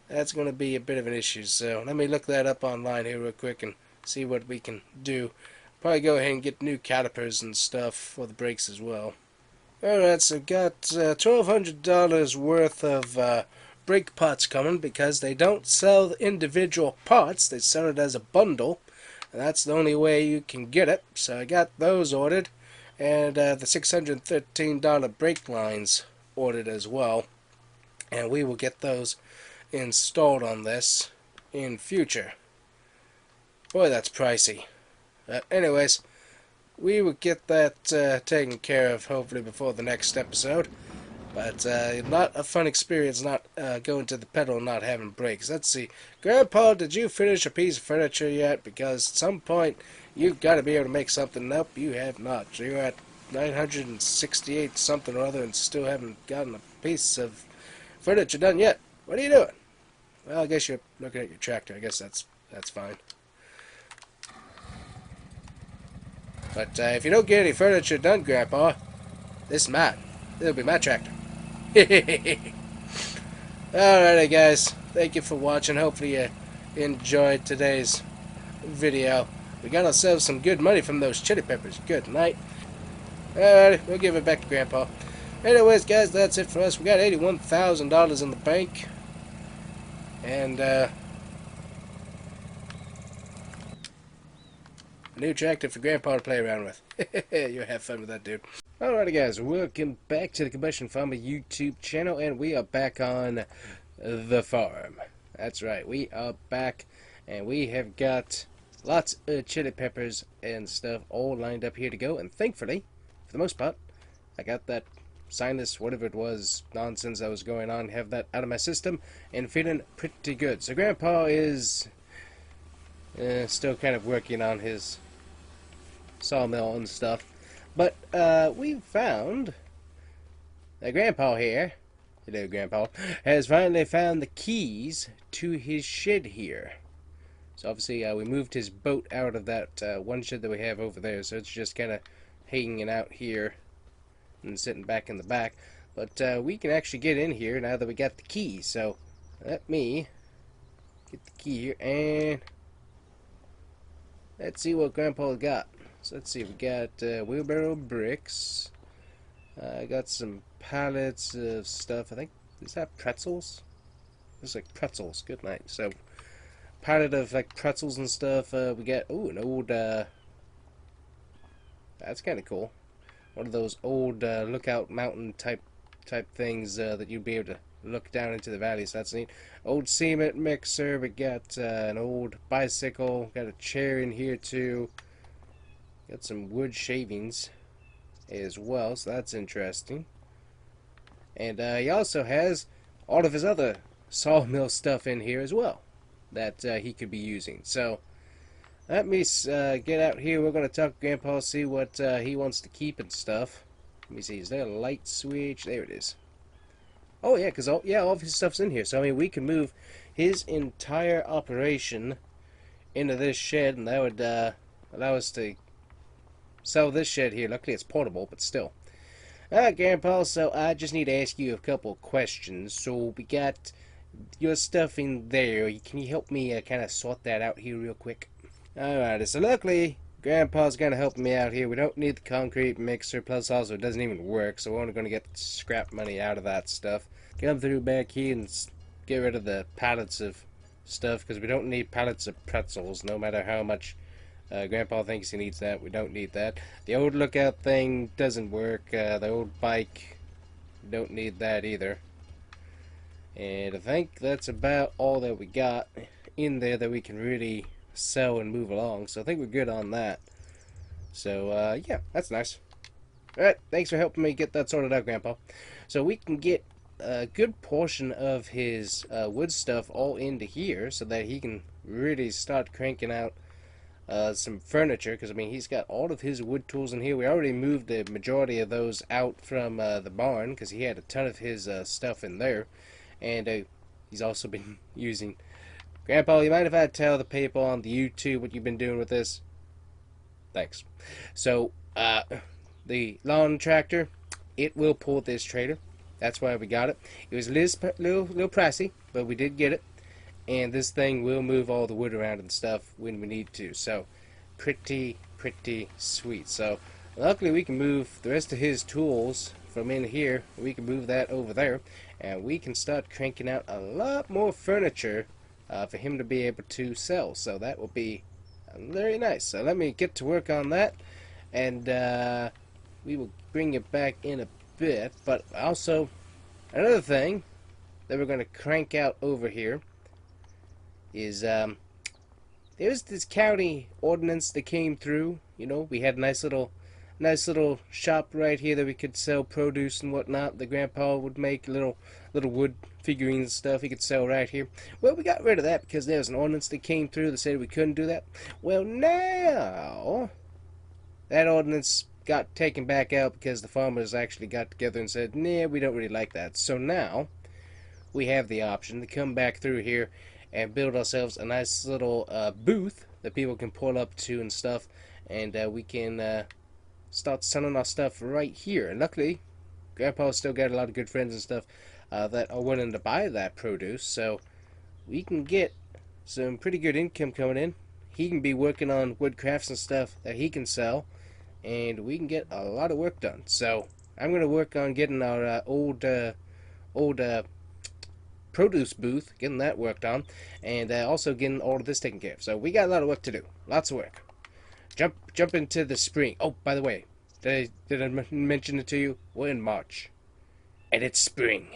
that's going to be a bit of an issue. So let me look that up online here real quick and see what we can do. Probably go ahead and get new calipers and stuff for the brakes as well. Alright, so got $1,200 worth of brake parts coming, because they don't sell the individual parts, they sell it as a bundle, and that's the only way you can get it. So I got those ordered, and the $613 brake lines ordered as well, and we will get those installed on this in future. Boy, that's pricey. But anyways, we will get that taken care of hopefully before the next episode. But not a fun experience not going to the pedal and not having brakes. Let's see. Grandpa, did you finish a piece of furniture yet? Because at some point you've got to be able to make something. Nope, you have not. You're at 968 something or other and still haven't gotten a piece of furniture done yet. What are you doing? Well, I guess you're looking at your tractor. I guess that's fine. But if you don't get any furniture done, Grandpa, this is mine. It'll be my tractor. Alrighty, guys. Thank you for watching. Hopefully you enjoyed today's video. We got ourselves some good money from those chili peppers. Good night. Alright, we'll give it back to Grandpa. Anyways, guys, that's it for us. We got $81,000 in the bank. And, A new tractor for Grandpa to play around with. You'll have fun with that, dude. Alrighty, guys, welcome back to the Combustion Farmer YouTube channel, and we are back on the farm. That's right, we are back, and we have got lots of chili peppers and stuff all lined up here to go, and thankfully, for the most part, I got that sinus, whatever it was, nonsense that was going on, have that out of my system, and feeling pretty good. So Grandpa is still kind of working on his sawmill and stuff. But we found that Grandpa here, hello Grandpa, has finally found the keys to his shed here. So obviously we moved his boat out of that one shed that we have over there, so it's just kind of hanging out here and sitting back in the back. But we can actually get in here now that we got the keys. So let me get the key here and let's see what Grandpa got. So let's see, we got wheelbarrow bricks. I got some pallets of stuff. I think, is that pretzels? Looks like pretzels. Good night. So, pallet of like pretzels and stuff. We got, oh, an old, that's kind of cool. One of those old lookout mountain type things that you'd be able to look down into the valley. So that's neat. Old cement mixer. We got an old bicycle. Got a chair in here too. Got some wood shavings as well, so that's interesting. And he also has all of his other sawmill stuff in here as well that he could be using. So let me get out here. We're going to talk to Grandpa, see what he wants to keep and stuff. Let me see, is there a light switch? There it is. Oh yeah, because all of his stuff's in here. So I mean, we can move his entire operation into this shed, and that would allow us to sell this shed here. Luckily it's portable, but still. Alright, Grandpa, so I just need to ask you a couple of questions. So we got your stuff in there. Can you help me kind of sort that out here real quick? Alright, so luckily Grandpa's going to help me out here. We don't need the concrete mixer, plus also it doesn't even work, so we're only going to get scrap money out of that stuff. Come through back here and get rid of the pallets of stuff, because we don't need pallets of pretzels, no matter how much Grandpa thinks he needs that. We don't need that. The old lookout thing doesn't work. The old bike, don't need that either. And I think that's about all that we got in there that we can really sell and move along. So I think we're good on that. So yeah, that's nice. Alright, thanks for helping me get that sorted out, Grandpa. So we can get a good portion of his wood stuff all into here so that he can really start cranking out some furniture, because I mean he's got all of his wood tools in here. We already moved the majority of those out from the barn because he had a ton of his stuff in there, and he's also been using. Grandpa, you mind if I tell the people on the YouTube what you've been doing with this? Thanks. So the lawn tractor, it will pull this trailer. That's why we got it. It was a little pricey, but we did get it. And this thing will move all the wood around and stuff when we need to. So, pretty sweet. So, luckily we can move the rest of his tools from in here. We can move that over there. And we can start cranking out a lot more furniture for him to be able to sell. So, that will be very nice. So, let me get to work on that. And we will bring it back in a bit. But also, another thing that we're going to crank out over here is there's this county ordinance that came through. You know, we had a nice little shop right here that we could sell produce and whatnot. The Grandpa would make little wood figurines and stuff he could sell right here. Well, we got rid of that because there was an ordinance that came through that said we couldn't do that. Well, now that ordinance got taken back out because the farmers actually got together and said, nah, we don't really like that. So now we have the option to come back through here and build ourselves a nice little booth that people can pull up to and stuff, and we can start selling our stuff right here. And luckily, Grandpa's still got a lot of good friends and stuff that are willing to buy that produce, so we can get some pretty good income coming in. He can be working on wood crafts and stuff that he can sell, and we can get a lot of work done. So I'm going to work on getting our old produce booth, getting that worked on, and also getting all of this taken care of. So we got a lot of work to do. Lots of work. Jump into the spring. Oh, by the way, did I mention it to you? We're in March, and it's spring.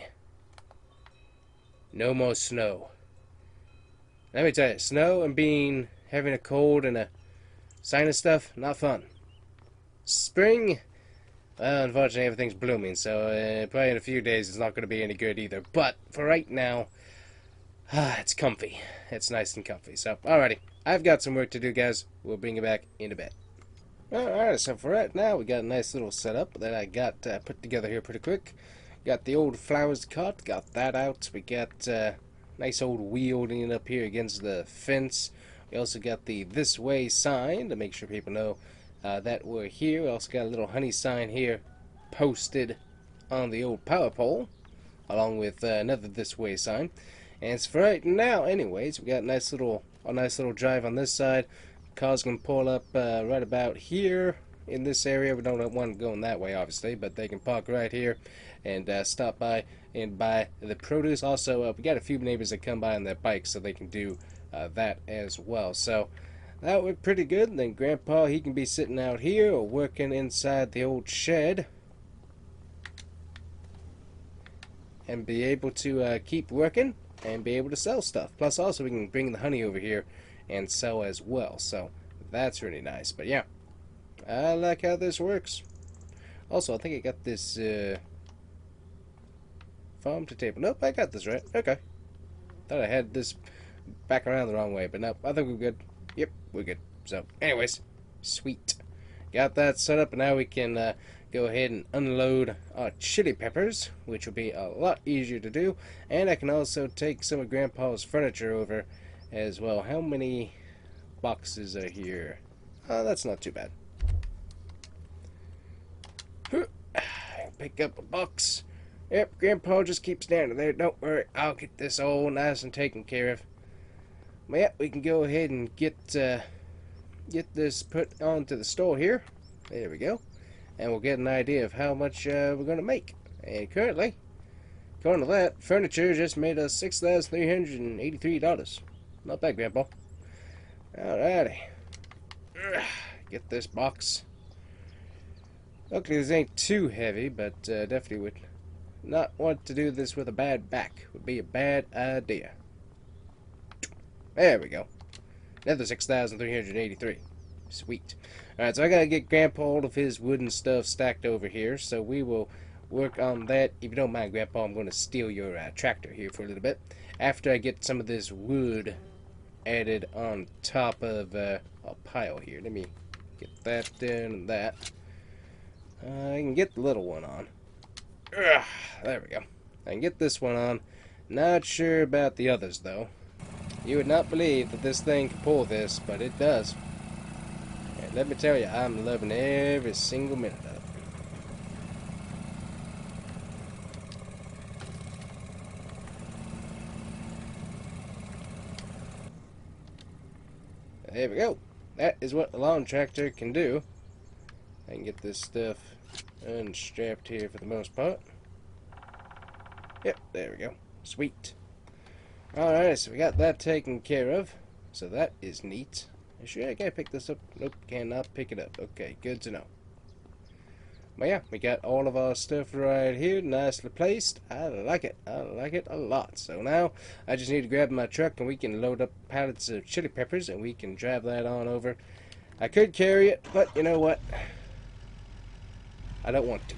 No more snow. Let me tell you, snow and having a cold and a sinus stuff, not fun. Spring, well, unfortunately everything's blooming, so probably in a few days it's not going to be any good either. But for right now, it's comfy. It's nice and comfy. So, alrighty, I've got some work to do, guys. We'll bring you back in a bit. Alright, so for right now, we got a nice little setup that I got put together here pretty quick. Got the old flowers cart, got that out. We got nice old wheel leaning up here against the fence. We also got the "This Way" sign to make sure people know that we're here. We also got a little honey sign here posted on the old power pole, along with another "This Way" sign. And it's for right now, anyways. We got a nice little drive on this side. Cars can pull up right about here in this area. We don't want them going that way, obviously, but they can park right here and stop by and buy the produce. Also, we got a few neighbors that come by on their bikes, so they can do that as well. So that worked pretty good. And then Grandpa, he can be sitting out here or working inside the old shed and be able to keep working and be able to sell stuff. Plus, also, we can bring the honey over here and sell as well. So that's really nice. But yeah, I like how this works. Also, I think I got this farm to table. Nope, I got this right. Okay. Thought I had this back around the wrong way, but nope, I think we're good. Yep, we're good. So, anyways, sweet. Got that set up, and now we can go ahead and unload our chili peppers, which will be a lot easier to do. And I can also take some of Grandpa's furniture over as well. How many boxes are here? Oh, that's not too bad. Pick up a box. Yep, Grandpa just keeps standing there. Don't worry, I'll get this all nice and taken care of. But yeah, we can go ahead and get this put onto the store here. There we go. And we'll get an idea of how much we're going to make. And currently, according to that, furniture just made us $6,383. Not bad, Grandpa. Alrighty. Get this box. Luckily, this ain't too heavy, but definitely would not want to do this with a bad back. Would be a bad idea. There we go. Another 6,383. Sweet. Alright, so I gotta get Grandpa all of his wooden stuff stacked over here, so we will work on that. If you don't mind, Grandpa, I'm going to steal your tractor here for a little bit. After I get some of this wood added on top of a pile here. Let me get that done and that. I can get the little one on. There we go. I can get this one on. Not sure about the others, though. You would not believe that this thing can pull this, but it does. And let me tell you, I'm loving every single minute of it. There we go. That is what a lawn tractor can do. I can get this stuff unstrapped here for the most part. Yep, there we go. Sweet. Alright, so we got that taken care of. So that is neat. You sure I can't pick this up? Nope, cannot pick it up. Okay, good to know. But yeah, we got all of our stuff right here, nicely placed. I like it. I like it a lot. So now, I just need to grab my truck and we can load up pallets of chili peppers and we can drive that on over. I could carry it, but you know what? I don't want to.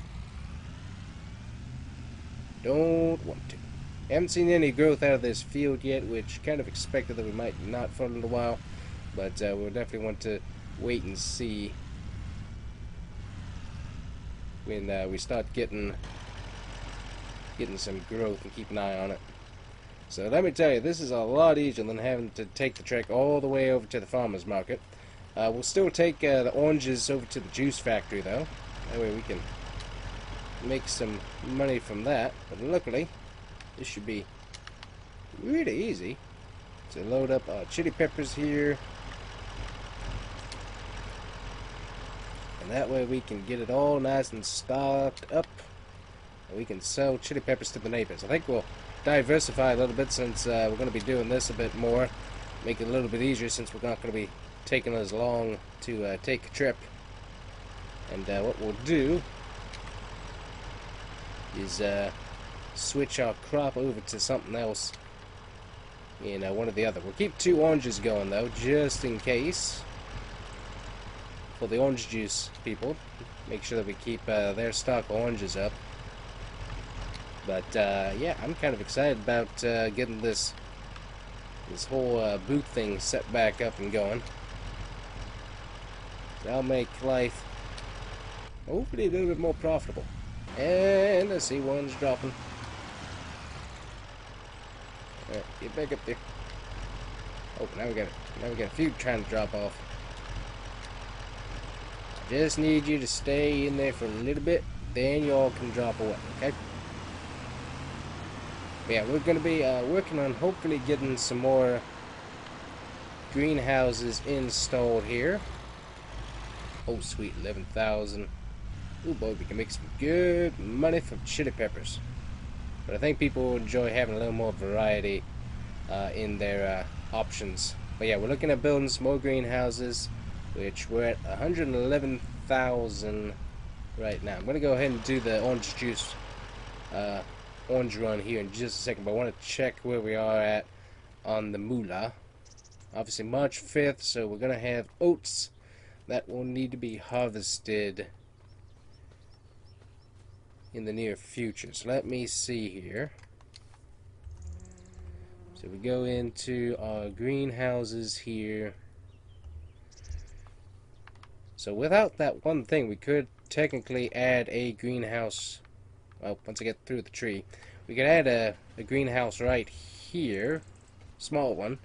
Don't want to. Haven't seen any growth out of this field yet, which kind of expected that we might not for a little while. But we'll definitely want to wait and see when we start getting some growth and keep an eye on it. So let me tell you, this is a lot easier than having to take the truck all the way over to the farmer's market. We'll still take the oranges over to the juice factory, though. That way we can make some money from that. But luckily, this should be really easy to load up chili peppers here. And that way we can get it all nice and stocked up. And we can sell chili peppers to the neighbors. I think we'll diversify a little bit since we're going to be doing this a bit more. Make it a little bit easier since we're not going to be taking us long to take a trip. And what we'll do is switch our crop over to something else in one or the other. We'll keep 2 oranges going though, just in case. For the orange juice people, make sure that we keep their stock of oranges up. But yeah, I'm kind of excited about getting this whole booth thing set back up and going. So that'll make life hopefully a little bit more profitable. And I see one's dropping. Alright, get back up there. Oh, now we got a few trying to drop off. Just need you to stay in there for a little bit, then y'all can drop away, okay? But yeah, we're going to be working on hopefully getting some more greenhouses installed here. Oh, sweet, 11,000. Oh boy, we can make some good money from chili peppers. But I think people will enjoy having a little more variety in their options. But yeah, we're looking at building some more greenhouses, which we're at 111,000 right now. I'm going to go ahead and do the orange juice orange run here in just a second, but I want to check where we are at on the moolah. Obviously March 5th, so we're going to have oats that will need to be harvested in the near future. So let me see here. So we go into our greenhouses here. So without that one thing, we could technically add a greenhouse. Well, once I get through the tree, we could add a greenhouse right here, small one,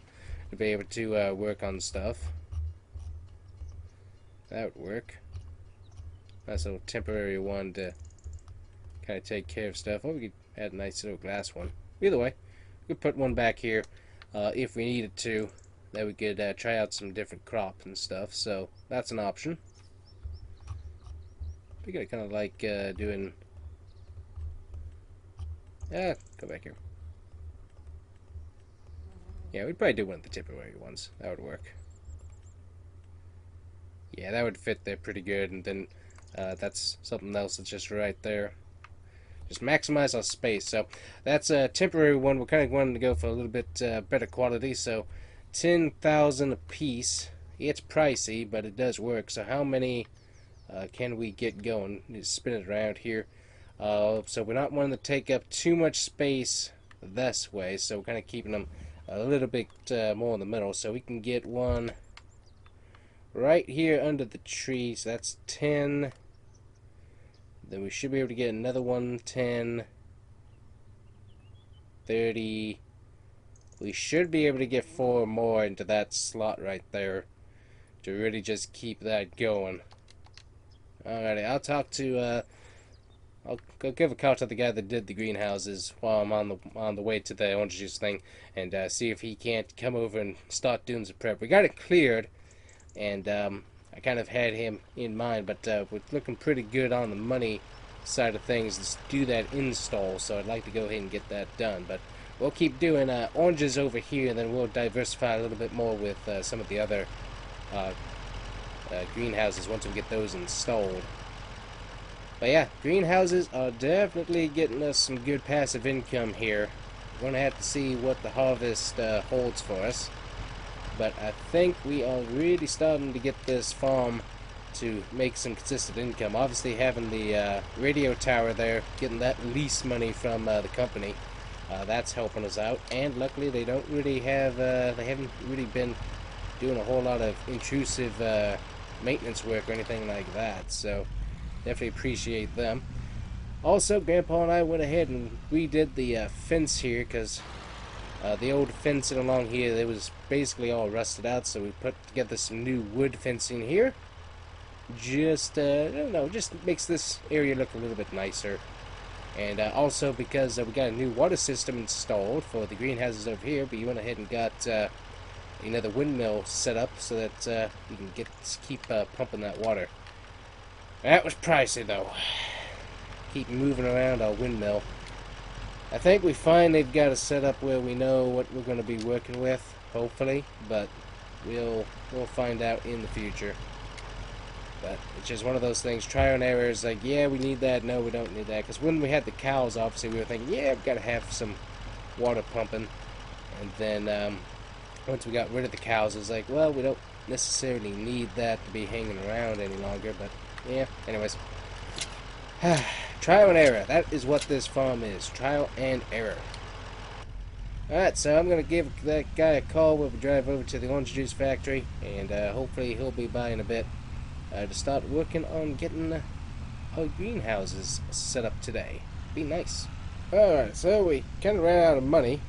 to be able to work on stuff. That would work. Nice little temporary one to kind of take care of stuff. Or we could add a nice little glass one. Either way, we could put one back here if we needed to. That we could try out some different crop and stuff. So that's an option. We gotta kind of like doing. Go back here. Yeah, we'd probably do one of the temporary ones. That would work. Yeah, that would fit there pretty good. And then that's something else that's just right there. Just maximize our space. So that's a temporary one. We're kind of wanting to go for a little bit better quality. So 10,000 a piece. It's pricey, but it does work. So how many can we get going? Just spin it around here. So we're not wanting to take up too much space this way, so we're kind of keeping them a little bit more in the middle, so we can get one right here under the tree. So that's 10. Then we should be able to get another one, 10, 30. We should be able to get 4 more into that slot right there to really just keep that going. Alrighty, I'll talk to I'll go give a call to the guy that did the greenhouses while I'm on the way to the orange juice thing, and see if he can't come over and start doing some prep. We got it cleared, and I kind of had him in mind, but we're looking pretty good on the money side of things to do that install, so I'd like to go ahead and get that done. But we'll keep doing oranges over here, and then we'll diversify a little bit more with some of the other greenhouses once we get those installed. But yeah, greenhouses are definitely getting us some good passive income here. We're going to have to see what the harvest holds for us. But I think we are really starting to get this farm to make some consistent income. Obviously having the radio tower there, getting that lease money from the company, that's helping us out. And luckily they don't really have, they haven't really been doing a whole lot of intrusive maintenance work or anything like that. So definitely appreciate them. Also, Grandpa and I went ahead and redid the fence here, because the old fencing along here, it was basically all rusted out, so we put together some new wood fencing here. Just, I don't know, just makes this area look a little bit nicer. And also because we got a new water system installed for the greenhouses over here, but you went ahead and got another windmill set up so that you can keep pumping that water. That was pricey though. Keep moving around our windmill. I think we finally got it set up where we know what we're going to be working with, hopefully, but We'll find out in the future. But it's just one of those things. Trial and error is like, yeah, we need that. No, we don't need that. Because when we had the cows, obviously, we were thinking, yeah, we've got to have some water pumping. And then once we got rid of the cows, it's like, well, we don't necessarily need that to be hanging around any longer. But, yeah, anyways. Trial and error. That is what this farm is. Trial and error. Alright, so I'm going to give that guy a call when we drive over to the orange juice factory. And hopefully he'll be by in a bit. To start working on getting our greenhouses set up today. Be nice. Alright, so we kind of ran out of money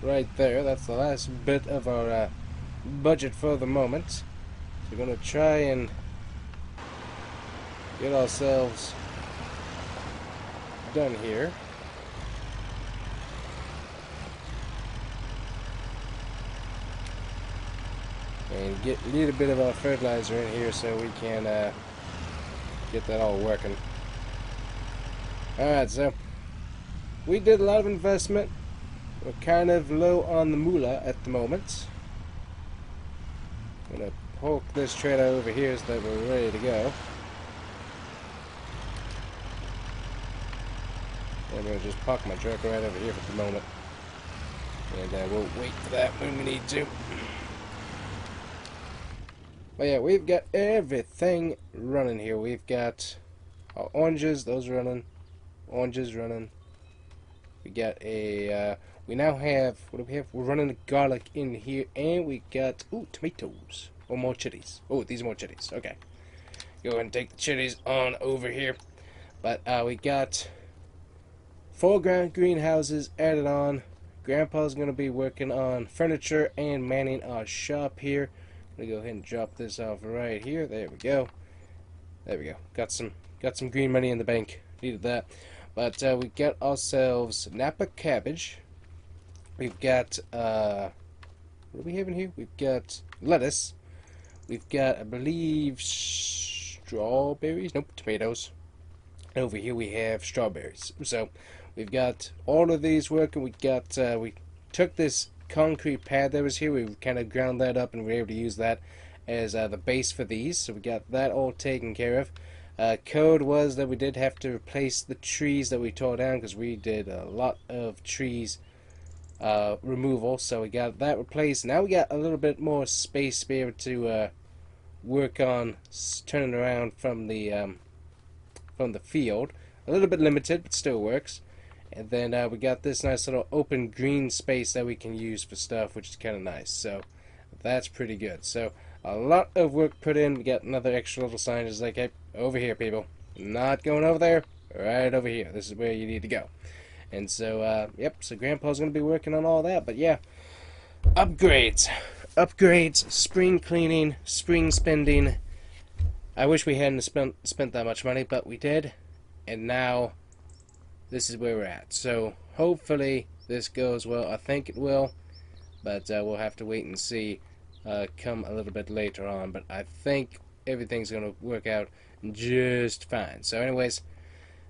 right there. That's the last bit of our budget for the moment. So we're going to try and get ourselves done here. And get a little bit of our fertilizer in here so we can get that all working. Alright, so we did a lot of investment. We're kind of low on the moolah at the moment. I'm gonna poke this trailer over here so that we're ready to go. I'm gonna just park my truck right over here for the moment. And we'll wait for that when we need to. But yeah, we've got everything running here. We've got our oranges, those running. Oranges running. We got a, we now have, what do we have? We're running the garlic in here, and we got, ooh, tomatoes. Or more chilies. Oh, these are more chilies. Okay. Go ahead and take the chilies on over here. But we got 4 greenhouses added on. Grandpa's going to be working on furniture and manning our shop here. I'm gonna go ahead and drop this off right here. There we go. There we go. Got some green money in the bank. Needed that. But we got ourselves Napa cabbage. We've got what do we have in here? We've got lettuce. We've got, I believe, strawberries. Nope, tomatoes. And over here we have strawberries. So we've got all of these working. We got we took this concrete pad that was here, we kind of ground that up and we were able to use that as the base for these, so we got that all taken care of. Code was that we did have to replace the trees that we tore down because we did a lot of trees removal, so we got that replaced. Now we got a little bit more space to be able to work on turning around from the field. A little bit limited, but still works. And then we got this nice little open green space that we can use for stuff, which is kind of nice. So that's pretty good. So a lot of work put in. We got another extra little sign just like, hey, over here, people. Not going over there. Right over here. This is where you need to go. And so, yep, so Grandpa's going to be working on all that. But yeah, upgrades. Upgrades, spring cleaning, spring spending. I wish we hadn't spent that much money, but we did. And now this is where we're at. So hopefully this goes well. I think it will, but we'll have to wait and see come a little bit later on. But I think everything's going to work out just fine. So anyways,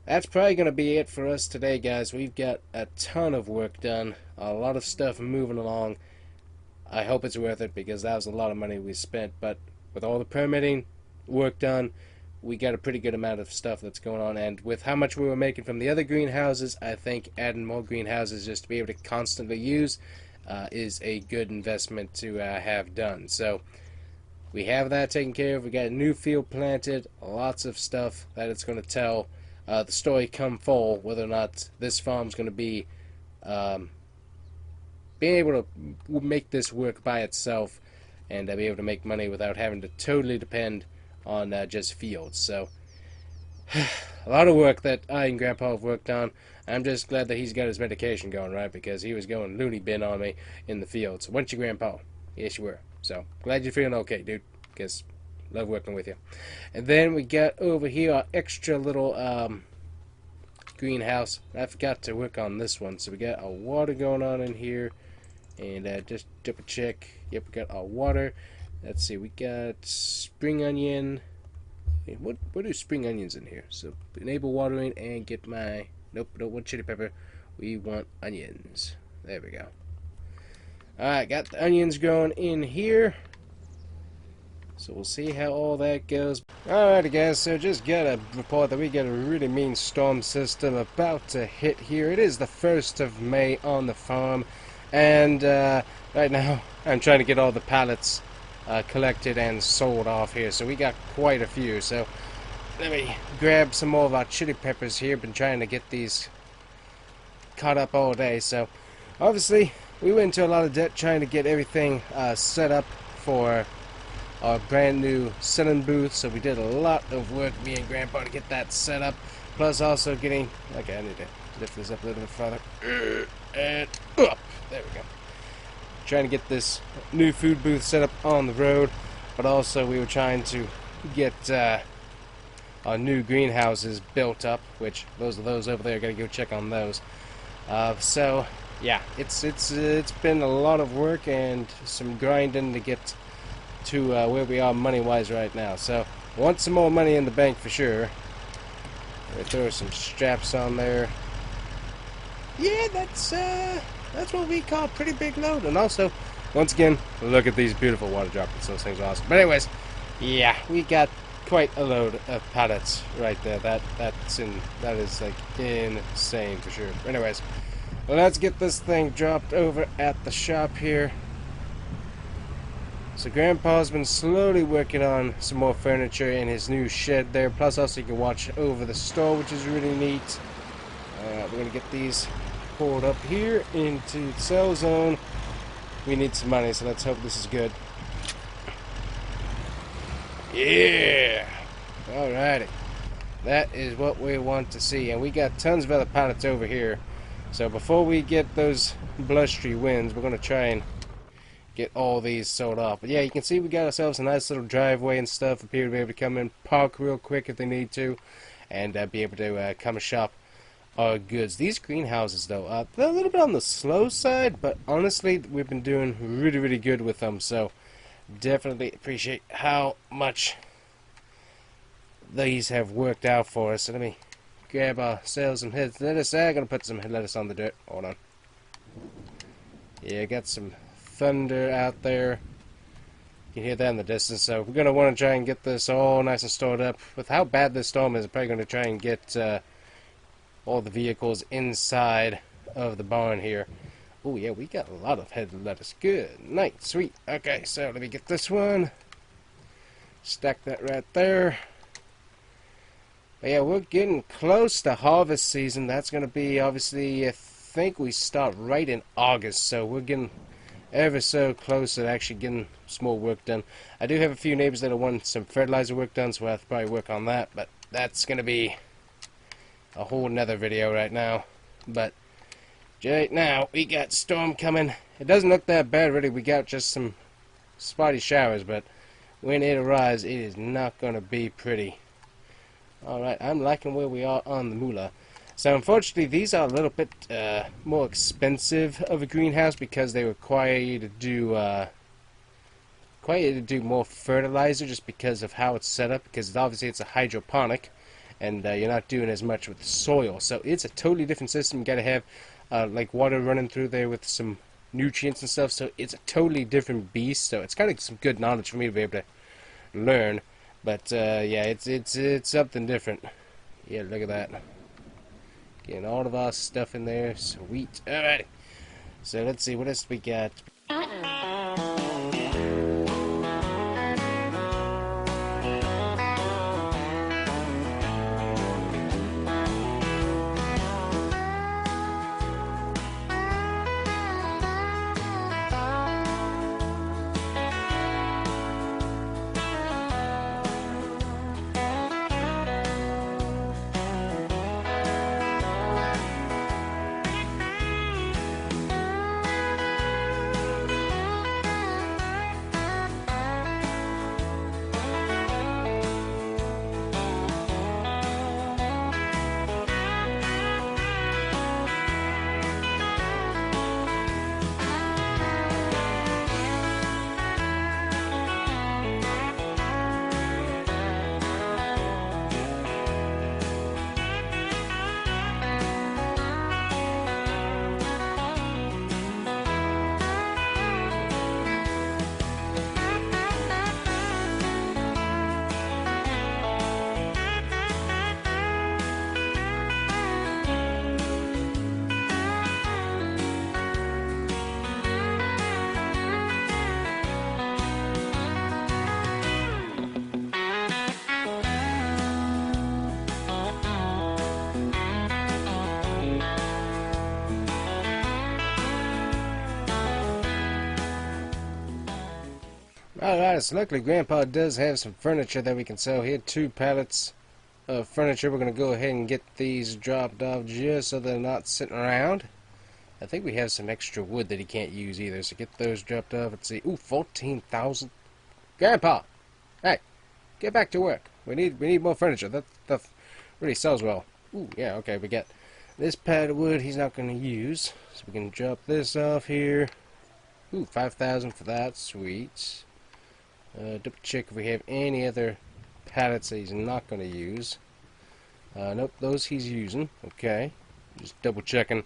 that's probably going to be it for us today, guys. We've got a ton of work done, a lot of stuff moving along. I hope it's worth it because that was a lot of money we spent, but with all the permitting work done, we got a pretty good amount of stuff that's going on, and with how much we were making from the other greenhouses, I think adding more greenhouses just to be able to constantly use is a good investment to have done. So we have that taken care of. We got a new field planted, lots of stuff that it's going to tell the story come fall, whether or not this farm's going to be being able to make this work by itself and be able to make money without having to totally depend on just fields. So a lot of work that I and Grandpa have worked on. I'm just glad that he's got his medication going right, because he was going loony bin on me in the fields. Weren't you, Grandpa? Yes, you were. So glad you're feeling okay, dude, because love working with you. And then we got over here our extra little greenhouse. I forgot to work on this one, so we got our water going on in here, and just double check. Yep, we got our water. Let's see, we got spring onion. What are spring onions in here? So enable watering and get my, nope, don't want chili pepper. We want onions. There we go. Alright, got the onions growing in here. So we'll see how all that goes. Alrighty guys, so just got a report that we got a really mean storm system about to hit here. It is the 1st of May on the farm, and right now I'm trying to get all the pallets collected and sold off here. So we got quite a few. So let me grab some more of our chili peppers here. Been trying to get these caught up all day. So obviously we went into a lot of debt trying to get everything set up for our brand new selling booth, so we did a lot of work, me and Grandpa, to get that set up, plus also getting, okay, I need to lift this up a little bit further, and up, there we go, trying to get this new food booth set up on the road, but also we were trying to get our new greenhouses built up, which those over there, gotta go check on those. So yeah, it's been a lot of work and some grinding to get to where we are money-wise right now. So, want some more money in the bank for sure. We throw some straps on there. Yeah, that's what we call a pretty big load. And also, once again, look at these beautiful water droplets. Those things are awesome. But anyways, yeah, we got quite a load of pallets right there. That is like insane for sure. Anyways, let's get this thing dropped over at the shop here. So Grandpa's been slowly working on some more furniture in his new shed there. Plus also you can watch over the store, which is really neat. We're going to get these pulled up here into the sell zone. We need some money, so let's hope this is good. Yeah! Alrighty. That is what we want to see. And we got tons of other pallets over here. So before we get those blustery winds, we're going to try and get all these sold off. But yeah, you can see we got ourselves a nice little driveway and stuff for people to be able to come in, park real quick if they need to, and be able to come and shop our goods. These greenhouses, though, they're a little bit on the slow side, but honestly, we've been doing really, really good with them, so definitely appreciate how much these have worked out for us. So let me grab ourselves some head lettuce. I'm going to put some head lettuce on the dirt. Hold on. Yeah, got some thunder out there. You can hear that in the distance. So we're going to want to try and get this all nice and stored up. With how bad this storm is, I'm probably going to try and get all the vehicles inside of the barn here. Oh yeah, we got a lot of head lettuce. Good night, sweet. Okay, so let me get this one. Stack that right there. But yeah, we're getting close to harvest season. That's going to be, obviously, I think we start right in August. So we're getting ever so close to actually getting some more work done. I do have a few neighbors that want some fertilizer work done, so we'll have to probably work on that. But that's going to be a whole nother video right now. But right now, we got storm coming. It doesn't look that bad, really. We got just some spotty showers, but when it arrives, it is not going to be pretty. Alright, I'm liking where we are on the moolah. So unfortunately, these are a little bit more expensive of a greenhouse because they require you to do more fertilizer just because of how it's set up. Because obviously it's a hydroponic, and you're not doing as much with the soil. So it's a totally different system. You got to have like water running through there with some nutrients and stuff. So it's a totally different beast. So it's kind of some good knowledge for me to be able to learn. But yeah, it's something different. Yeah, look at that. Getting all of our stuff in there. Sweet. Alright. So let's see, what else we got? Alright, so luckily Grandpa does have some furniture that we can sell here. 2 pallets of furniture. We're going to go ahead and get these dropped off just so they're not sitting around. I think we have some extra wood that he can't use either, so get those dropped off. Let's see. Ooh, 14,000. Grandpa! Hey, get back to work. We need more furniture. That stuff really sells well. Ooh, yeah, okay, we got this pad of wood he's not going to use. So we can drop this off here. Ooh, 5,000 for that. Sweet. Double check if we have any other pallets that he's not going to use. Nope, those he's using. Okay. Just double checking.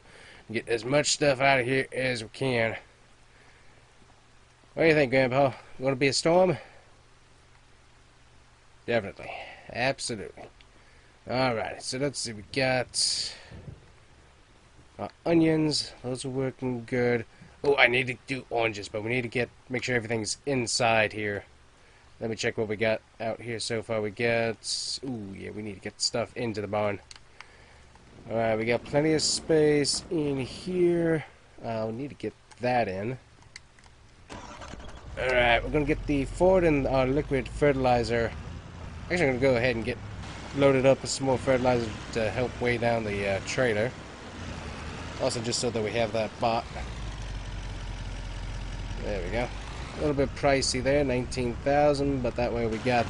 Get as much stuff out of here as we can. What do you think, Grandpa? Going to be a storm? Definitely. Absolutely. Alright, so let's see. We got onions. Those are working good. Oh, I need to do oranges, but we need to make sure everything's inside here. Let me check what we got out here so far. We got... Ooh, yeah, we need to get stuff into the barn. Alright, we got plenty of space in here. We need to get that in. Alright, we're going to get the Ford and our liquid fertilizer. Actually, I'm going to go ahead and get loaded up with some more fertilizer to help weigh down the trailer. Also, just so that we have that bought. There we go. A little bit pricey there, 19,000, but that way we got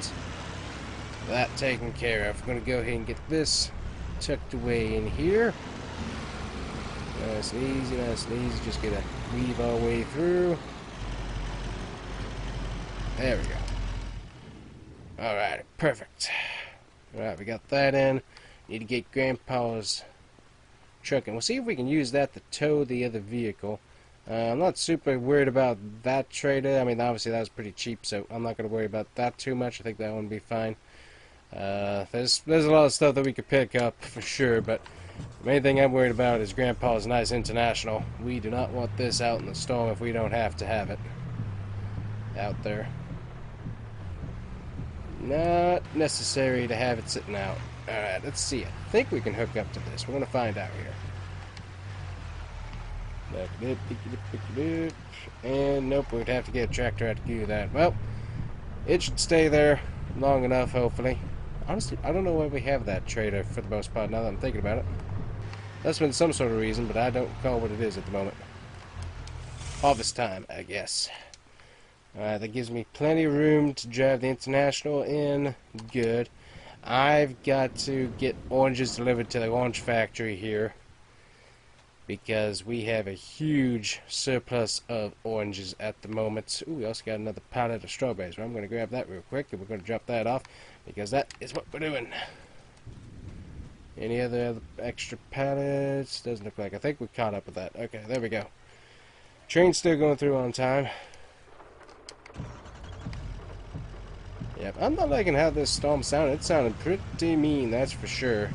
that taken care of. We're going to go ahead and get this tucked away in here. Nice and easy, nice and easy. Just gonna weave our way through. There we go. Alright, perfect. Alright, we got that in. Need to get Grandpa's truck, and we'll see if we can use that to tow the other vehicle. I'm not super worried about that trailer. I mean, obviously that was pretty cheap, so I'm not going to worry about that too much. I think that one will be fine. There's a lot of stuff that we could pick up for sure, but the main thing I'm worried about is Grandpa's nice International. We do not want this out in the storm if we don't have to have it out there. Not necessary to have it sitting out. Alright, let's see. I think we can hook up to this. We're going to find out here. And nope, we'd have to get a tractor out to do that. Well, it should stay there long enough, hopefully. Honestly, I don't know why we have that trailer for the most part, now that I'm thinking about it. That's been some sort of reason, but I don't recall what it is at the moment. Harvest time, I guess. Alright, that gives me plenty of room to drive the International in. Good. I've got to get oranges delivered to the orange factory here, because we have a huge surplus of oranges at the moment. Ooh, we also got another pallet of strawberries. Well, I'm going to grab that real quick, and we're going to drop that off, because that is what we're doing. Any other extra pallets? Doesn't look like. I think we caught up with that. Okay, there we go. Train's still going through on time. Yep, I'm not liking how this storm sounded. It sounded pretty mean, that's for sure.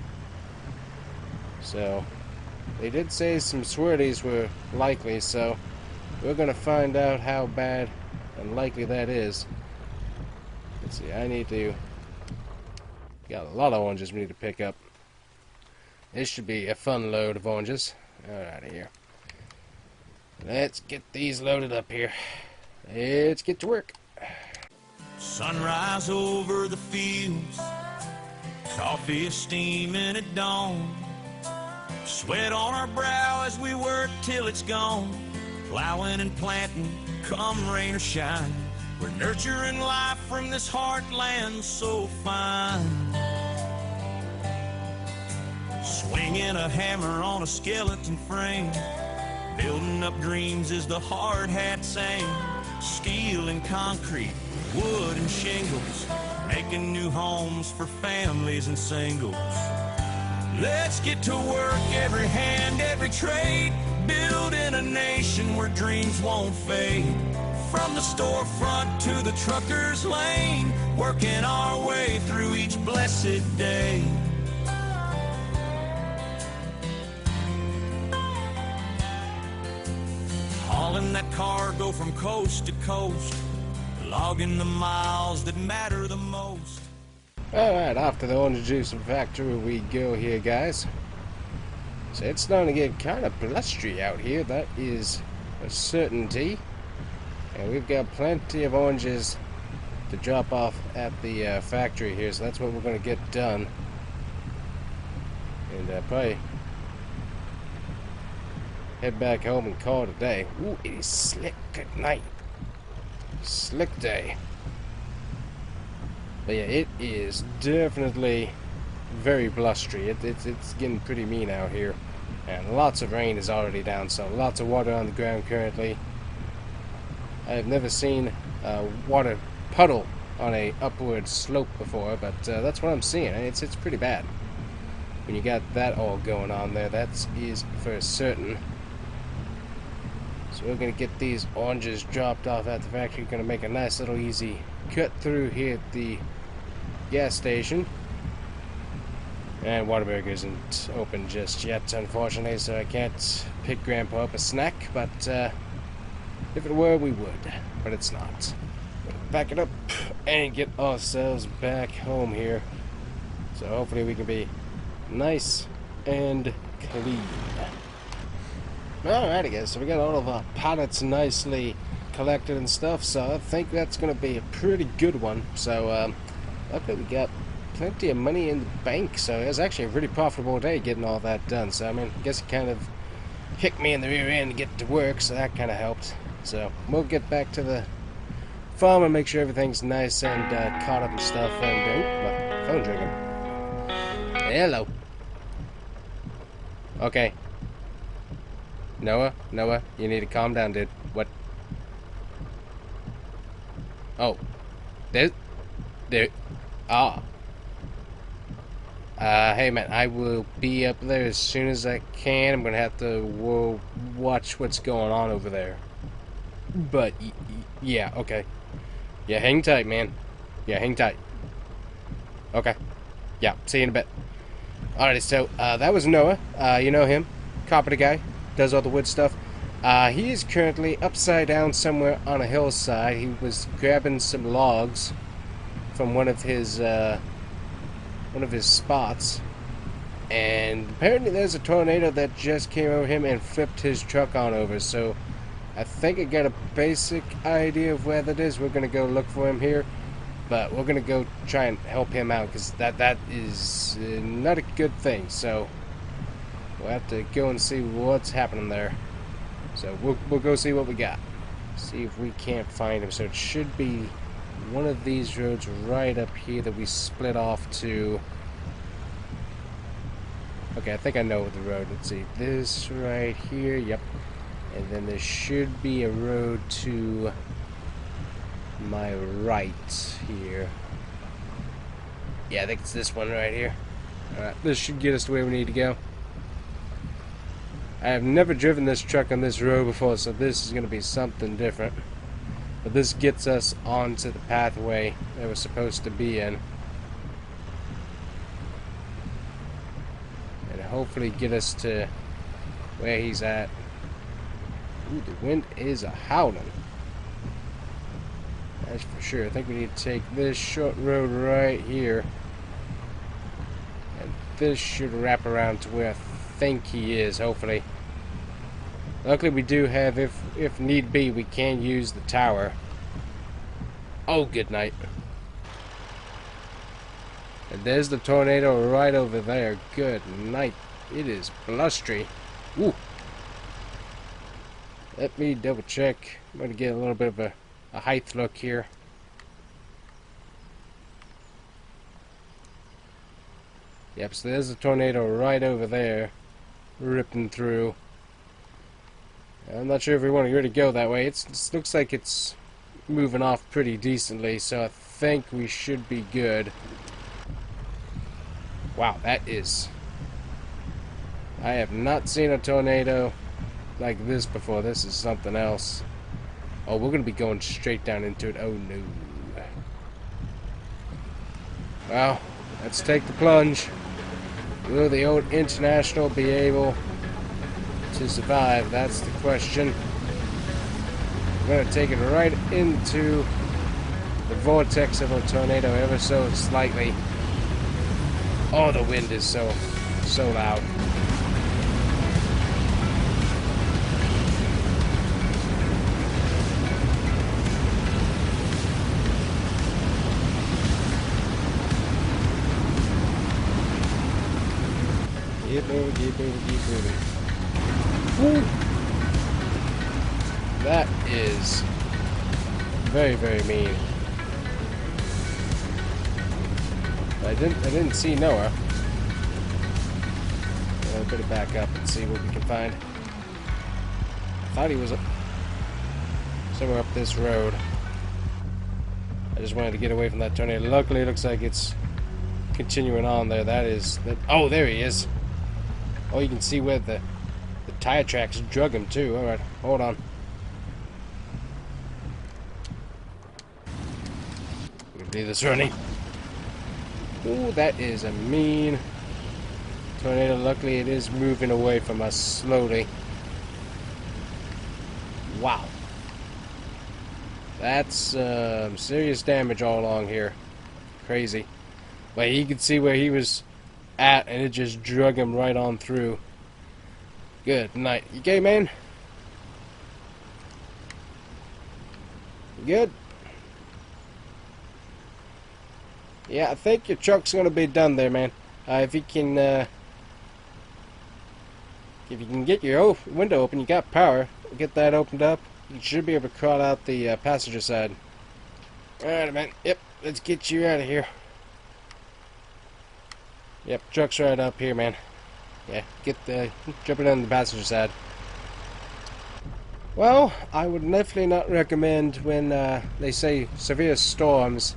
So... they did say some swirlies were likely, so we're going to find out how bad and likely that is. Let's see, I need to... got a lot of oranges we need to pick up. This should be a fun load of oranges. Alright, here. Let's get these loaded up here. Let's get to work. Sunrise over the fields, coffee is steaming at dawn. Sweat on our brow as we work till it's gone. Plowing and planting, come rain or shine. We're nurturing life from this heartland so fine. Swinging a hammer on a skeleton frame. Building up dreams is the hard hat saying. Steel and concrete, wood and shingles. Making new homes for families and singles. Let's get to work, every hand, every trade. Building a nation where dreams won't fade. From the storefront to the trucker's lane. Working our way through each blessed day. Hauling that cargo from coast to coast. Logging the miles that matter the most. Alright, off to the orange juice factory we go here, guys. So it's starting to get kind of blustery out here, that is a certainty. And we've got plenty of oranges to drop off at the factory here, so that's what we're going to get done. And probably head back home and call it a day. Ooh, it is slick at night. Slick day. But yeah, it is definitely very blustery. It's getting pretty mean out here. And lots of rain is already down, so lots of water on the ground currently. I have never seen a water puddle on a upward slope before, but that's what I'm seeing. It's pretty bad. When you got that all going on there, that is for certain. So we're going to get these oranges dropped off at the factory. Going to make a nice little easy cut through here at the gas station. And Whataburger isn't open just yet, unfortunately, so I can't pick Grandpa up a snack, but if it were, we would, but it's not. We'll back it up and get ourselves back home here. So hopefully we can be nice and clean. Alrighty guys, so we got all of our pallets nicely collected and stuff, so I think that's going to be a pretty good one. So luckily we got plenty of money in the bank, so it was actually a really profitable day getting all that done. So I mean, I guess it kind of kicked me in the rear end to get to work, so that kind of helped. So we'll get back to the farm and make sure everything's nice and caught up and stuff. And my phone's ringing. Hello. Okay. Noah, you need to calm down, dude. What? Oh. There. Hey man, I will be up there as soon as I can. I'm gonna have to watch what's going on over there. But, yeah, okay. Yeah, hang tight, man. Yeah, hang tight. Okay. Yeah, see you in a bit. Alrighty, so, that was Noah. You know him. Carpenter guy. Does all the wood stuff. He is currently upside down somewhere on a hillside. He was grabbing some logs from one of his spots, and apparently there's a tornado that just came over him and flipped his truck on over. So I think I got a basic idea of where that is. We're gonna go look for him here, but we're gonna go try and help him out, because that is not a good thing. So we'll have to go and see what's happening there. So we'll go see what we got, see if we can't find him. So it should be one of these roads right up here that we split off to. Okay, I think I know the road. Let's see, this right here. Yep. And then there should be a road to my right here. Yeah, I think it's this one right here. Alright, this should get us to where we need to go. I have never driven this truck on this road before, so this is going to be something different. But this gets us onto the pathway that we're supposed to be in. And hopefully get us to where he's at. Ooh, the wind is a-howling. That's for sure. I think we need to take this short road right here. And this should wrap around to where I think he is, hopefully. Luckily we do have, if need be, we can use the tower. Oh, good night. And there's the tornado right over there. Good night. It is blustery. Ooh. Let me double check. I'm going to get a little bit of a height look here. Yep, so there's the tornado right over there, ripping through. I'm not sure if we want to really go that way. It looks like it's moving off pretty decently, so I think we should be good. Wow, that is... I have not seen a tornado like this before. This is something else. Oh, we're going to be going straight down into it. Oh, no. Well, let's take the plunge. Will the old International be able to survive? That's the question. I'm going to take it right into the vortex of a tornado ever so slightly. Oh, the wind is so loud. moving, keep moving, keep moving. Woo! That is very, very mean. I didn't see Noah. I better back up and see what we can find. I thought he was somewhere up this road. I just wanted to get away from that tornado. Luckily, it looks like it's continuing on there. Oh, there he is. Oh, you can see where the tire tracks drug him too. Alright, hold on. We can do this running. Ooh, that is a mean tornado. Luckily, it is moving away from us slowly. Wow. That's serious damage all along here. Crazy. But you can see where he was at, and it just drug him right on through. Good night. You okay, man? You good? Yeah, I think your truck's gonna be done there, man. If you can get your window open, you got power. Get that opened up. You should be able to crawl out the passenger side. Alright, man. Yep, let's get you out of here. Yep, truck's right up here, man. Yeah, jumping on the passenger side. Well, I would definitely not recommend when they say severe storms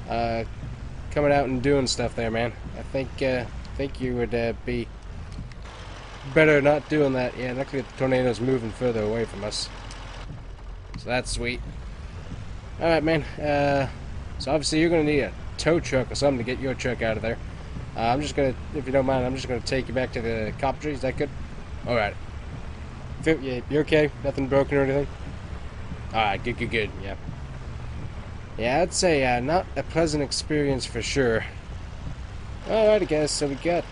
coming out and doing stuff there, man. I think you would be better not doing that. Yeah, luckily the tornado's moving further away from us, so that's sweet. All right, man. So obviously you're gonna need a tow truck or something to get your truck out of there. I'm just gonna, if you don't mind, I'm just gonna take you back to the copper tree. Is that good? All right. You okay? Nothing broken or anything? All right, good. Yeah. Yeah, I'd say not a pleasant experience for sure. Alrighty, guys, so we got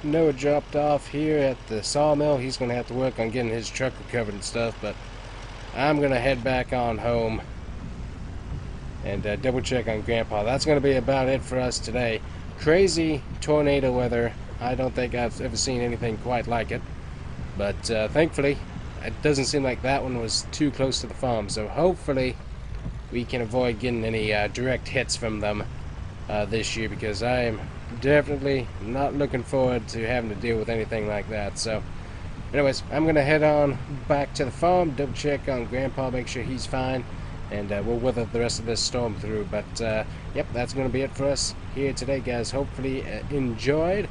Noah dropped off here at the sawmill. He's going to have to work on getting his truck recovered and stuff, but I'm going to head back on home and double check on Grandpa. That's going to be about it for us today. Crazy tornado weather. I don't think I've ever seen anything quite like it, but thankfully it doesn't seem like that one was too close to the farm, so hopefully we can avoid getting any direct hits from them this year, because I am definitely not looking forward to having to deal with anything like that. So anyways, I'm gonna head on back to the farm, double check on Grandpa, make sure he's fine, and we'll weather the rest of this storm through. But yep, that's gonna be it for us here today, guys. Hopefully enjoyed,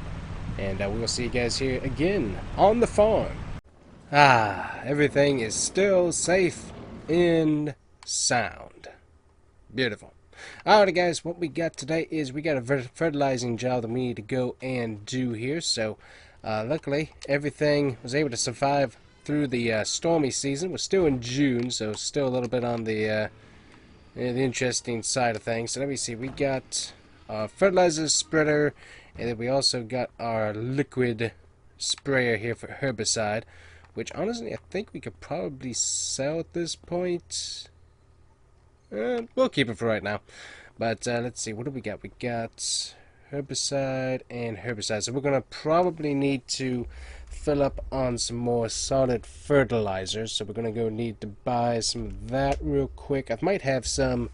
and we'll see you guys here again on the farm. Everything is still safe and sound. Beautiful. Alright, guys, what we got today is we got a fertilizing job that we need to go and do here. So luckily everything was able to survive through the stormy season. We're still in June, so still a little bit on the interesting side of things. So let me see, we got our fertilizer spreader, and then we also got our liquid sprayer here for herbicide, which honestly I think we could probably sell at this point. We'll keep it for right now. But let's see, what do we got? We got herbicide and herbicide. So we're going to probably need to fill up on some more solid fertilizers. So we're going to go need to buy some of that real quick. I might have some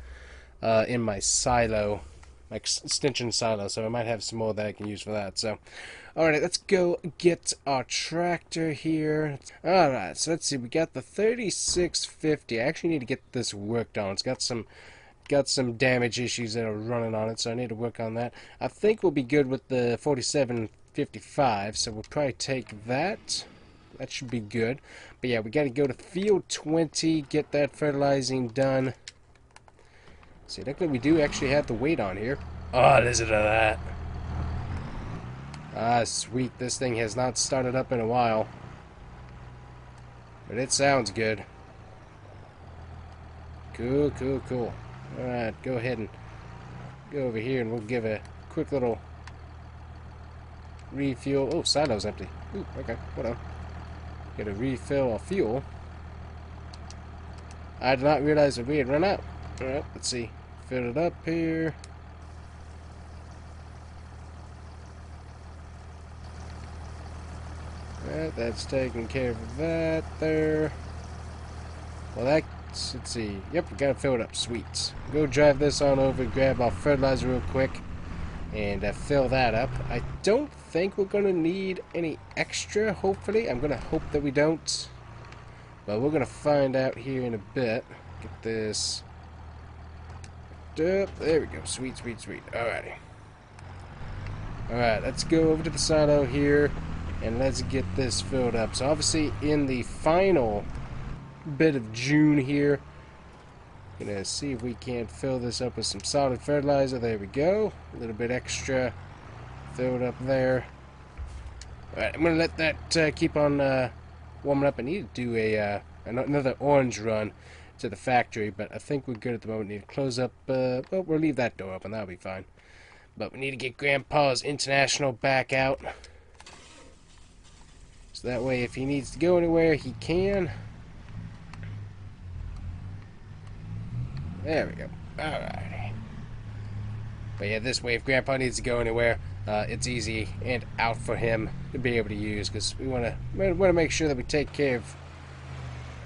in my silo, my extension silo. So I might have some more that I can use for that. So alright, let's go get our tractor here. Alright, so let's see, we got the 3650. I actually need to get this worked on. It's got some damage issues that are running on it, so I need to work on that. I think we'll be good with the 4755, so we'll probably take that. That should be good. But yeah, we got to go to field 20, get that fertilizing done. See, luckily we do actually have the weight on here. Oh, listen to that. Sweet. This thing has not started up in a while, but it sounds good. Cool. Alright, go ahead and go over here and we'll give a quick little refuel. Oh, silo's empty. Ooh, okay, hold on. Get a refill of fuel. I did not realize that we had run out. Alright, let's see. Fill it up here. Alright, that's taking care of that there. Well, that's, let's see. Yep, we got it filled up. Sweet. Go drive this on over, grab our fertilizer real quick, and fill that up. I don't think we're going to need any extra, hopefully. I'm going to hope that we don't. But we're going to find out here in a bit. Get this. There we go. Sweet, sweet, sweet. Alrighty. Alright, let's go over to the silo here, and let's get this filled up. So obviously in the final bit of June here, gonna see if we can't fill this up with some solid fertilizer. There we go. A little bit extra filled up there. Alright, I'm gonna let that keep on warming up. I need to do another orange run to the factory, but I think we're good at the moment. Need to close up, well, we'll leave that door open, that'll be fine. But we need to get Grandpa's International back out, so that way if he needs to go anywhere, he can. There we go. Alrighty. But yeah, this way, if Grandpa needs to go anywhere, it's easy and out for him to be able to use, because we want to make sure that we take care of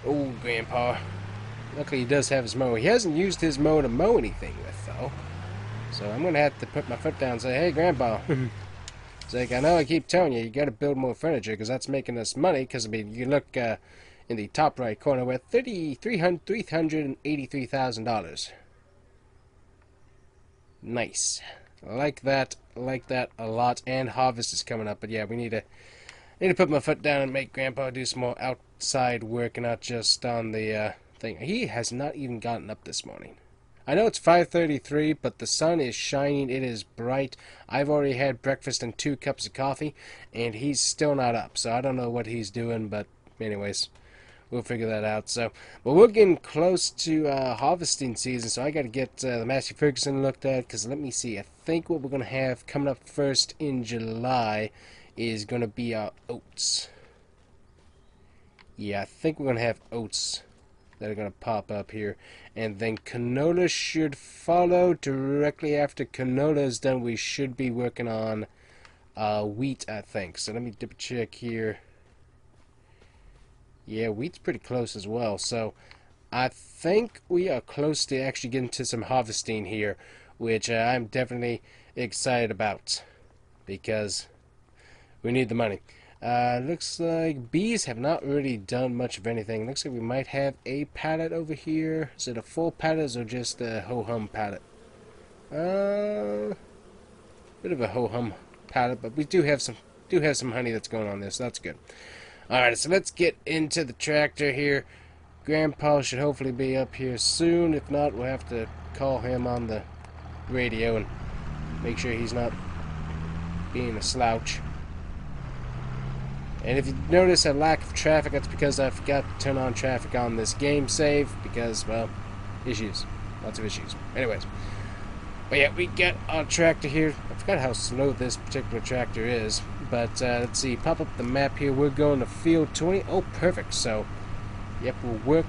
old Grandpa. Luckily, he does have his mower. He hasn't used his mower to mow anything with, though. So I'm going to have to put my foot down and say, hey, Grandpa. It's like, I know I keep telling you, you got to build more furniture, because that's making us money. Because, I mean, you look in the top right corner, we're at $383,000. Nice. I like that a lot. And harvest is coming up. But yeah, we need to put my foot down and make Grandpa do some more outside work and not just on the thing. He has not even gotten up this morning. I know it's 5:33, but the sun is shining. It is bright. I've already had breakfast and 2 cups of coffee, and he's still not up. So I don't know what he's doing, but anyways, we'll figure that out. So, but we're getting close to harvesting season, so I got to get the Massey Ferguson looked at. Because let me see, I think what we're gonna have coming up first in July is gonna be our oats. Yeah, I think we're gonna have oats that are going to pop up here, and then canola should follow. Directly after canola is done, we should be working on wheat, I think. So let me double check here. Yeah, wheat's pretty close as well, so I think we are close to actually getting to some harvesting here, which I'm definitely excited about, because we need the money. Looks like bees have not really done much of anything. Looks like we might have a pallet over here. Is it a full pallet or just a ho-hum pallet? Bit of a ho-hum pallet, but we do have some honey that's going on there, so that's good. Alright, so let's get into the tractor here. Grandpa should hopefully be up here soon. If not, we'll have to call him on the radio and make sure he's not being a slouch. And if you notice a lack of traffic, that's because I forgot to turn on traffic on this game save, because, well, issues. Lots of issues. Anyways. But yeah, we got our tractor here. I forgot how slow this particular tractor is. But, let's see. Pop up the map here. We're going to field 20. Oh, perfect. So, yep, we'll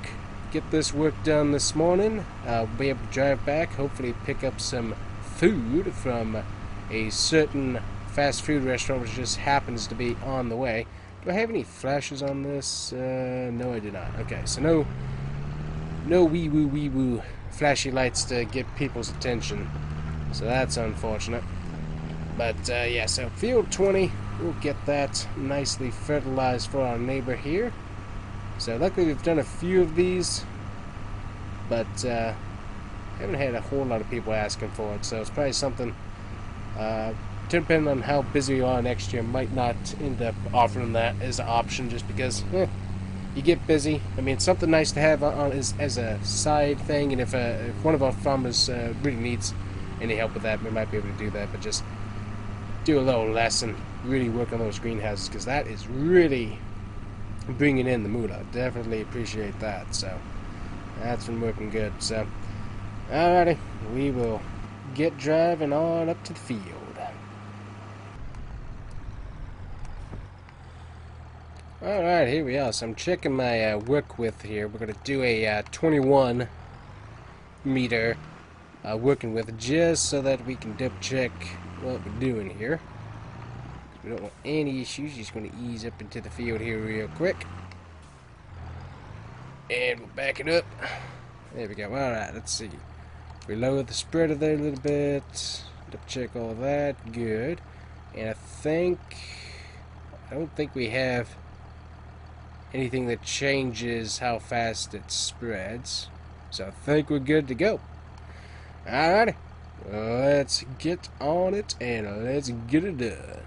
get this work done this morning. We'll be able to drive back. Hopefully pick up some food from a certain fast food restaurant, which just happens to be on the way. Do I have any flashes on this? No, I do not. Okay, so no wee-woo flashy lights to get people's attention. So that's unfortunate. But, yeah, so field 20, we'll get that nicely fertilized for our neighbor here. So luckily we've done a few of these, but haven't had a whole lot of people asking for it. So it's probably something, depending on how busy you are next year, might not end up offering that as an option, just because you get busy. I mean, it's something nice to have on as a side thing, and if one of our farmers really needs any help with that, we might be able to do that. But just do a little less and really work on those greenhouses, because that is really bringing in the moolah. Definitely appreciate that. So that's been working good. So alrighty, we will get driving on up to the field. Alright, here we are. So I'm checking my work width here. We're going to do a 21 meter working width, just so that we can double check what we're doing here. We don't want any issues. Just going to ease up into the field here real quick. And we'll back it up. There we go. Alright, let's see. We lower the spreader there a little bit. Double check all that. Good. And I don't think we have anything that changes how fast it spreads. So I think we're good to go. Alrighty. Let's get on it and let's get it done.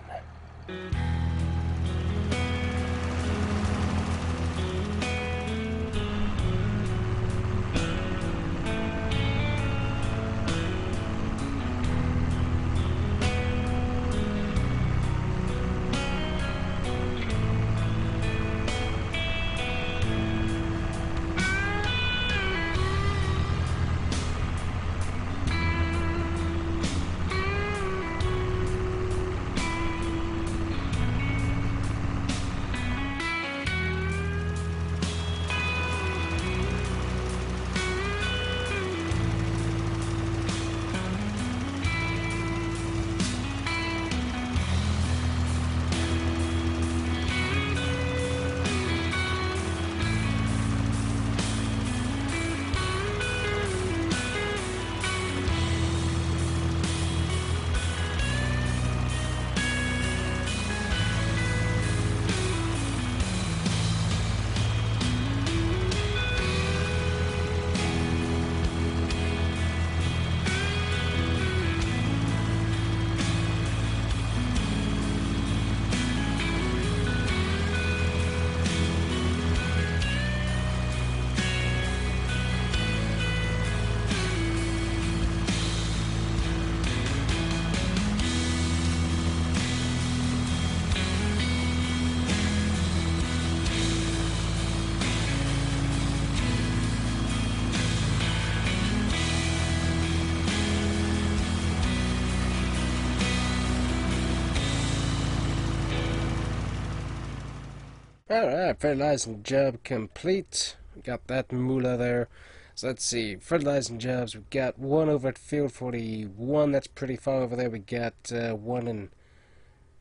Alright, fertilizing job complete. We got that moolah there. So let's see, fertilizing jobs, we've got one over at field 41, that's pretty far over there. We got one in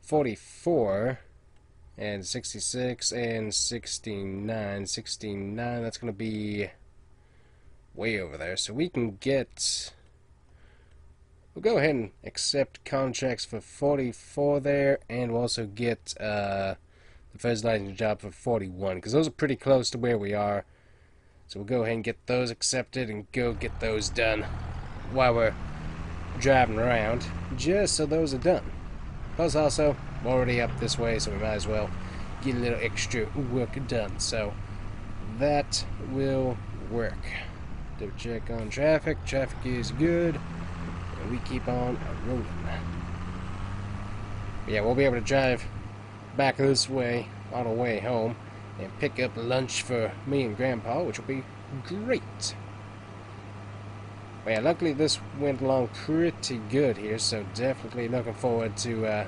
44, and 66, and 69. 69, that's going to be way over there. So we can get... We'll go ahead and accept contracts for 44 there, and we'll also get... the fertilizing job for 41, because those are pretty close to where we are. So we'll go ahead and get those accepted and go get those done while we're driving around, just so those are done. Plus also, we're already up this way, so we might as well get a little extra work done. So that will work. Double check on traffic. Traffic is good, and we keep on rolling. But yeah, we'll be able to drive back this way on our way home and pick up lunch for me and Grandpa, which will be great. But yeah, luckily this went along pretty good here, so definitely looking forward to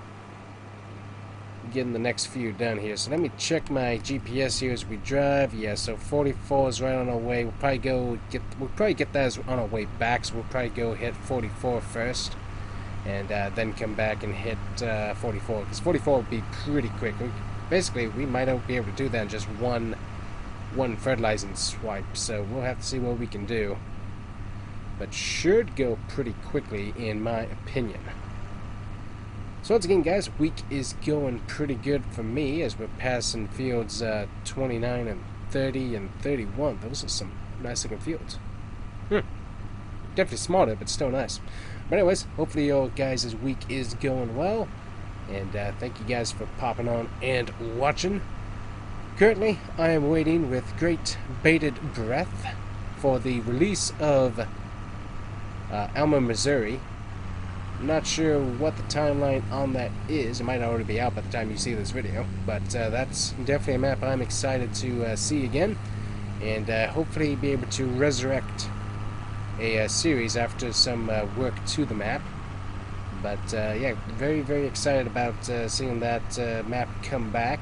getting the next few done here. So let me check my GPS here as we drive. Yeah, so 44 is right on our way. We'll probably get that on our way back, so we'll probably go hit 44 first. And then come back and hit 44, because 44 will be pretty quick. Basically, we might not be able to do that in just one fertilizing swipe, so we'll have to see what we can do. But should go pretty quickly, in my opinion. So once again, guys, week is going pretty good for me as we're passing fields 29 and 30 and 31. Those are some nice looking fields. Definitely smaller, but still nice. But anyways, hopefully your guys' week is going well, and thank you guys for popping on and watching. Currently, I am waiting with great bated breath for the release of Alma, Missouri. I'm not sure what the timeline on that is. It might already be out by the time you see this video, but that's definitely a map I'm excited to see again, and hopefully be able to resurrect a series after some work to the map. But yeah, very, very excited about seeing that map come back.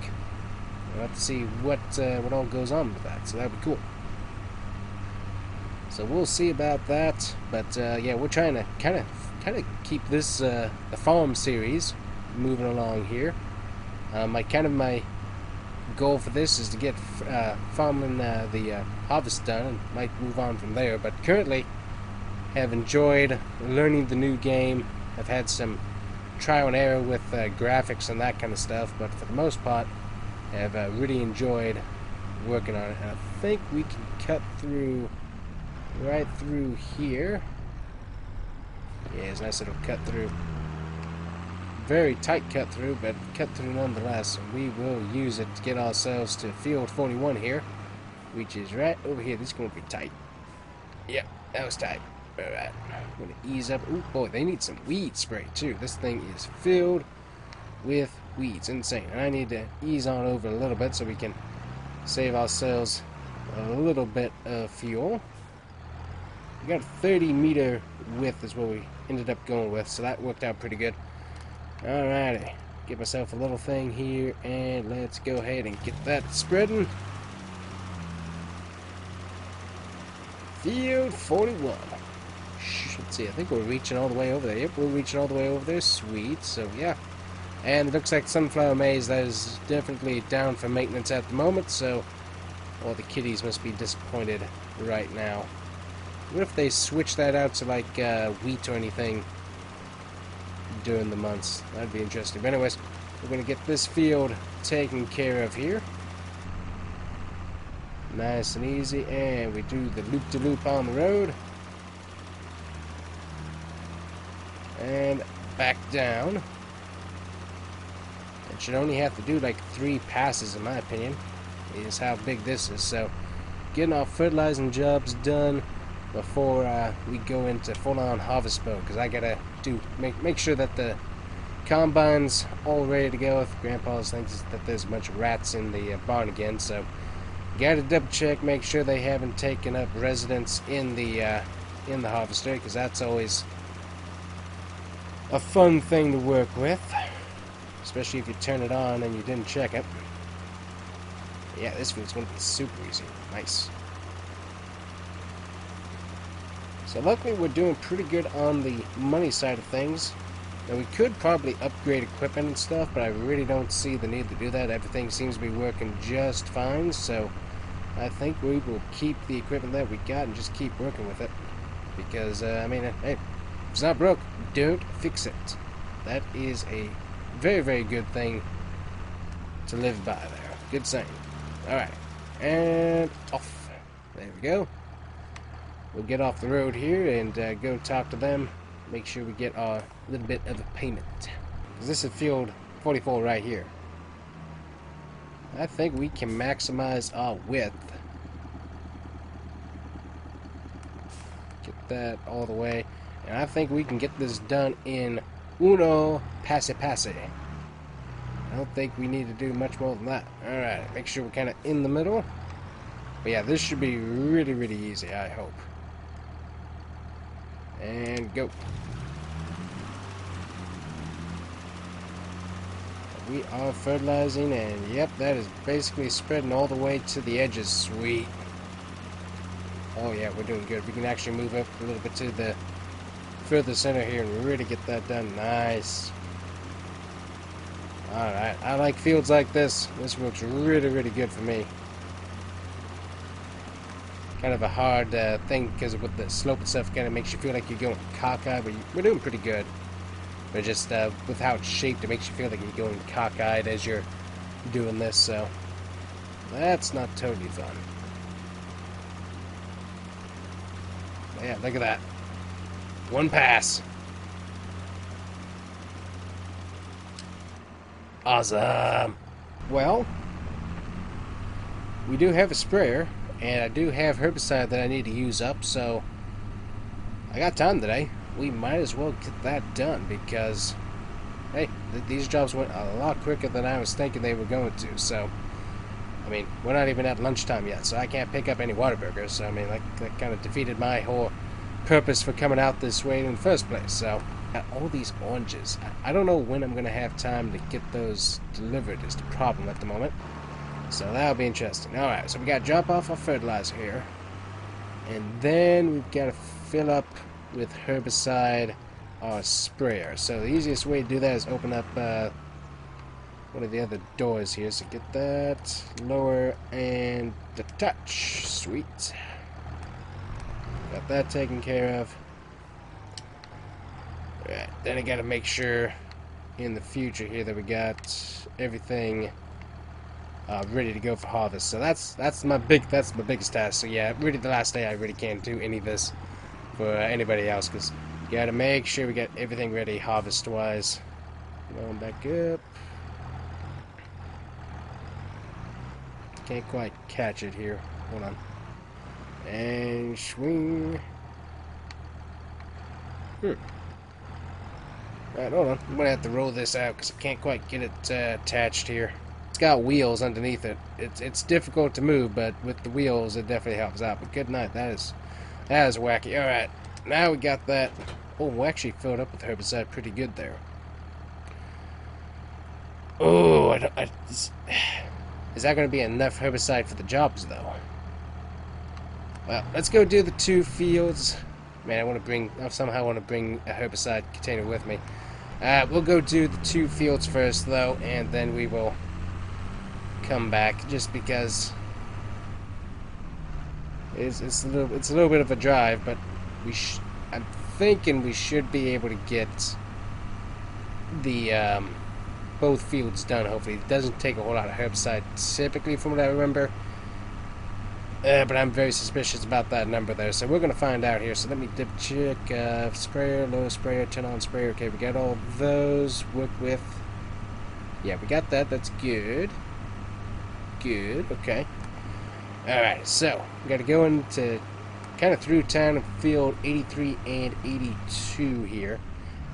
We'll have to see what all goes on with that, so that'd be cool. So we'll see about that. But yeah, we're trying to kind of keep this the farm series moving along here. My goal for this is to get farming the harvest done, and might move on from there. But currently, have enjoyed learning the new game. I've had some trial and error with graphics and that kind of stuff, but for the most part, have really enjoyed working on it. And I think we can cut through right through here. Yeah, it's a nice little cut through. Very tight cut through, but cut through nonetheless. And we will use it to get ourselves to field 41 here, which is right over here. This is going to be tight. Yep, that was tight. Alright, I'm going to ease up. Oh boy, they need some weed spray too. This thing is filled with weeds. Insane. And I need to ease on over a little bit so we can save ourselves a little bit of fuel. We got a 30-meter width is what we ended up going with, so that worked out pretty good. Alrighty, get myself a little thing here, and let's go ahead and get that spreading. Field 41. Let's see, I think we're reaching all the way over there. Yep, we're reaching all the way over there. Sweet, so yeah. And it looks like sunflower maize, that is definitely down for maintenance at the moment, so all the kitties must be disappointed right now. What if they switch that out to like wheat or anything during the months? That'd be interesting. But anyways, we're going to get this field taken care of here. Nice and easy, and we do the loop-de-loop on the road. And back down. It should only have to do like 3 passes in my opinion, is how big this is. So getting our fertilizing jobs done before we go into full-on harvest mode, because I gotta make sure that the combine's all ready to go. If Grandpa thinks that there's a bunch of rats in the barn again, so gotta double check, make sure they haven't taken up residence in the harvester, because that's always a fun thing to work with, especially if you turn it on and you didn't check it. Yeah, this field's gonna be super easy. Nice. So luckily we're doing pretty good on the money side of things. Now we could probably upgrade equipment and stuff, but I really don't see the need to do that. Everything seems to be working just fine, so I think we will keep the equipment that we got and just keep working with it. Because, I mean, hey, if it's not broke, don't fix it. That is a very, very good thing to live by there. Good saying. Alright, and off. There we go. We'll get off the road here and go talk to them. Make sure we get our little bit of a payment. Because this is field 44 right here. I think we can maximize our width. Get that all the way. And I think we can get this done in uno passe. I don't think we need to do much more than that. Alright, make sure we're kind of in the middle. But yeah, this should be really, really easy, I hope. And go. We are fertilizing, and yep, that is basically spreading all the way to the edges. Sweet. Oh yeah, we're doing good. We can actually move up a little bit to the further center here and really get that done. Nice. Alright, I like fields like this. This works really, really good for me. Kind of a hard thing, because with the slope and stuff, kind of makes you feel like you're going cockeyed, but we're doing pretty good. But just with how it's shaped, it makes you feel like you're going cockeyed as you're doing this, so that's not totally fun. But yeah, look at that. One pass. Awesome. Well, we do have a sprayer, and I do have herbicide that I need to use up, so I got time today. We might as well get that done, because hey, these jobs went a lot quicker than I was thinking they were going to. So I mean, we're not even at lunchtime yet, so I can't pick up any Whataburgers. So I mean, that kind of defeated my whole purpose for coming out this way in the first place. So all these oranges, I don't know when I'm gonna have time to get those delivered is the problem at the moment. So that'll be interesting. Alright, so we gotta drop off our fertilizer here, and then we've got to fill up with herbicide our sprayer. So the easiest way to do that is open up well, one of the other doors here, so get that lower and the touch. Sweet. Got that taken care of. Alright, then I gotta make sure in the future here that we got everything ready to go for harvest. So that's my biggest task. So yeah, really the last day I really can't do any of this for anybody else, because you gotta make sure we get everything ready harvest wise. Going back up. Can't quite catch it here. Hold on. And swing. Alright, hold on. I'm gonna have to roll this out because I can't quite get it attached here. It's got wheels underneath it. It's difficult to move, but with the wheels it definitely helps out. But good night. That is wacky. Alright, now we got that. Oh, we actually filled up with herbicide pretty good there. Oh, is that going to be enough herbicide for the jobs, though? Well, let's go do the 2 fields. Man, I somehow want to bring a herbicide container with me. We'll go do the 2 fields first, though, and then we will come back, just because it's a little bit of a drive, but I'm thinking we should be able to get the both fields done. Hopefully, it doesn't take a whole lot of herbicide typically, from what I remember. But I'm very suspicious about that number there, so we're gonna find out here. So let me dip check. Sprayer, low sprayer, turn on sprayer. Okay, we got all those. Work with. Yeah, we got that. That's good. Good. Okay. All right. So we got to go into kind of through town and field 83 and 82 here,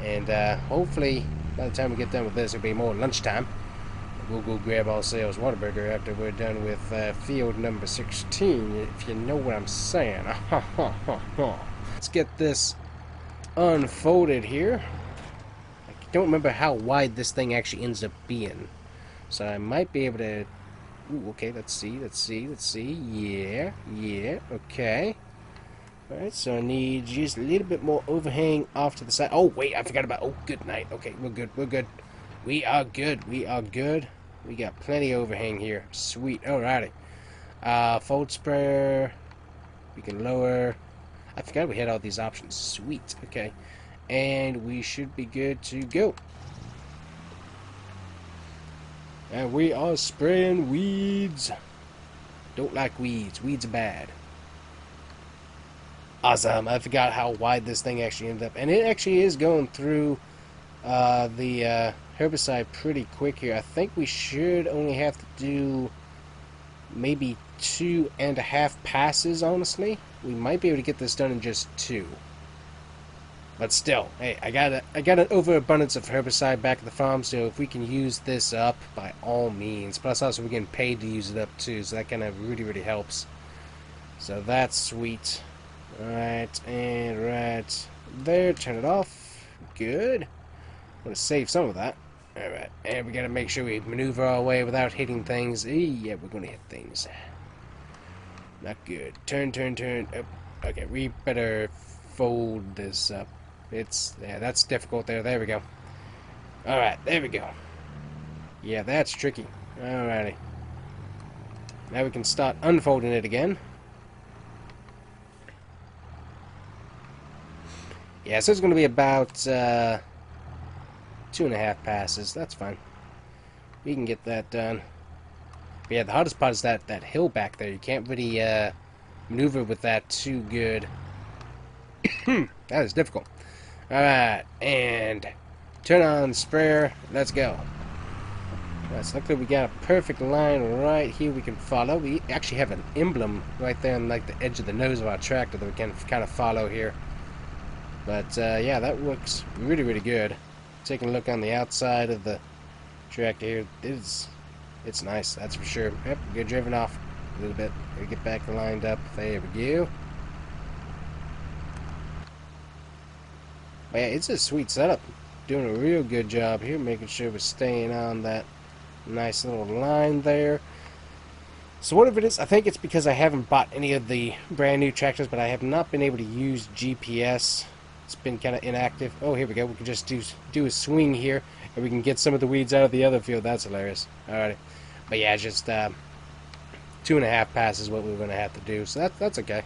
and hopefully by the time we get done with this, it'll be more lunchtime. We'll go grab ourselves Whataburger after we're done with field number 16, if you know what I'm saying. Let's get this unfolded here. I don't remember how wide this thing actually ends up being, so I might be able to... Ooh, okay, let's see. Yeah, okay. Alright, so I need just a little bit more overhang off to the side. Oh, wait, I forgot about... Oh, good night. Okay, we're good. We are good. We got plenty overhang here. Sweet. Alrighty. Fold sprayer. We can lower. I forgot we had all these options. Sweet. Okay. And we should be good to go. And we are spraying weeds. Don't like weeds. Weeds are bad. Awesome. I forgot how wide this thing actually ended up. And it actually is going through the herbicide pretty quick here. I think we should only have to do maybe 2.5 passes, honestly. We might be able to get this done in just 2. But still, hey, I got an overabundance of herbicide back at the farm, so if we can use this up, by all means. Plus also we're getting paid to use it up too, so that kind of really helps. So that's sweet. Alright, and right there, turn it off. Good. I'm going to save some of that. Alright, and we got to make sure we maneuver our way without hitting things. Yeah, we're going to hit things. Not good. Turn. Oh, okay, we better fold this up. Yeah, that's difficult there. There we go. Alright, there we go. Yeah, that's tricky. Alrighty. Now we can start unfolding it again. Yeah, so it's going to be about 2.5 passes. That's fine. We can get that done. But yeah, the hardest part is that hill back there. You can't really maneuver with that too good. That is difficult. Alright, and turn on sprayer. Let's go. Alright, so luckily we got a perfect line right here we can follow. We actually have an emblem right there on like the edge of the nose of our tractor that we can kind of follow here. But yeah, that looks really good. Taking a look on the outside of the tractor here, it's nice, that's for sure. Yep, good driven off a little bit. We get back lined up. There we go. But yeah, it's a sweet setup. Doing a real good job here, making sure we're staying on that nice little line there. So what if it is, I think it's because I haven't bought any of the brand new tractors, but I have not been able to use GPS. It's been kind of inactive. Oh, here we go. We can just do a swing here. Or we can get some of the weeds out of the other field. That's hilarious. Alrighty. But yeah, just 2.5 passes what we're going to have to do. So that's okay.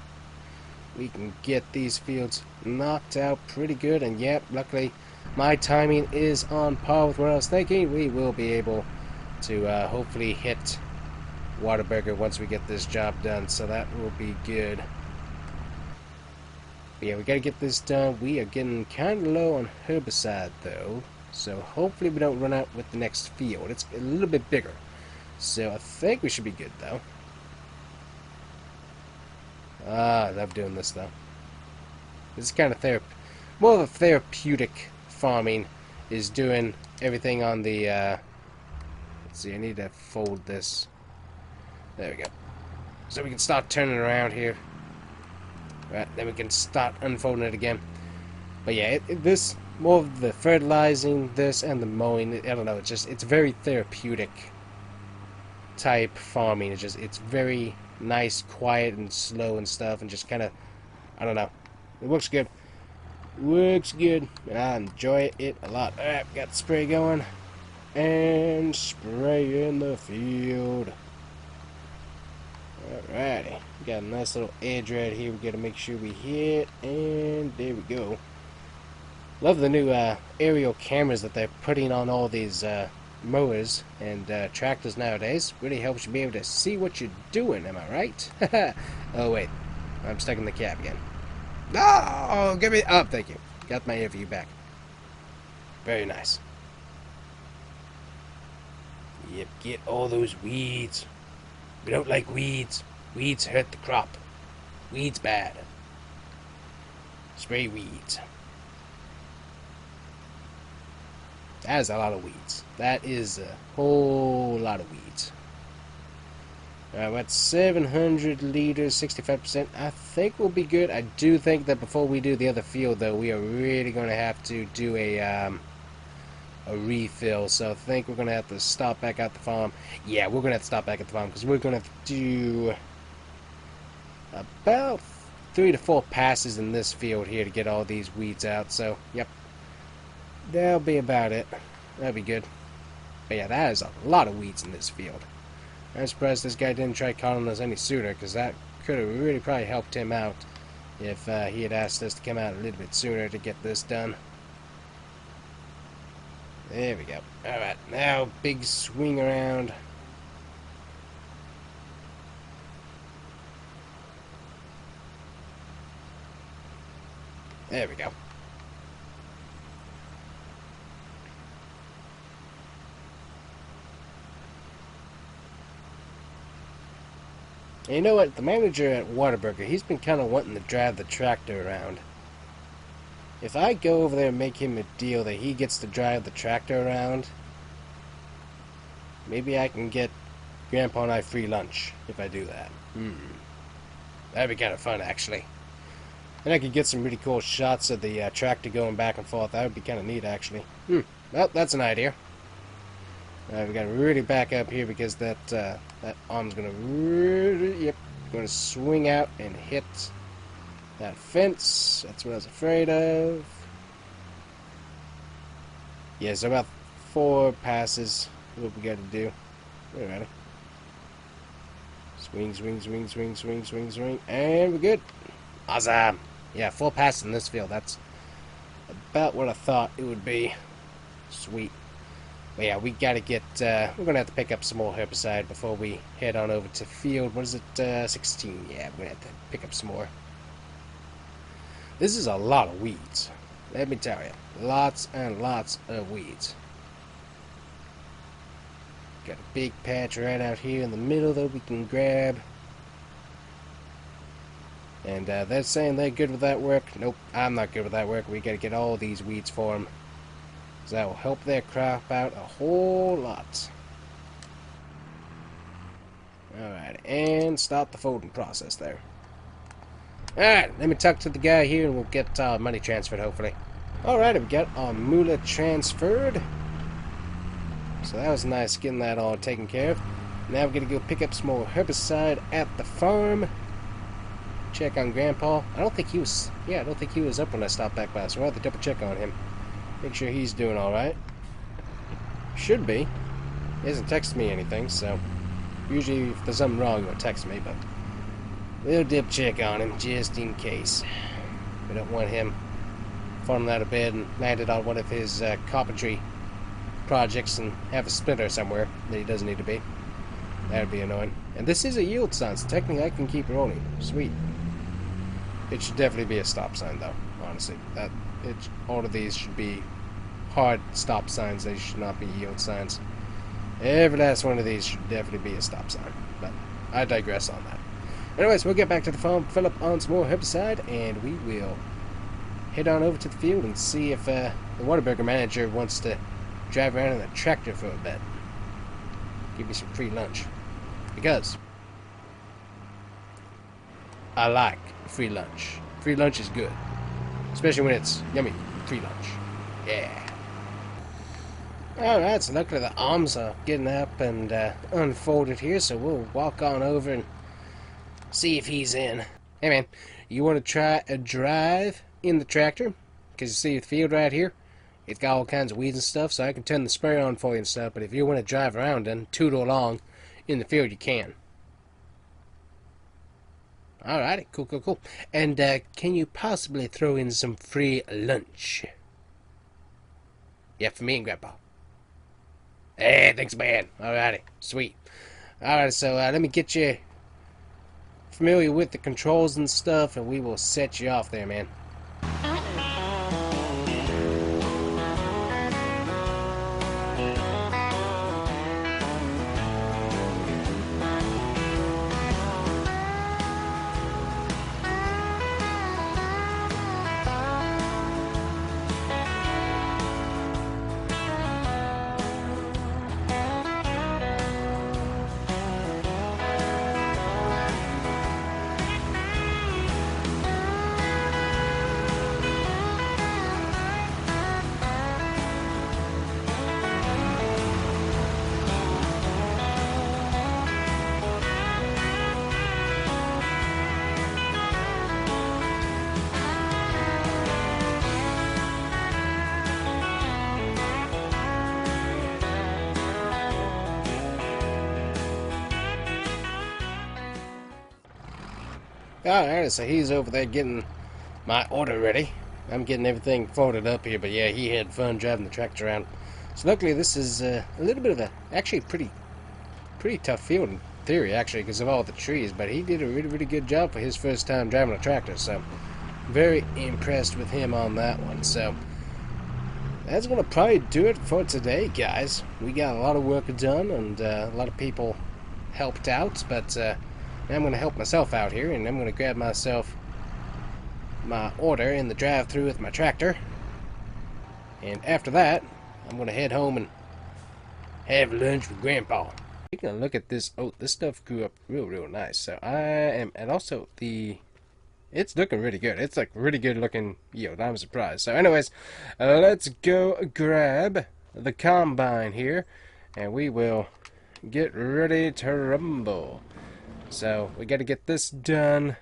We can get these fields knocked out pretty good. And yep, luckily my timing is on par with what I was thinking. We will be able to hopefully hit Waterburger once we get this job done. So that will be good. But yeah, we got to get this done. We are getting kind of low on herbicide though. So hopefully we don't run out with the next field. It's a little bit bigger. So I think we should be good though. I love doing this though. This is kind of more of a therapeutic farming, is doing everything on the let's see, I need to fold this. There we go. So we can start turning around here. Right, then we can start unfolding it again. But yeah, this, more of the fertilizing, this and the mowing, I don't know, it's very therapeutic type farming. It's very nice, quiet and slow and stuff, and just kind of, I don't know, it looks good. Looks good. I enjoy it a lot. Alright, got the spray going. And spray in the field. Alrighty. Got a nice little edge right here. We gotta make sure we hit. And there we go. Love the new aerial cameras that they're putting on all these mowers and tractors nowadays. Really helps you be able to see what you're doing, am I right? Oh wait, I'm stuck in the cab again. No, give me up. Thank you. Got my air view back. Very nice. Yep, get all those weeds. We don't like weeds. Weeds hurt the crop. Weeds bad. Spray weeds. That is a lot of weeds. That is a whole lot of weeds. Alright, we're at 700 liters, 65%. I think we'll be good. I do think that before we do the other field, though, we are really going to have to do a refill. So I think we're going to have to stop back at the farm. Yeah, we're going to have to stop back at the farm because we're going to have to do about 3 to 4 passes in this field here to get all these weeds out. So, yep. That'll be about it. That'll be good. But yeah, that is a lot of weeds in this field. I'm surprised this guy didn't try calling us any sooner, because that could have really probably helped him out if he had asked us to come out a little bit sooner to get this done. There we go. Alright, now big swing around. There we go. And you know what? The manager at Waterburger, he's been kind of wanting to drive the tractor around. If I go over there and make him a deal that he gets to drive the tractor around, maybe I can get Grandpa and I free lunch if I do that. That'd be kind of fun, actually. And I could get some really cool shots of the tractor going back and forth. That would be kind of neat, actually. Well, that's an idea. We gotta really back up here because that arm's gonna really, gonna swing out and hit that fence. That's what I was afraid of. Yeah, so about 4 passes. What we gotta do? Alrighty. Swing, swing, swing, swing, swing, swing, swing, and we're good. Awesome. Yeah, 4 passes in this field. That's about what I thought it would be. Sweet. But yeah, we gotta get, we're gonna have to pick up some more herbicide before we head on over to field, what is it, 16? Yeah, we're gonna have to pick up some more. This is a lot of weeds, let me tell you. Lots and lots of weeds. Got a big patch right out here in the middle that we can grab. And they're saying they're good with that work. Nope, I'm not good with that work. We gotta get all these weeds for them. That will help their crop out a whole lot. Alright, and stop the folding process there. Alright, let me talk to the guy here and we'll get money transferred, hopefully. Alright, we got our moolah transferred. So that was nice getting that all taken care of. Now we're going to go pick up some more herbicide at the farm. Check on Grandpa. I don't think he was up when I stopped back by, so we'll have to double check on him. Make sure he's doing alright. Should be. He hasn't texted me anything, so usually if there's something wrong, he'll text me, but we'll dip check on him just in case. We don't want him falling out of bed and landed on one of his carpentry projects and have a splinter somewhere that he doesn't need to be. That would be annoying. And this is a yield sign, so technically I can keep rolling. Sweet. It should definitely be a stop sign, though, honestly. All of these should be hard stop signs. They should not be yield signs. Every last one of these should definitely be a stop sign. But I digress on that. Anyways, we'll get back to the farm, fill up on some more herbicide, and we will head on over to the field and see if the Whataburger manager wants to drive around in a tractor for a bit. Give me some free lunch. Because I like free lunch. Free lunch is good. Especially when it's yummy free lunch. Yeah. Alright, so luckily the arms are getting up and unfolded here, so we'll walk on over and see if he's in. Hey man, you want to try a drive in the tractor? Because you see the field right here? It's got all kinds of weeds and stuff, so I can turn the sprayer on for you and stuff, but if you want to drive around and tootle along in the field, you can. Alrighty, cool. And can you possibly throw in some free lunch? Yeah, for me and Grandpa. Hey, thanks, man. Alrighty, sweet. Alright, so let me get you familiar with the controls and stuff, and we will set you off there, man. Alright, so he's over there getting my order ready. I'm getting everything folded up here, but yeah, he had fun driving the tractor around. So luckily this is a little bit of a, actually pretty tough field in theory, actually, because of all the trees, but he did a really good job for his first time driving a tractor, so very impressed with him on that one. So that's going to probably do it for today, guys. We got a lot of work done, and a lot of people helped out, but I'm going to help myself out here, and I'm going to grab myself my order in the drive-thru with my tractor. And after that, I'm going to head home and have lunch with Grandpa. Taking a look at this. Oh, this stuff grew up real nice. So I am, and also it's looking really good. It's like really good looking yield. I'm surprised. So anyways, let's go grab the combine here, and we will get ready to rumble. So we got to get this done,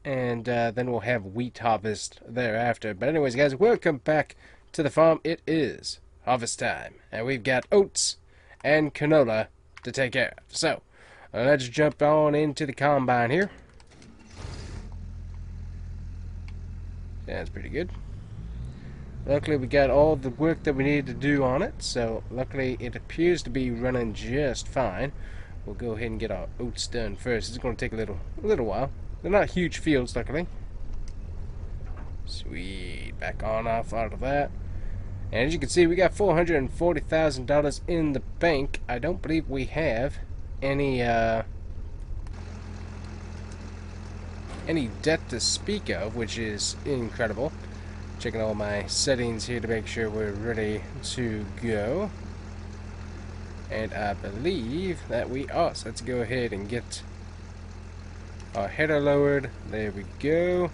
and then we'll have wheat harvest thereafter. But anyways, guys, welcome back to the farm. It is harvest time, and we've got oats and canola to take care of. So let's jump on into the combine here. Yeah, that's pretty good. Luckily, we got all the work that we needed to do on it, so luckily it appears to be running just fine. We'll go ahead and get our oats done first. It's going to take a little while. They're not huge fields, luckily. Sweet. Back on off out of that. And as you can see, we got $440,000 in the bank. I don't believe we have any debt to speak of, which is incredible. Checking all my settings here to make sure we're ready to go. And I believe that we are. So let's go ahead and get our header lowered. There we go.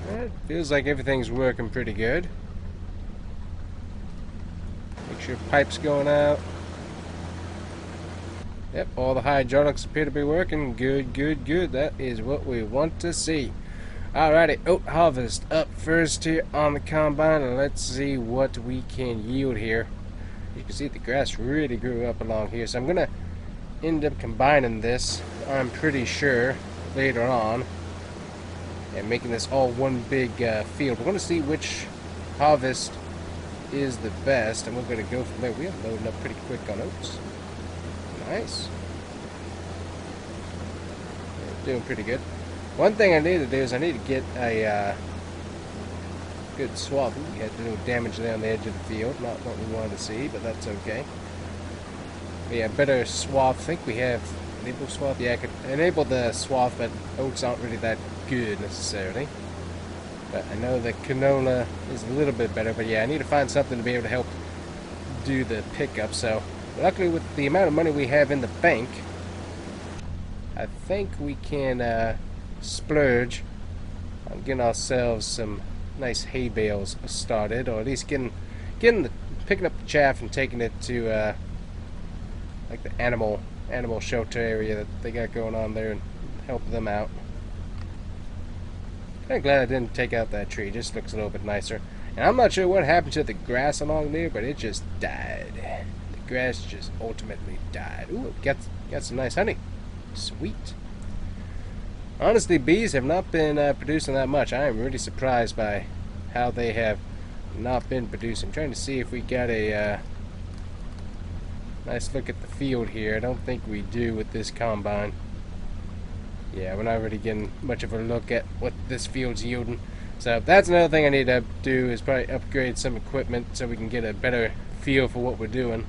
It feels like everything's working pretty good. Make sure pipe's going out. Yep, all the hydraulics appear to be working. Good. That is what we want to see. Alrighty, oat harvest up first here on the combine, and let's see what we can yield here. You can see the grass really grew up along here, so I'm gonna end up combining this, I'm pretty sure, later on, and making this all one big field. We're gonna see which harvest is the best, and we're gonna go from there. We are loading up pretty quick on oats. Nice. Yeah, doing pretty good. One thing I need to do is I need to get a good swath. Ooh, we had a little damage there on the edge of the field. Not what we wanted to see, but that's okay. Yeah, better swath. I think we have enable swath. Yeah, I could enable the swath, but oats aren't really that good necessarily. But I know the canola is a little bit better. But yeah, I need to find something to be able to help do the pickup. So luckily, with the amount of money we have in the bank, I think we can splurge on getting ourselves some nice hay bales started, or at least picking up the chaff and taking it to like the animal shelter area that they got going on there and help them out. I'm glad I didn't take out that tree. It just looks a little bit nicer. And I'm not sure what happened to the grass along there, but it just died. The grass just ultimately died. Ooh, got some nice honey. Sweet. Honestly, bees have not been producing that much. I am really surprised by how they have not been producing. I'm trying to see if we got a nice look at the field here. I don't think we do with this combine. Yeah, we're not really getting much of a look at what this field's yielding. So that's another thing I need to do, is probably upgrade some equipment so we can get a better feel for what we're doing.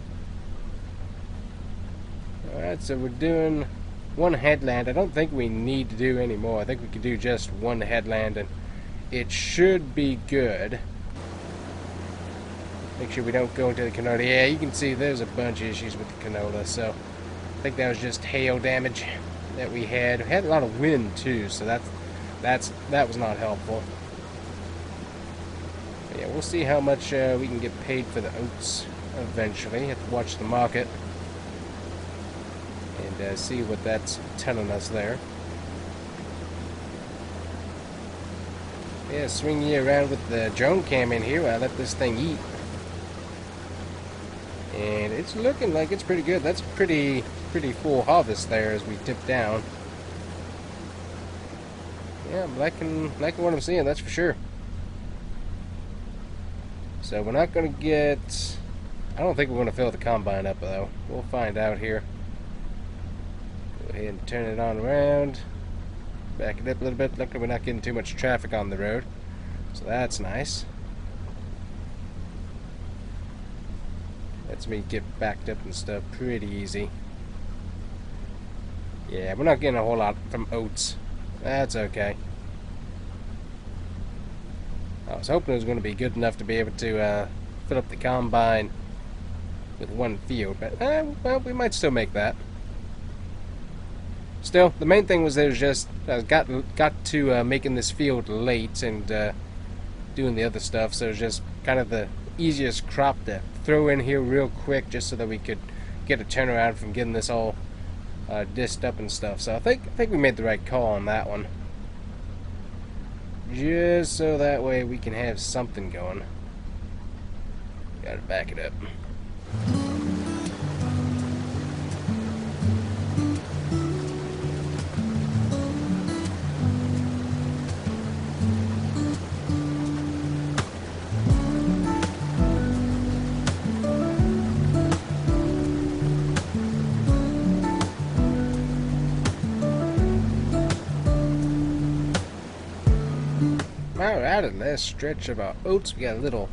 Alright, so we're doing one headland. I don't think we need to do any more. I think we could do just one headland and it should be good. Make sure we don't go into the canola. Yeah, you can see there's a bunch of issues with the canola, so I think that was just hail damage that we had. We had a lot of wind too, so that was not helpful. But yeah, we'll see how much we can get paid for the oats eventually. Have to watch the market and see what that's telling us there. Yeah, swing you around with the drone cam in here while I let this thing eat. And it's looking like it's pretty good. That's pretty full harvest there as we dip down. Yeah, I'm liking what I'm seeing, that's for sure. So we're not going to get... I don't think we're going to fill the combine up, though. We'll find out here. Go ahead and turn it on around. Back it up a little bit. Luckily, we're not getting too much traffic on the road. So that's nice. Lets me get backed up and stuff pretty easy. Yeah, we're not getting a whole lot from oats. That's okay. I was hoping it was going to be good enough to be able to fill up the combine with one field, but well, we might still make that. Still, the main thing was there was just got to making this field late and doing the other stuff, so it was just kind of the easiest crop to throw in here real quick, just so that we could get a turnaround from getting this all disced up and stuff. So I think we made the right call on that one. Just so that way we can have something going. Gotta back it up. Alright, the last stretch of our oats. We got a little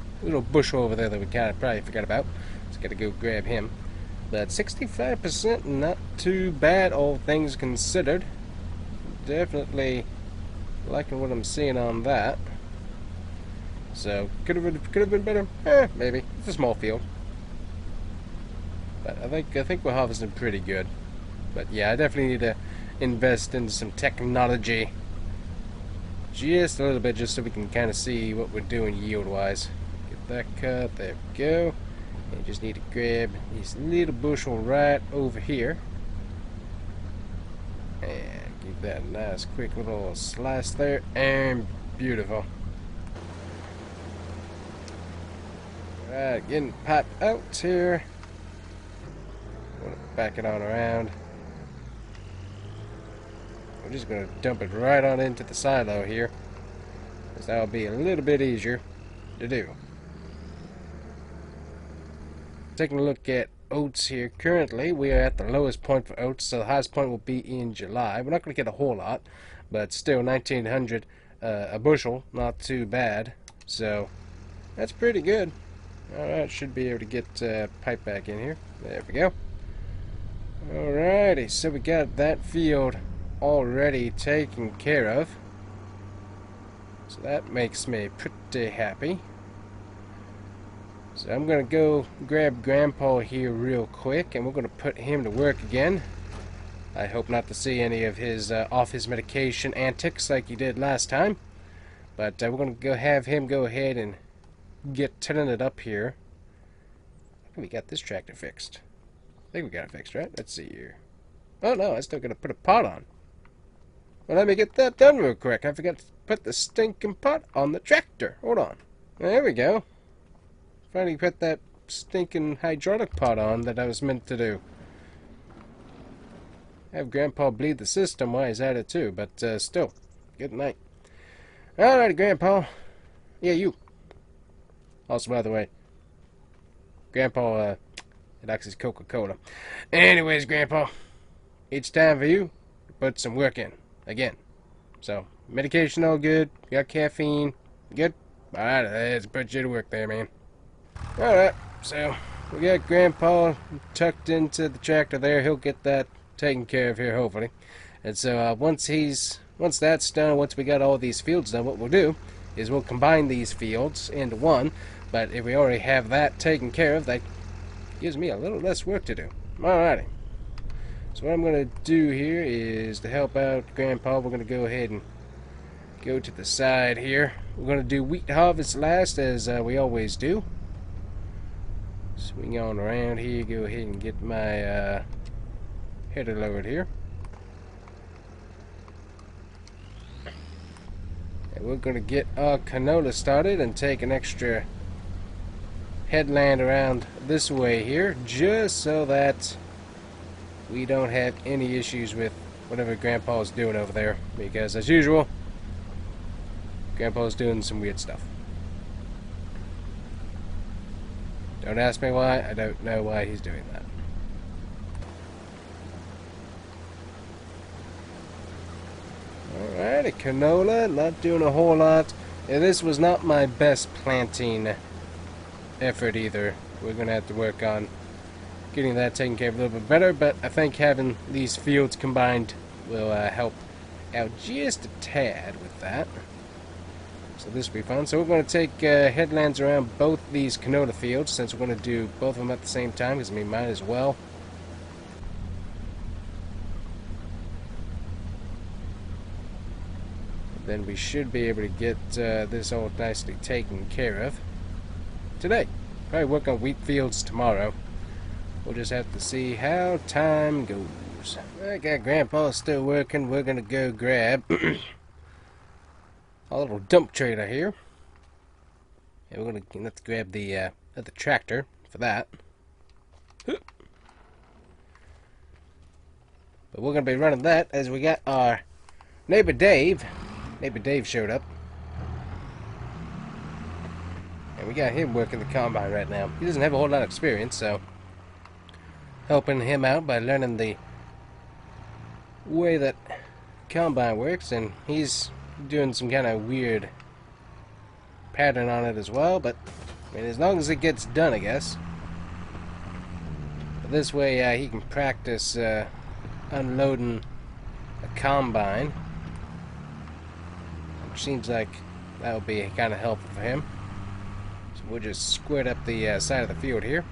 bushel over there that we kind of probably forgot about. Just gotta go grab him. But 65%, not too bad, all things considered. Definitely liking what I'm seeing on that. So could have been better. Maybe. It's a small field. But I think we're harvesting pretty good. But yeah, I definitely need to invest in some technology. Just a little bit, just so we can kind of see what we're doing yield-wise. Get that cut, there we go. And just need to grab this little bushel right over here. And Keep that nice quick little slice there, and beautiful. Alright, getting piped out here. Back it on around. We're just going to dump it right on into the silo here, because that'll be a little bit easier to do. Taking a look at oats here. Currently, we are at the lowest point for oats, so the highest point will be in July. We're not going to get a whole lot, but still 1,900 a bushel, not too bad. So that's pretty good. Alright, should be able to get pipe back in here. There we go. Alrighty, so we got that field already taken care of. So that makes me pretty happy. So I'm going to go grab Grandpa here real quick, and we're going to put him to work again. I hope not to see any of his off his medication antics like he did last time. But we're going to go have him go ahead and get tilling it up here. I think we got this tractor fixed. I think we got it fixed, right? Let's see here. Oh no, I still got to put a pot on. Well, let me get that done real quick. I forgot to put the stinking pot on the tractor. Hold on. There we go. Finally put that stinking hydraulic pot on that I was meant to do. Have Grandpa bleed the system while he's at it too, but still. Good night. Alrighty, Grandpa. Yeah, you. Also, by the way, Grandpa, it likes his Coca-Cola. Anyways, Grandpa, it's time for you to put some work in. Again. So, medication all good. Got caffeine. Good? Alright, let's put you to work there, man. Alright, so we got Grandpa tucked into the tractor there. He'll get that taken care of here, hopefully. And so once that's done, once we got all these fields done, what we'll do is we'll combine these fields into one. But if we already have that taken care of, that gives me a little less work to do. Alrighty. So what I'm going to do here is to help out Grandpa, we're going to go ahead and go to the side here. We're going to do wheat harvest last, as we always do. Swing on around here, go ahead and get my header lowered here. And we're going to get our canola started and take an extra headland around this way here, just so that we don't have any issues with whatever Grandpa's doing over there, because as usual, Grandpa's doing some weird stuff. Don't ask me why, I don't know why he's doing that. Alright, a canola, not doing a whole lot. And this was not my best planting effort either. We're going to have to work on getting that taken care of a little bit better, but I think having these fields combined will help out just a tad with that. So this will be fun. So we're going to take headlands around both these canola fields, since we're going to do both of them at the same time, because we might as well. Then we should be able to get this all nicely taken care of today. Probably work on wheat fields tomorrow. We'll just have to see how time goes. I got Grandpa still working. We're going to go grab a little dump trailer here. And we're going to have to grab the tractor for that. But we're going to be running that as we got our neighbor Dave. Neighbor Dave showed up. And we got him working the combine right now. He doesn't have a whole lot of experience, so helping him out by learning the way that combine works, and he's doing some kind of weird pattern on it as well, but I mean, as long as it gets done, I guess. But this way he can practice unloading a combine, which seems like that would be kind of helpful for him. So we'll just squared up the side of the field here,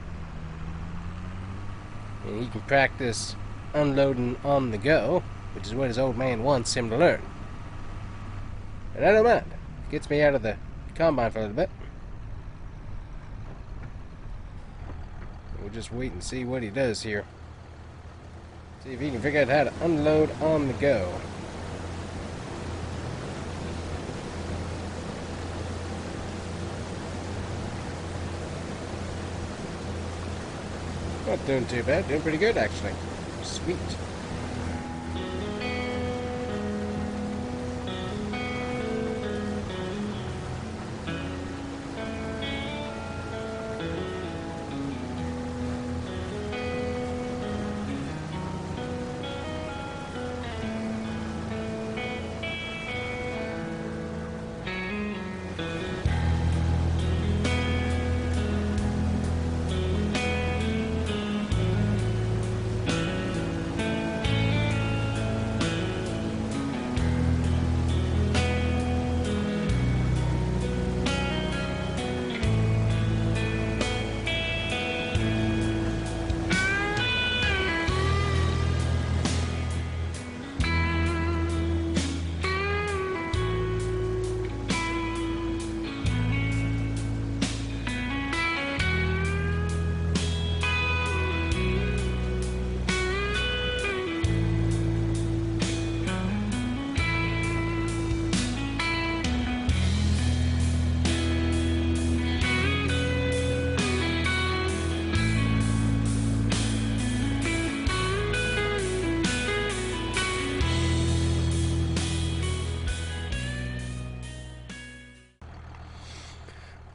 and he can practice unloading on the go, which is what his old man wants him to learn. And I don't mind. It gets me out of the combine for a little bit. We'll just wait and see what he does here. See if he can figure out how to unload on the go. Not doing too bad. Doing pretty good, actually. Sweet.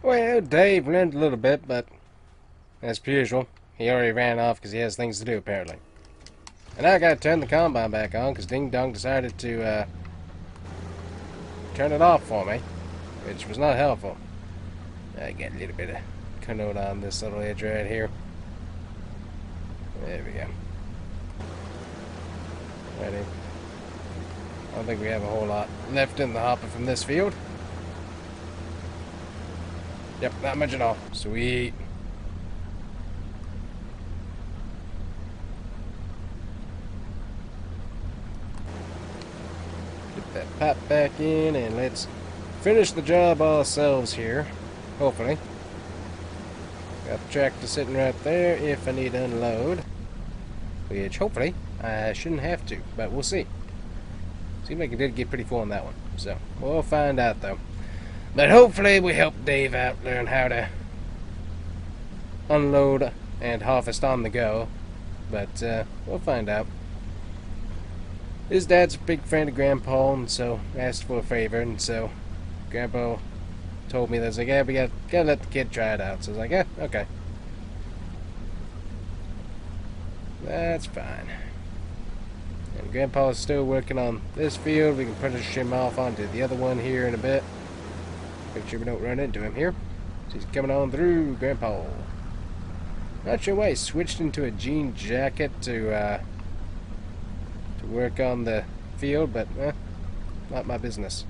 Well, Dave learned a little bit, but as per usual, he already ran off because he has things to do, apparently. And now I gotta turn the combine back on because Ding Dong decided to turn it off for me, which was not helpful. I got a little bit of connote on this little edge right here. There we go. Ready. I don't think we have a whole lot left in the hopper from this field. Yep, not much at all. Sweet. Get that pipe back in and let's finish the job ourselves here. Hopefully. Got the tractor sitting right there if I need to unload. Which hopefully I shouldn't have to, but we'll see. Seems like it did get pretty full on that one. So we'll find out though. But hopefully we help Dave out learn how to unload and harvest on the go. But we'll find out. His dad's a big friend of Grandpa, and so asked for a favor, and so Grandpa told me that, like, yeah, we gotta let the kid try it out. So I was like, yeah, okay. That's fine. And Grandpa's still working on this field. We can push him off onto the other one here in a bit. Make sure we don't run into him here. So he's coming on through, Grandpa. Not sure why he switched into a jean jacket to work on the field, but not my business.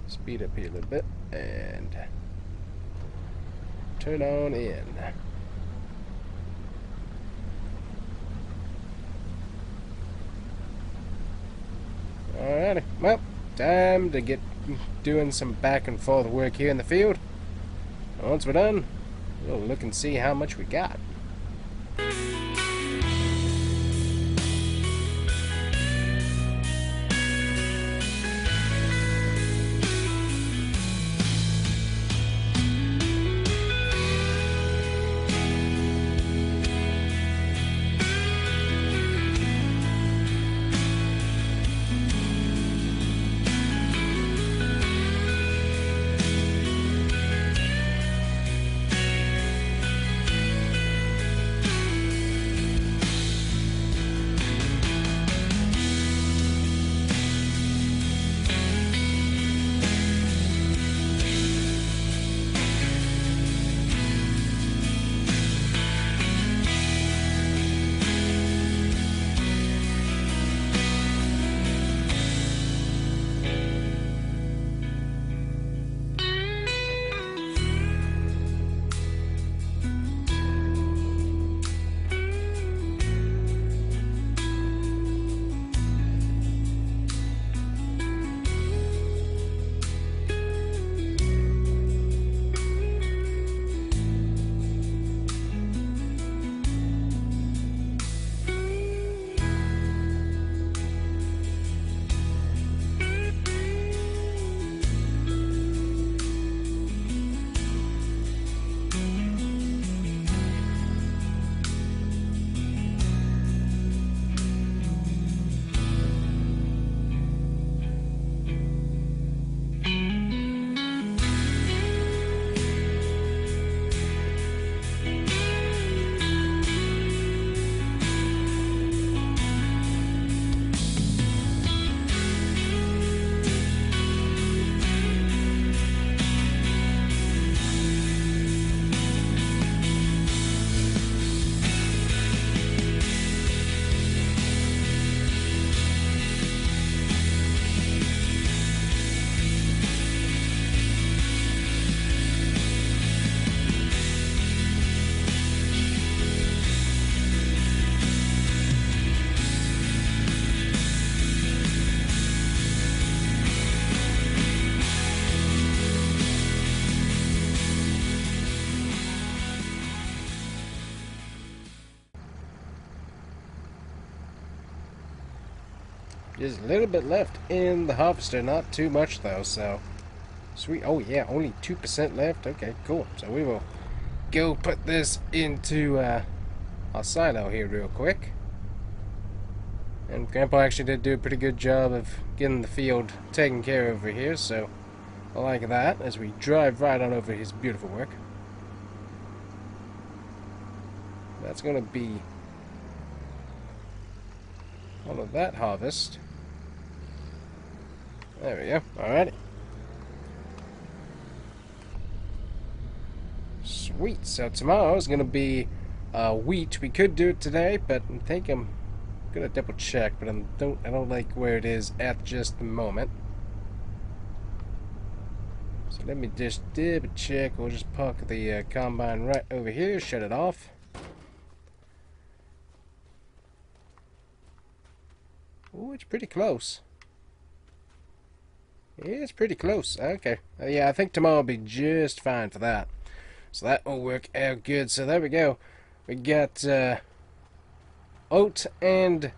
Speed up here a little bit and turn on in. Alrighty, well, time to get doing some back and forth work here in the field. And once we're done, we'll look and see how much we got. Just a little bit left in the harvester, not too much though, so sweet. Oh yeah, only 2% left. Okay, cool. So we will go put this into our silo here real quick. And Grandpa actually did do a pretty good job of getting the field taken care of over here, so I like that as we drive right on over his beautiful work. That's going to be all of that harvest. There we go. Alrighty. Sweet. So tomorrow is going to be wheat. We could do it today, but I think I'm gonna double check. But I don't like where it is at just the moment. So let me just double check. We'll just park the combine right over here. Shut it off. Oh, it's pretty close. Yeah, it's pretty close. Okay. Yeah, I think tomorrow will be just fine for that. So that will work out good. So there we go. We got oat and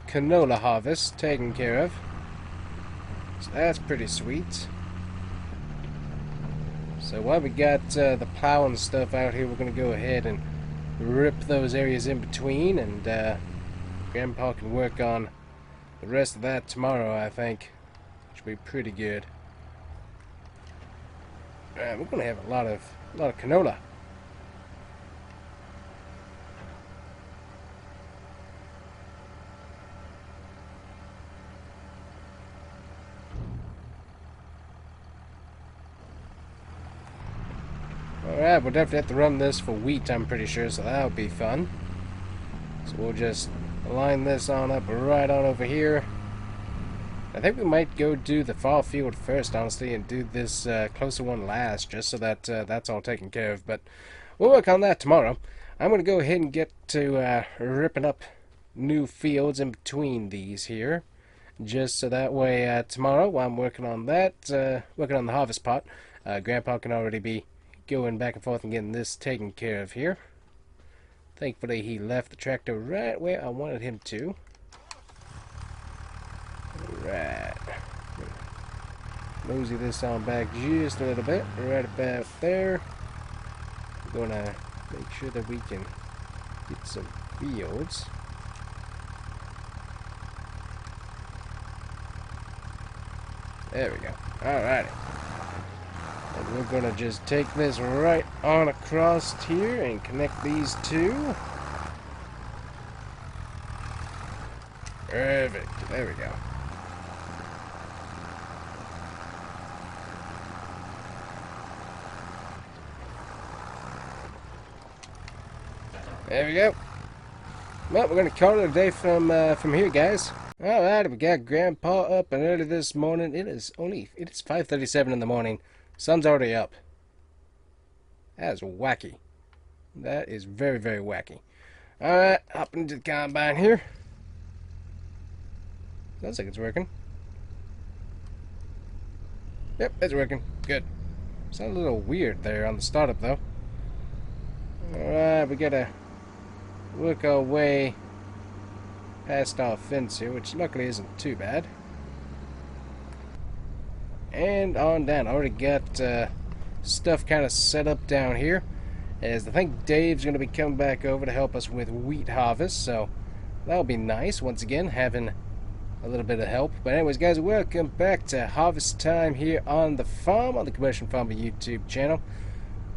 canola harvest taken care of. So that's pretty sweet. So while we got the plow and stuff out here, we're going to go ahead and rip those areas in between, and Grandpa can work on the rest of that tomorrow, I think. Should be pretty good. We're going to have a lot of canola. Alright, we'll definitely have to run this for wheat, I'm pretty sure, so that'll be fun. So we'll just line this on up right on over here. I think we might go do the fall field first, honestly, and do this closer one last, just so that that's all taken care of. But we'll work on that tomorrow. I'm going to go ahead and get to ripping up new fields in between these here, just so that way tomorrow, while I'm working on that, working on the harvest pot, Grandpa can already be going back and forth and getting this taken care of here. Thankfully, he left the tractor right where I wanted him to. Alright. Mosey this on back just a little bit, right about there. We're gonna make sure that we can get some fields. There we go. Alrighty. And we're gonna just take this right on across here and connect these two. Perfect. There we go. There we go. Well, we're gonna call it a day from here, guys. All right, we got Grandpa up and early this morning. It is 5:37 in the morning. Sun's already up. That is wacky. That is very, very wacky. All right, hop into the combine here. Looks like it's working. Yep, it's working. Good. Sounds a little weird there on the startup, though. Alright, we gotta work our way past our fence here, which luckily isn't too bad. And on down. I already got stuff kind of set up down here, as I think Dave's going to be coming back over to help us with wheat harvest, so that'll be nice, once again, having a little bit of help. But anyways, guys, welcome back to Harvest Time here on the farm, on the TheCombustionFarmer YouTube channel.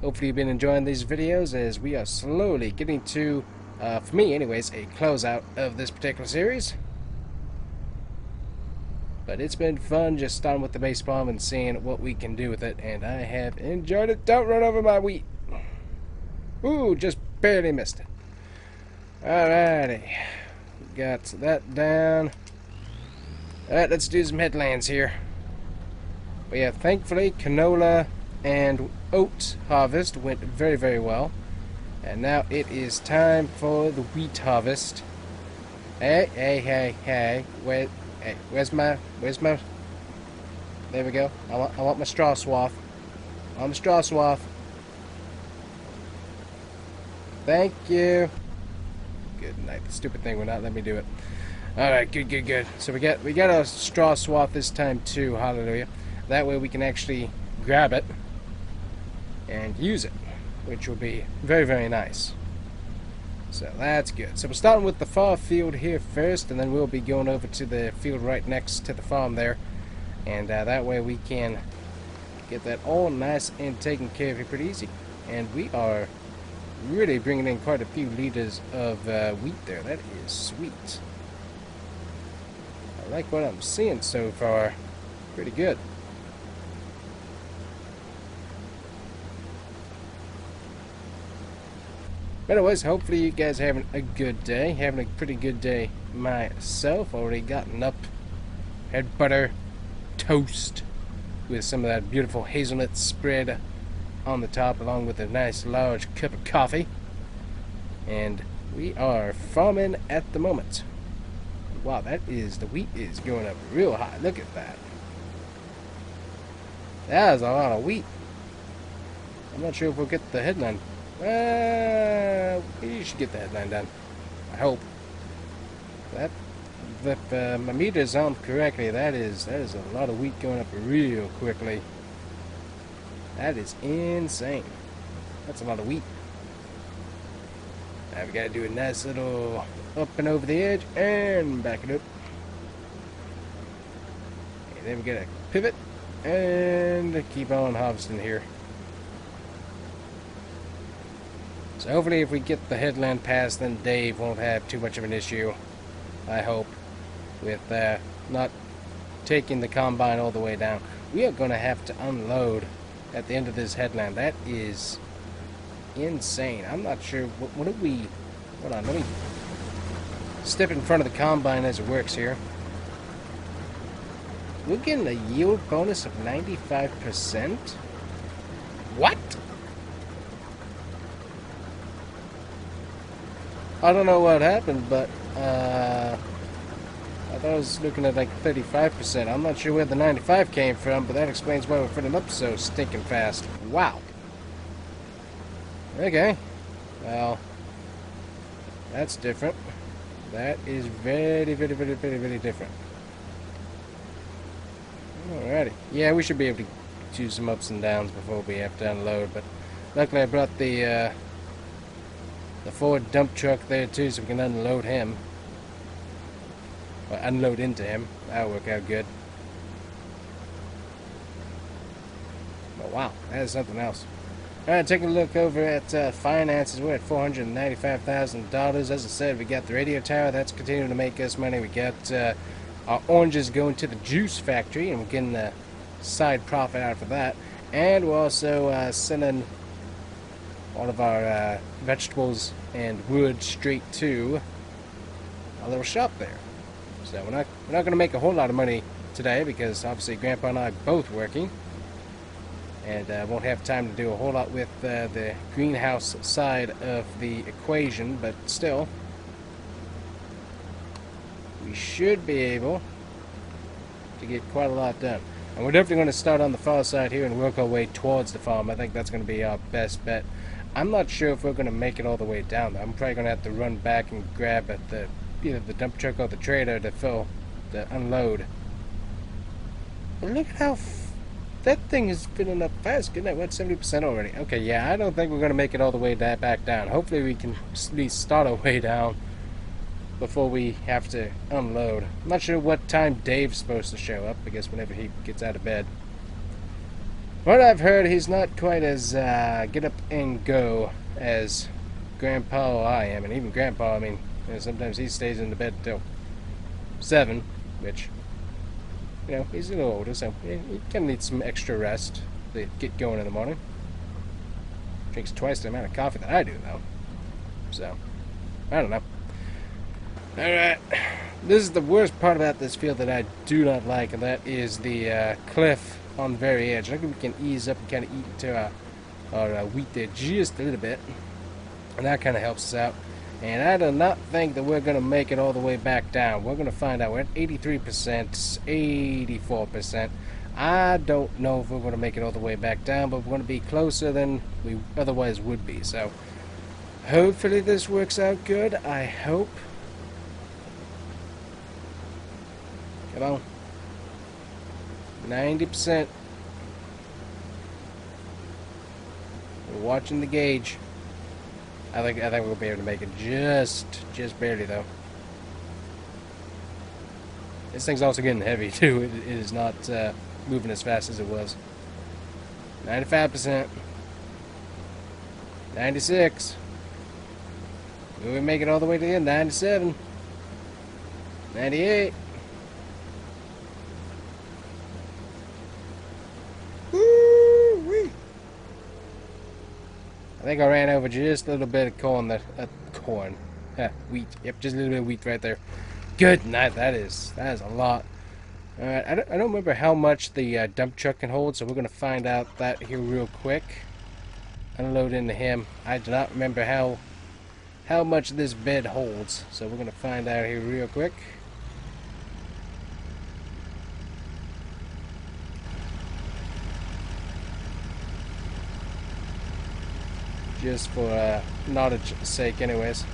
Hopefully you've been enjoying these videos, as we are slowly getting to, for me anyways, a closeout of this particular series. But it's been fun just starting with the base bomb and seeing what we can do with it, and I have enjoyed it. Don't run over my wheat. Ooh, just barely missed it. Alrighty. Got that down. Alright, let's do some headlands here. But yeah, thankfully, canola and oat harvest went very, very well. And now it is time for the wheat harvest. Hey. Where's my... There we go. I want my straw swath. I want my straw swath. Thank you. Good night. The stupid thing will not let me do it. Alright, good. So we got a straw swath this time too, hallelujah. That way we can actually grab it and use it, which will be very nice. So that's good. So we're starting with the far field here first, and then we'll be going over to the field right next to the farm there. And that way we can get that all nice and taken care of here pretty easy. And we are really bringing in quite a few liters of wheat there. That is sweet. I like what I'm seeing so far. Pretty good. But anyways, hopefully you guys are having a good day. Having a pretty good day myself. Already gotten up, had butter, toast, with some of that beautiful hazelnut spread on the top, along with a nice large cup of coffee. And we are farming at the moment. Wow, the wheat is going up real high. Look at that. That is a lot of wheat. I'm not sure if we'll get the headline. You should get the headline done. I hope. If my meter's on correctly, that is a lot of wheat going up real quickly. That is insane. That's a lot of wheat. Now we gotta do a nice little up and over the edge and back it up. And then we gotta pivot and keep on harvesting here. So hopefully if we get the headland passed, then Dave won't have too much of an issue, I hope, with not taking the combine all the way down. We are going to have to unload at the end of this headland. That is insane. I'm not sure, what do we, hold on, let me step in front of the combine as it works here. We're getting a yield bonus of 95%? What? I don't know what happened, but I thought I was looking at like 35%. I'm not sure where the 95 came from, but that explains why we're filling up so stinking fast. Wow. Okay. Well, that's different. That is very different. Alrighty. Yeah, we should be able to do some ups and downs before we have to unload, but luckily I brought the Ford dump truck there too, so we can unload him. Or unload into him. That'll work out good. But wow, that is something else. Alright, taking a look over at finances. We're at $495,000. As I said, we got the radio tower. That's continuing to make us money. We got our oranges going to the juice factory, and we're getting a side profit out of that. And we're also sending all of our vegetables and wood straight to our little shop there. So we're not going to make a whole lot of money today because obviously Grandpa and I are both working, and won't have time to do a whole lot with the greenhouse side of the equation, but still we should be able to get quite a lot done. And we're definitely going to start on the far side here and work our way towards the farm. I think that's going to be our best bet. I'm not sure if we're going to make it all the way down there. I'm probably going to have to run back and grab at either the dump truck or the trailer to unload. But look at how that thing is filling up fast. Good night. We're at 70% already. Okay, yeah, I don't think we're going to make it all the way back down. Hopefully we can at least start our way down before we have to unload. I'm not sure what time Dave's supposed to show up. I guess whenever he gets out of bed. What I've heard, he's not quite as get up and go as Grandpa or I am. And even Grandpa, I mean, sometimes he stays in the bed till 7, which, he's a little older, so he kind of needs some extra rest to get going in the morning. Drinks twice the amount of coffee that I do, though. So, I don't know. Alright, this is the worst part about this field that I do not like, and that is the cliff on the very edge. I think we can ease up and kind of eat into our wheat there just a little bit, and that kind of helps us out. And I do not think that we're going to make it all the way back down. We're going to find out. We're at 83%, 84%. I don't know if we're going to make it all the way back down, but we're going to be closer than we otherwise would be. So, Hopefully this works out good. I hope. Come on. 90%. We're watching the gauge. I think we'll be able to make it just barely though. This thing's also getting heavy too. It is not moving as fast as it was. 95%. 96. Will we make it all the way to the end? 97. 98. Woo-wee. I think I ran over just a little bit of corn. Wheat. Yep, just a little bit of wheat right there. Good night. That is a lot. Alright, I don't remember how much the dump truck can hold, so we're going to find out that here real quick. Unload into him. I do not remember how much this bed holds, so we're going to find out here real quick. Just for knowledge's sake anyways.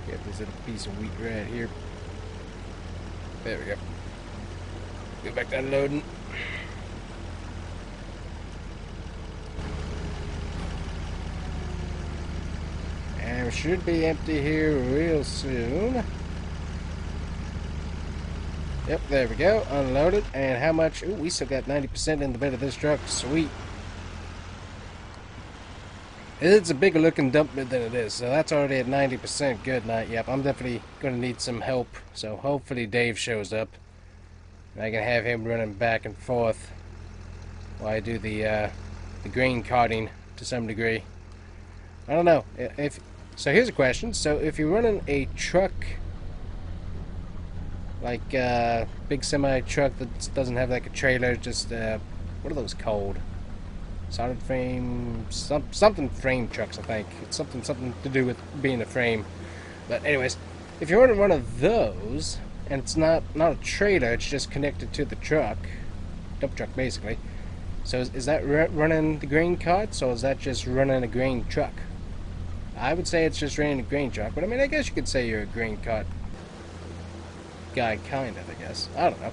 Get this little piece of wheat right here. There we go. Go back to unloading. And we should be empty here real soon. Yep, there we go. Unloaded. And how much? Ooh, we still got 90% in the bed of this truck. Sweet. It's a bigger looking dump bed than it is, so that's already at 90%. Good night. Yep, I'm definitely going to need some help, so hopefully Dave shows up. I can have him running back and forth while I do the grain carting to some degree. I don't know. So here's a question. So if you're running a truck, like a big semi truck that doesn't have like a trailer, just what are those called? Solid frame, something frame trucks, I think. It's something to do with being a frame. But anyways, if you're running one of those, and it's not a trailer, it's just connected to the truck, dump truck basically. So is that running the grain carts, or is that just running a grain truck? I would say it's just running a grain truck, but I mean, I guess you could say you're a grain cart guy, kind of, I guess. I don't know.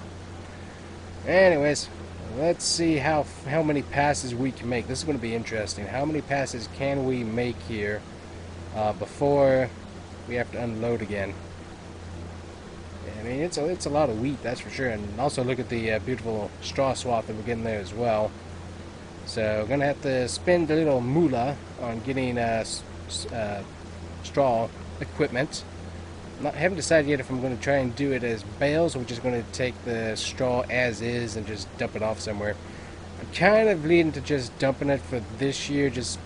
Anyways, let's see how many passes we can make. This is going to be interesting. How many passes can we make here before we have to unload again? I mean, it's a lot of wheat, that's for sure. And also look at the beautiful straw swath that we're getting there as well. So we're going to have to spend a little moolah on getting straw equipment. Haven't decided yet if I'm going to try and do it as bales, or we're just going to take the straw as is and just dump it off somewhere. I'm kind of leading to just dumping it for this year, just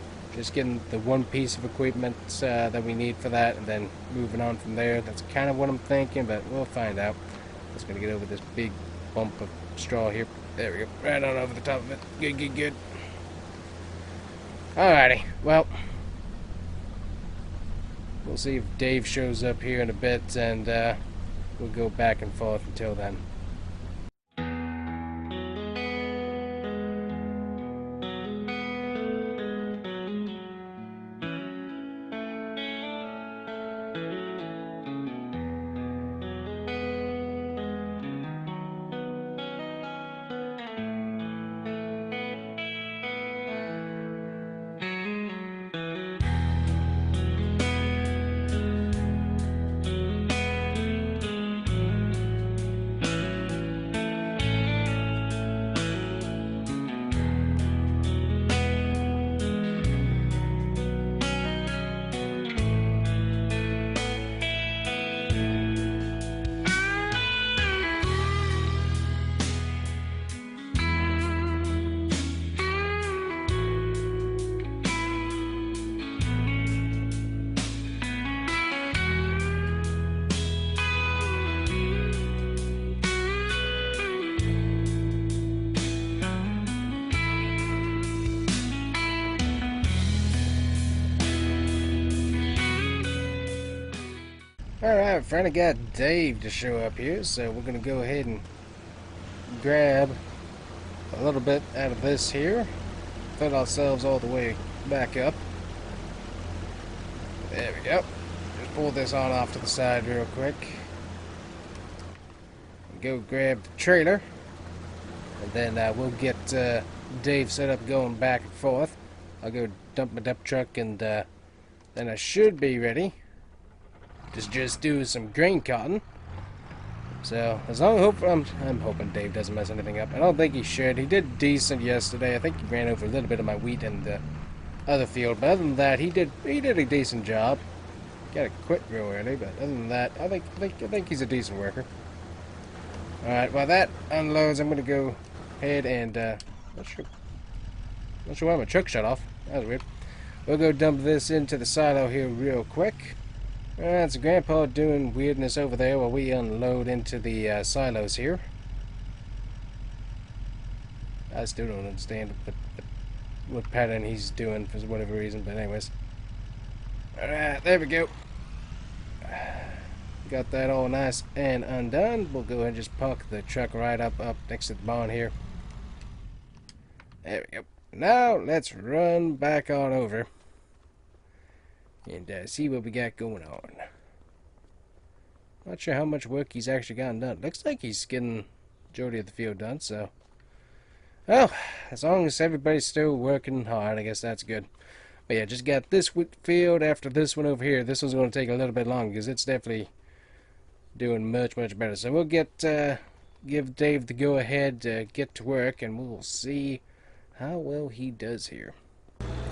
getting the one piece of equipment that we need for that, and then moving on from there. That's kind of what I'm thinking, but we'll find out. Just going to get over this big bump of straw here. There we go. Right on over the top of it. Good. Alrighty. Well, we'll see if Dave shows up here in a bit, and we'll go back and forth until then. Alright, finally got Dave to show up here, so we're gonna go ahead and grab a little bit out of this here. Fill ourselves all the way back up. There we go. Just pull this on off to the side real quick. Go grab the trailer. And then we'll get Dave set up going back and forth. I'll go dump my dump truck and then I should be ready to just do some grain cotton. So as long as I'm hoping Dave doesn't mess anything up. I don't think he should. He did decent yesterday. I think he ran over a little bit of my wheat in the other field, but other than that, he did a decent job. Got to quit real early, but other than that, I think he's a decent worker. All right, while that unloads, I'm gonna go ahead and not sure why my truck shut off. That was weird. We'll go dump this into the silo here real quick. Alright, so Grandpa doing weirdness over there while we unload into the silos here. I still don't understand what pattern he's doing for whatever reason, but anyways. Alright, there we go. Got that all nice and undone. We'll go ahead and just park the truck right up next to the barn here. There we go. Now, let's run back on over and see what we got going on. Not sure how much work he's actually gotten done. Looks like he's getting majority of the field done, so. Well, as long as everybody's still working hard, I guess that's good. But yeah, just got this field after this one over here. This one's going to take a little bit longer because it's definitely doing much better. So we'll get give Dave the go ahead to get to work, and we'll see how well he does here.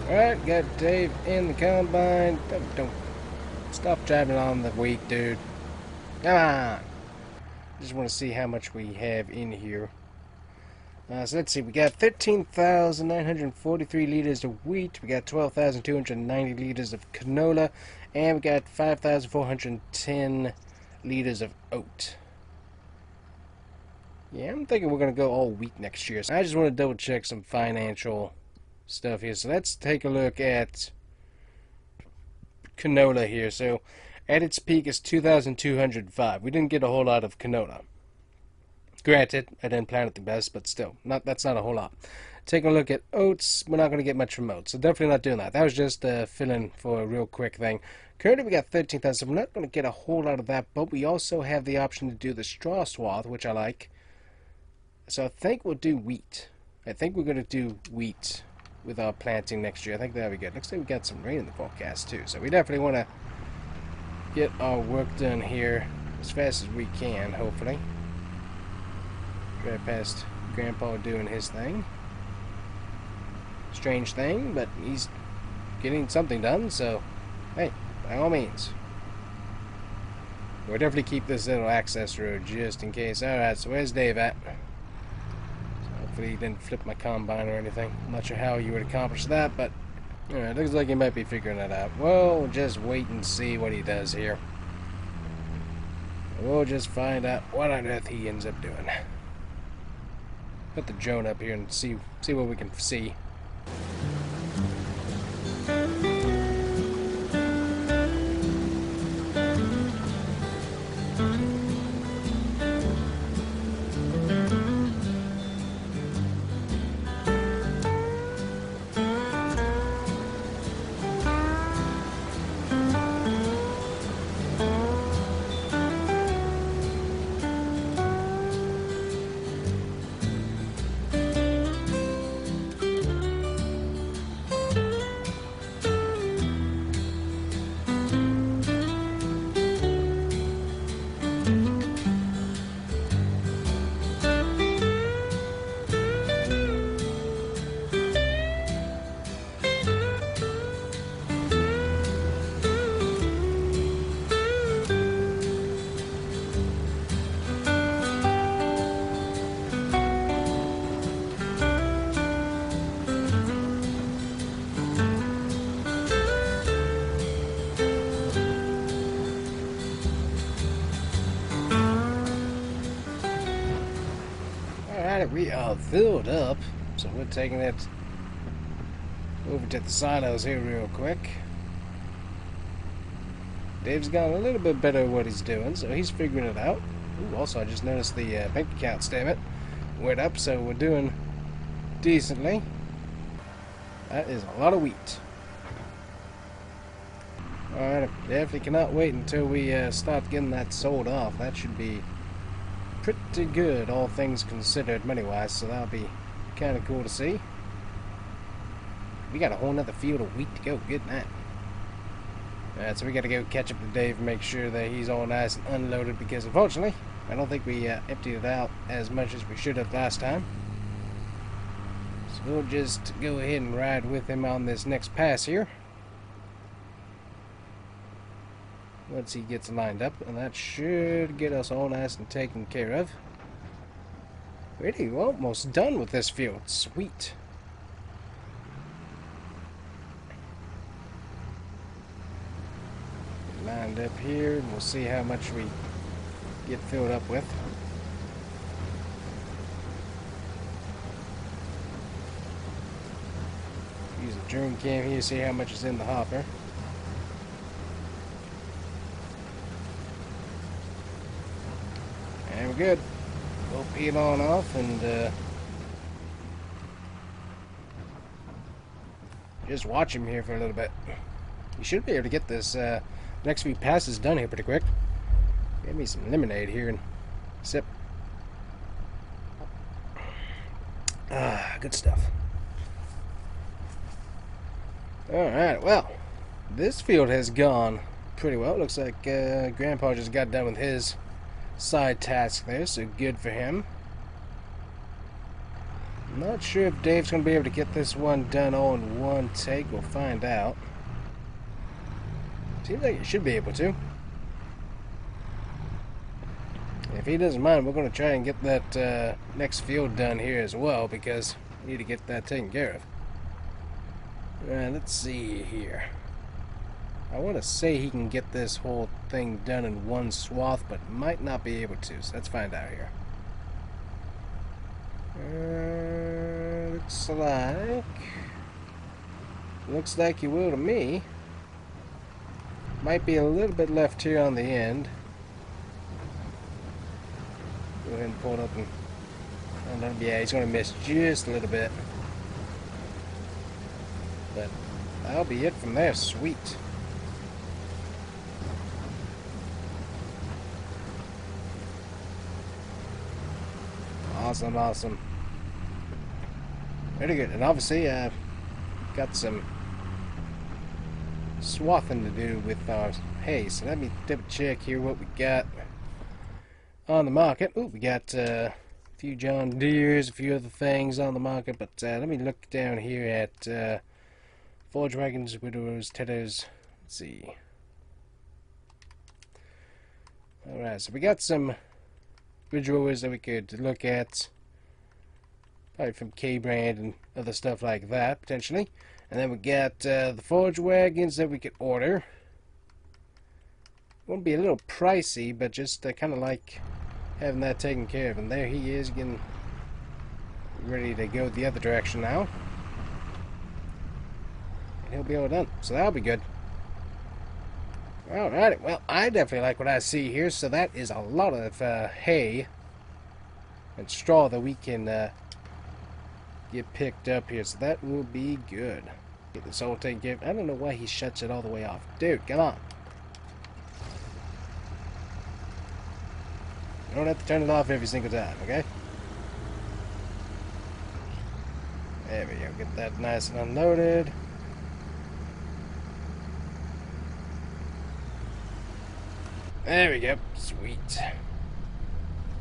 Alright, got Dave in the combine. Don't stop driving on the wheat, dude. Come on. Just want to see how much we have in here. So let's see, we got 13,943 liters of wheat, we got 12,290 liters of canola, and we got 5,410 liters of oat. Yeah, I'm thinking we're going to go all wheat next year. So I just want to double check some financial stuff here. So let's take a look at canola here. So at its peak is 2,205. We didn't get a whole lot of canola. Granted, I didn't plant it the best, but still, that's not a whole lot. Taking a look at oats, we're not going to get much from oats, so definitely not doing that. That was just fill-in for a real quick thing. Currently, we got 13,000, so we're not going to get a whole lot of that, but we also have the option to do the straw swath, which I like. So I think we'll do wheat. I think we're going to do wheat with our planting next year. I think that'll be good. Looks like we got some rain in the forecast, too, so we definitely want to get our work done here as fast as we can, hopefully. Right past Grandpa doing his thing. Strange thing, but he's getting something done, so hey, by all means. We'll definitely keep this little access road just in case. Alright, so where's Dave at? So hopefully he didn't flip my combine or anything. I'm not sure how you would accomplish that, but alright, looks like he might be figuring that out. We'll just wait and see what he does here. We'll just find out what on earth he ends up doing. Put the drone up here and see what we can see. We are filled up, so we're taking it over to the silos here real quick. Dave's gotten a little bit better at what he's doing, so he's figuring it out. Ooh, also, I just noticed the bank account statement went up, so we're doing decently. That is a lot of wheat. Alright, definitely cannot wait until we start getting that sold off. That should be pretty good, all things considered, money-wise, so that'll be kind of cool to see. We got a whole nother field of wheat to go, good night. Alright, so we gotta go catch up to Dave and make sure that he's all nice and unloaded, because unfortunately, I don't think we emptied it out as much as we should have last time. So we'll just go ahead and ride with him on this next pass here. Once he gets lined up, and that should get us all nice and taken care of. Really, we're almost done with this field. Sweet. Lined up here, and we'll see how much we get filled up with. Use a drone cam here to see how much is in the hopper. And we're good. We'll peel on off and just watch him here for a little bit. You should be able to get this next few passes done here pretty quick. Give me some lemonade here and sip. Ah, good stuff. Alright, well, this field has gone pretty well. Looks like Grandpa just got done with his side task there, so good for him. I'm not sure if Dave's going to be able to get this one done all in one take. We'll find out. Seems like he should be able to. If he doesn't mind, we're going to try and get that next field done here as well, because we need to get that taken care of. Alright, let's see here. I want to say he can get this whole thing done in one swath, but might not be able to, so let's find out here. Looks like he will to me. Might be a little bit left here on the end. Go ahead and pull it up and yeah, he's going to miss just a little bit. But that'll be it from there. Sweet. Awesome, awesome. Very good. And obviously, got some swathing to do with our hay. So let me double check here what we got on the market. Ooh, we got a few John Deeres, a few other things on the market. But let me look down here at forage wagons, widowers, tedders. Let's see. Alright, so we got some ridge rowers that we could look at. Probably from K-Brand and other stuff like that, potentially. And then we got the forage wagons that we could order. Won't be a little pricey, but just kind of like having that taken care of. And there he is, getting ready to go the other direction now. And he'll be all done, so that'll be good. Alrighty, well, I definitely like what I see here. So that is a lot of hay and straw that we can get picked up here, so that will be good. Get this all taken care of. I don't know why he shuts it all the way off. Dude, come on. You don't have to turn it off every single time, okay? There we go. Get that nice and unloaded. There we go. Sweet.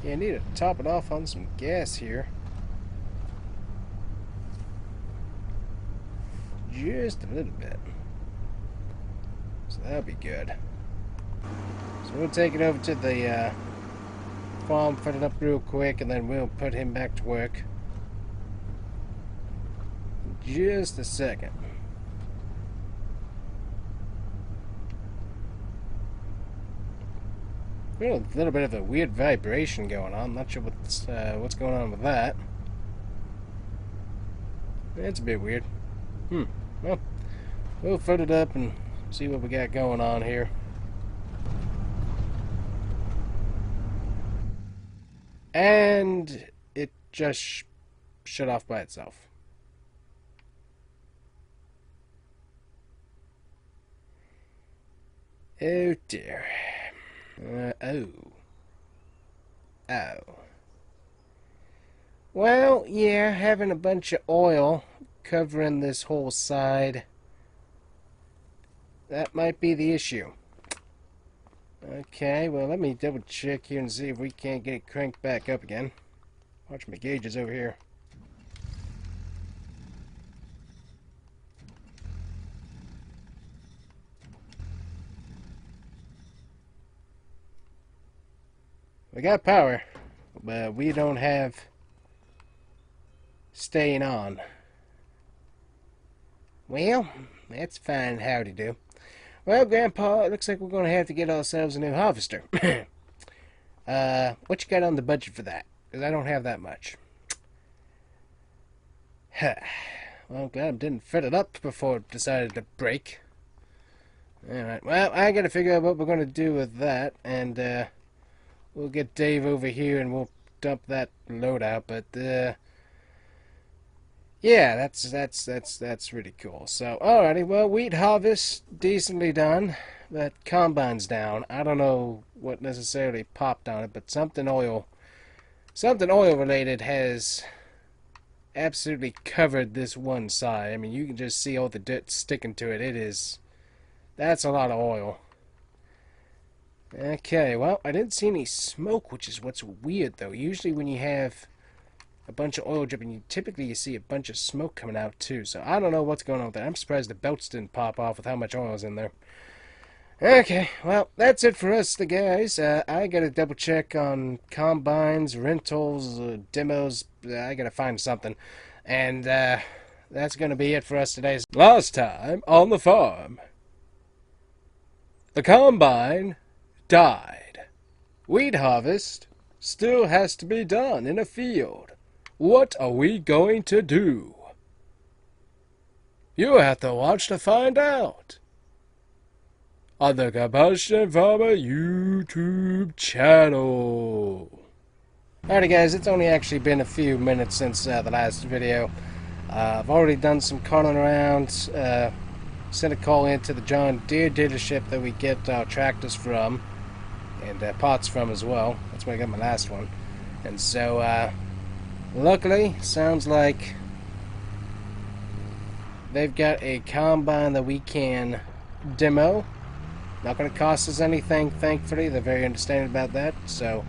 Yeah, I need to top it off on some gas here. Just a little bit. So that'll be good. So we'll take it over to the farm, fill it up real quick, and then we'll put him back to work. Just a second. Feel a little bit of a weird vibration going on. I'm not sure what's going on with that. It's a bit weird. Well, we'll fill it up and see what we got going on here. And it just shut off by itself. Oh dear. Oh. Well, yeah, having a bunch of oil covering this whole side, that might be the issue. Okay, well, let me double check here and see if we can't get it cranked back up again. Watch my gauges over here. We got power, but we don't have staying on. Well, that's fine, howdy do. Well, Grandpa, it looks like we're going to have to get ourselves a new harvester. What you got on the budget for that? Because I don't have that much. Well, glad I didn't fit it up before it decided to break. Alright, well, I gotta figure out what we're gonna do with that, and, we'll get Dave over here and we'll dump that load out, but, yeah, that's really cool. So, alrighty, well, wheat harvest, decently done. That combine's down. I don't know what necessarily popped on it, but something oil related has absolutely covered this one side. I mean, you can just see all the dirt sticking to it. That's a lot of oil. Okay, well, I didn't see any smoke, which is what's weird, though. Usually when you have a bunch of oil dripping, typically you see a bunch of smoke coming out, too. So I don't know what's going on with that. I'm surprised the belts didn't pop off with how much oil's in there. Okay, well, that's it for us, the guys. I gotta double check on combines, rentals, demos. I gotta find something. And, that's gonna be it for us today. Last time on the farm, the combine died. Wheat harvest still has to be done in a field. What are we going to do? You have to watch to find out on the Combustion Farmer YouTube channel. Alrighty guys, it's only actually been a few minutes since the last video. I've already done some calling around, sent a call into the John Deere dealership that we get our tractors from, and parts from as well. That's where I got my last one. And so, luckily, sounds like they've got a combine that we can demo. Not going to cost us anything, thankfully. They're very understanding about that. So,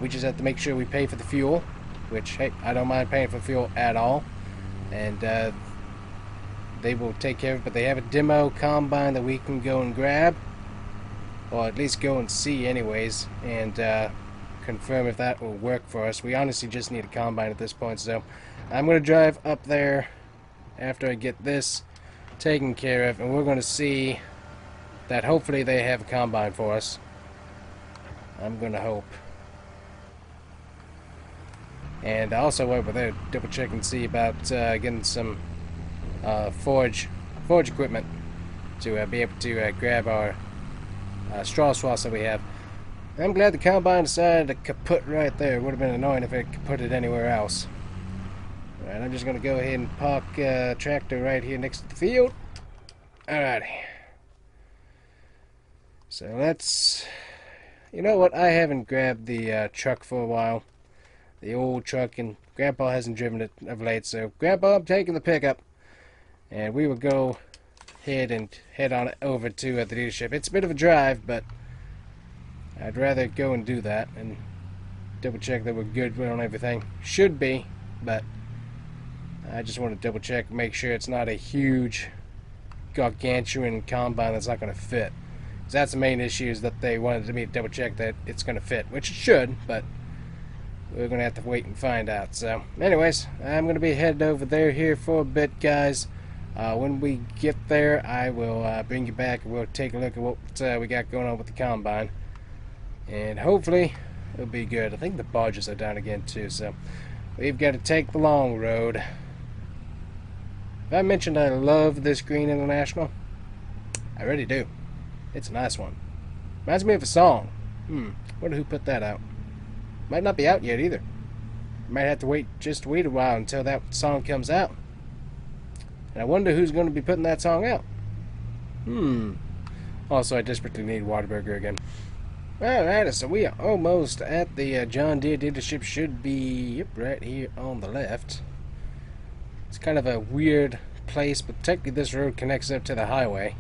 we just have to make sure we pay for the fuel, which, hey, I don't mind paying for fuel at all. And they will take care of it. But they have a demo combine that we can go and grab, or at least go and see anyways, and confirm if that will work for us. We honestly just need a combine at this point. So, I'm going to drive up there after I get this taken care of, and we're going to see that hopefully they have a combine for us. I'm gonna hope. And also while we're there, double check and see about getting some forage equipment to be able to grab our straw swaths that we have. I'm glad the combine decided to kaput right there. It would have been annoying if it kaputted anywhere else. Alright, I'm just gonna go ahead and park tractor right here next to the field. Alrighty. So let's, you know what, I haven't grabbed the truck for a while, the old truck, and Grandpa hasn't driven it of late, so Grandpa, I'm taking the pickup, and we will go ahead and head on over to the dealership. It's a bit of a drive, but I'd rather go and do that, and double check that we're good on everything. Should be, but I just want to double check, make sure it's not a huge, gargantuan combine that's not going to fit. That's the main issue, is that they wanted me to double check that it's going to fit, which it should, but we're going to have to wait and find out. So, anyways, I'm going to be heading over there here for a bit, guys. When we get there, I will bring you back and we'll take a look at what we got going on with the combine. And hopefully, it'll be good. I think the barges are down again, too, so we've got to take the long road. Have I mentioned I love this green International? I really do. It's a nice one. Reminds me of a song. Wonder who put that out. Might not be out yet either. Might have to wait a while until that song comes out. And I wonder who's going to be putting that song out. Also, I desperately need Whataburger again. Alright, so we are almost at the John Deere dealership. Should be right here on the left. It's kind of a weird place, but technically this road connects up to the highway.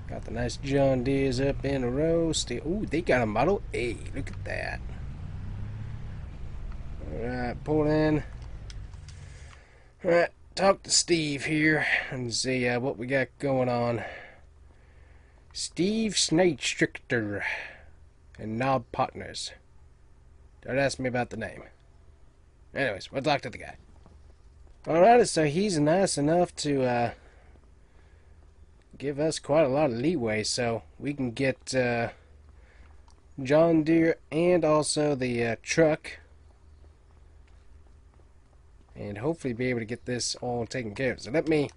Got the nice John Deeres up in a row. Ooh, they got a Model A. Look at that. Alright, pull in. Alright, talk to Steve here and see what we got going on. Steve Schneidstrichter and Knob Partners. Don't ask me about the name. Anyways, we'll talk to the guy. Alright, so he's nice enough to give us quite a lot of leeway, so we can get John Deere and also the truck, and hopefully be able to get this all taken care of. So let me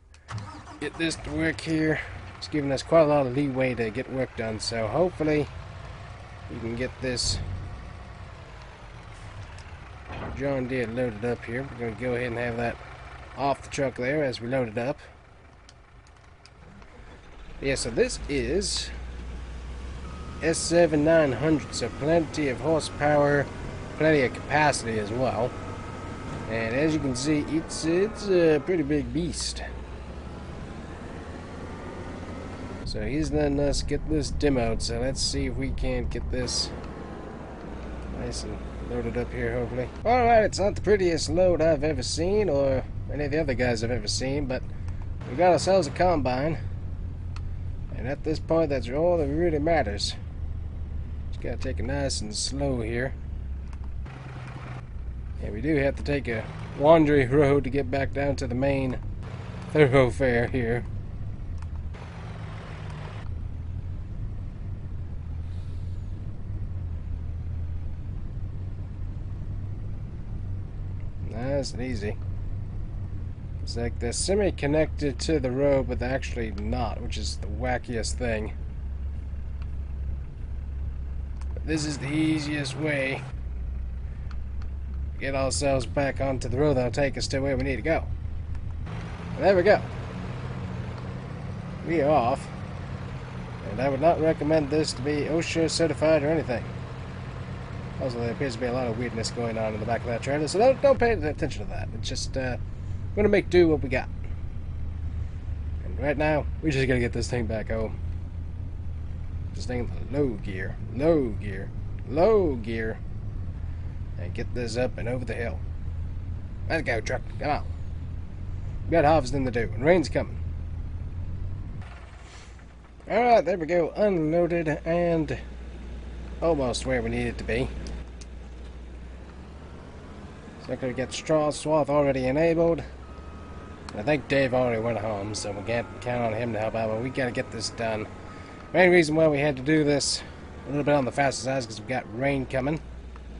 get this to work here. It's giving us quite a lot of leeway to get work done, so hopefully we can get this John Deere loaded up here. We're going to go ahead and have that off the truck there as we load it up. Yeah, so this is S7900, so plenty of horsepower, plenty of capacity as well. And as you can see, it's a pretty big beast. So he's letting us get this demoed, so let's see if we can get this nice and loaded up here, hopefully. Alright, it's not the prettiest load I've ever seen, or any of the other guys I've ever seen, but we got ourselves a combine. And at this point, that's all that really matters. Just gotta take it nice and slow here. And we do have to take a wandering road to get back down to the main thoroughfare here. Nice and easy. It's like they're semi-connected to the road, but they're actually not, which is the wackiest thing. But this is the easiest way to get ourselves back onto the road that'll take us to where we need to go. And there we go. We are off. And I would not recommend this to be OSHA certified or anything. Also, there appears to be a lot of weirdness going on in the back of that trailer, so don't pay attention to that. It's just, we're going to make do what we got. And right now, we just got to get this thing back home. This thing in the low gear, and get this up and over the hill. Let's go, truck. Come on. We got harvesting to do, and rain's coming. Alright, there we go. Unloaded and almost where we need it to be. So I'm going to get straw swath already enabled. I think Dave already went home, so we can't count on him to help out, but we got to get this done. Main reason why we had to do this a little bit on the faster side is because we've got rain coming.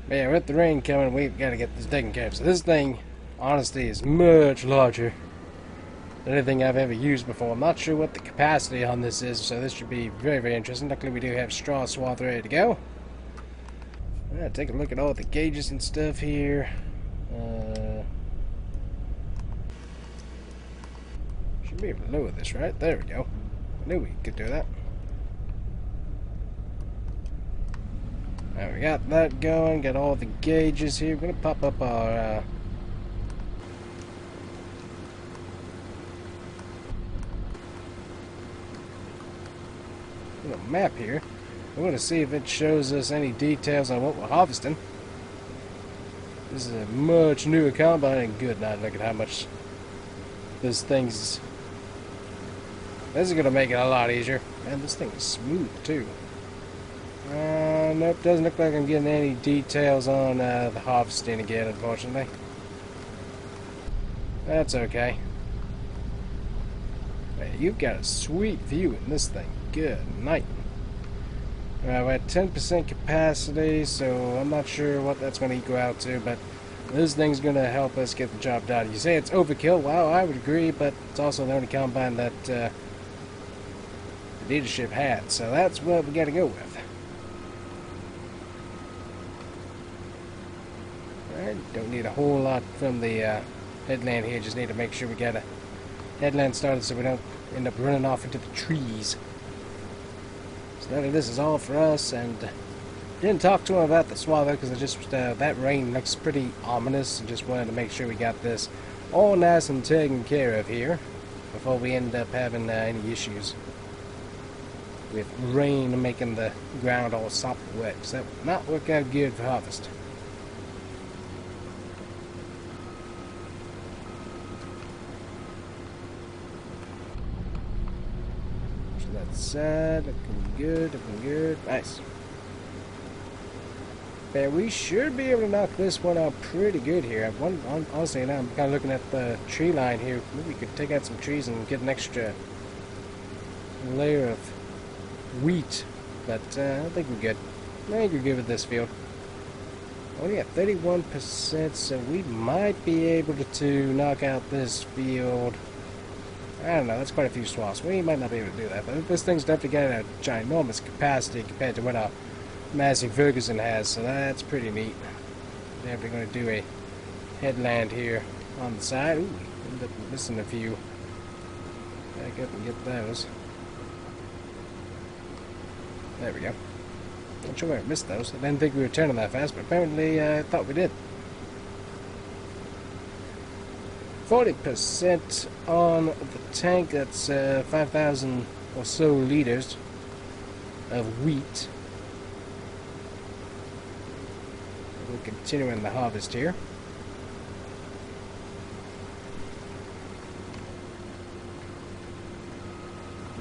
But yeah, with the rain coming, we've got to get this taken care of. So this thing, honestly, is much larger than anything I've ever used before. I'm not sure what the capacity on this is, so this should be very, very interesting. Luckily, we do have straw swath ready to go. Take a look at all the gauges and stuff here. Should be able to lower this, right? There we go. I knew we could do that. Alright, we got that going. Got all the gauges here. We're going to pop up our little map here. We're going to see if it shows us any details on what we're harvesting. This is a much newer combine, and good night. Look at how much this thing's. This is going to make it a lot easier. Man, this thing is smooth too. Nope, doesn't look like I'm getting any details on the harvesting again, unfortunately. That's okay. Man, you've got a sweet view in this thing. Good night. Alright, we're at 10% capacity, so I'm not sure what that's going to equal out to, but this thing's going to help us get the job done. You say it's overkill? Well, I would agree, but it's also the only combine that the dealership had, so that's what we got to go with. Don't need a whole lot from the headland here. Just need to make sure we get a headland started so we don't end up running off into the trees. So this is all for us, and didn't talk to him about the swallow because I just that rain looks pretty ominous, and just wanted to make sure we got this all nice and taken care of here before we end up having any issues with rain making the ground all soppy wet. So that would not work out good for harvest. So that's looking good, looking good. Nice. But we should be able to knock this one out pretty good here. Honestly, now I'm kind of looking at the tree line here. Maybe we could take out some trees and get an extra layer of wheat. But I think we're good. I think we're good with this field. Only at 31%, so we might be able to knock out this field. I don't know, that's quite a few swaths. We might not be able to do that, but this thing's definitely got a ginormous capacity compared to what our Massey Ferguson has, so that's pretty neat. Definitely going to do a headland here on the side. Ooh, ended up missing a few. Back up and get those. There we go. Not sure where I missed those. I didn't think we were turning that fast, but apparently I thought we did. 40% on the tank. That's 5,000 or so liters of wheat. We're continuing the harvest here.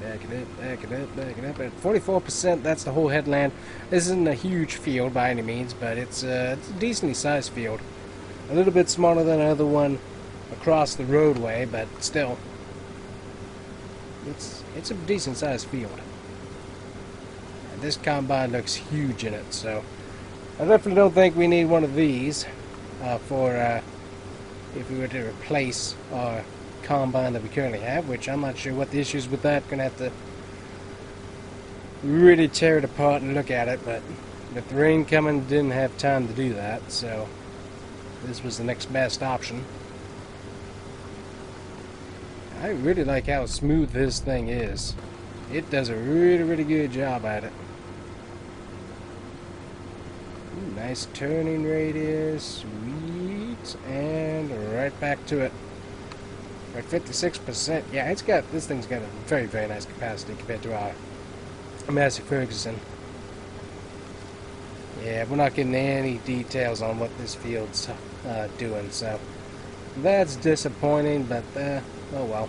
Back it up, back it up, back it up. At 44%, that's the whole headland. This isn't a huge field by any means, but it's a decently sized field. A little bit smaller than another one across the roadway, but still, it's a decent sized field. And this combine looks huge in it, so I definitely don't think we need one of these for if we were to replace our combine that we currently have, which I'm not sure what the issues with that. Gonna have to really tear it apart and look at it, but with the rain coming, didn't have time to do that, so this was the next best option. I really like how smooth this thing is. It does a really, really good job at it. Ooh, nice turning radius, sweet, and right back to it. At 56%, yeah, this thing's got a very, very nice capacity compared to our Massey Ferguson. Yeah, we're not getting any details on what this field's doing, so that's disappointing, but oh well.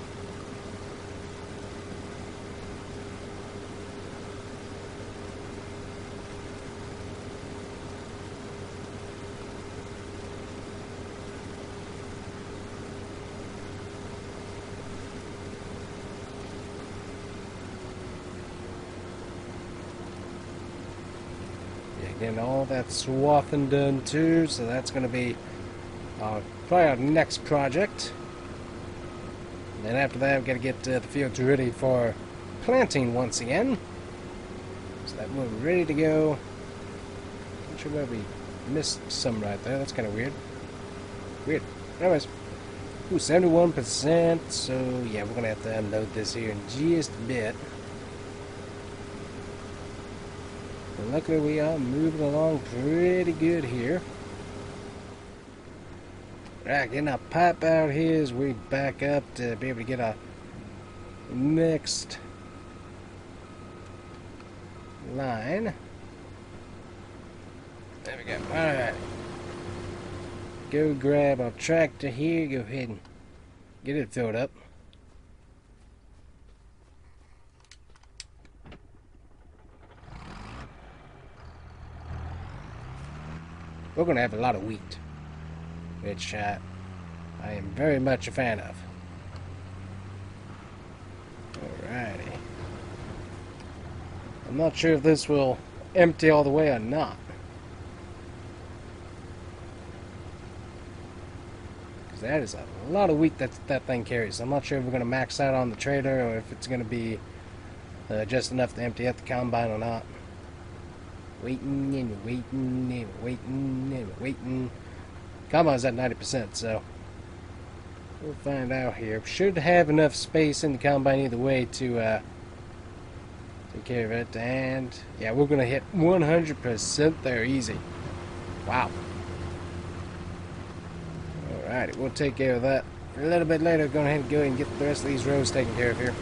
Getting all that swathing done too, so that's going to be probably our next project. And then after that, we're going to get the fields ready for planting once again, so that we're ready to go. Not sure where we missed some right there. That's kind of weird. Weird. Anyways, ooh, 71%. So yeah, we're going to have to unload this here in just a bit. Luckily we are moving along pretty good here. Right, getting our pipe out here as we back up to be able to get our next line. There we go. Alright. Go grab our tractor here. Go ahead and get it filled up. We're going to have a lot of wheat, which I am very much a fan of. Alrighty. I'm not sure if this will empty all the way or not. Because that is a lot of wheat that thing carries. I'm not sure if we're going to max out on the trailer or if it's going to be just enough to empty out the combine or not. Waiting and waiting and waiting and waiting. Combine's at 90%, so we'll find out here. Should have enough space in the combine either way to take care of it. And yeah, we're gonna hit 100% there, easy. Wow. Alrighty, we'll take care of that a little bit later. Go ahead and go and get the rest of these rows taken care of here.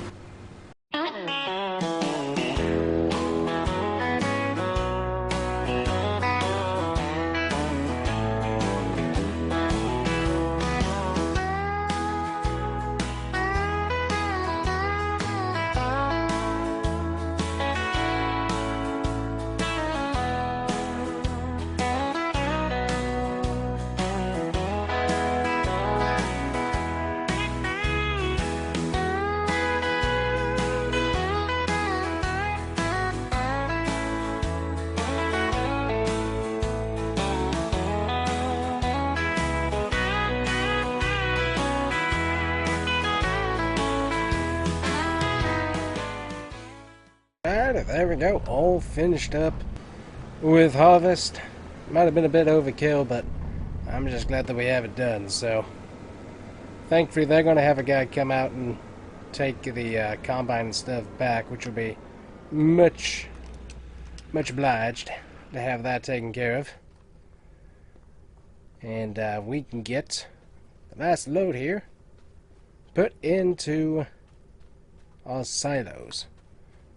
Alright, there we go, all finished up with harvest. Might have been a bit overkill, but I'm just glad that we have it done. So thankfully they're going to have a guy come out and take the combine and stuff back, which will be much obliged to have that taken care of. And we can get the last load here put into our silos.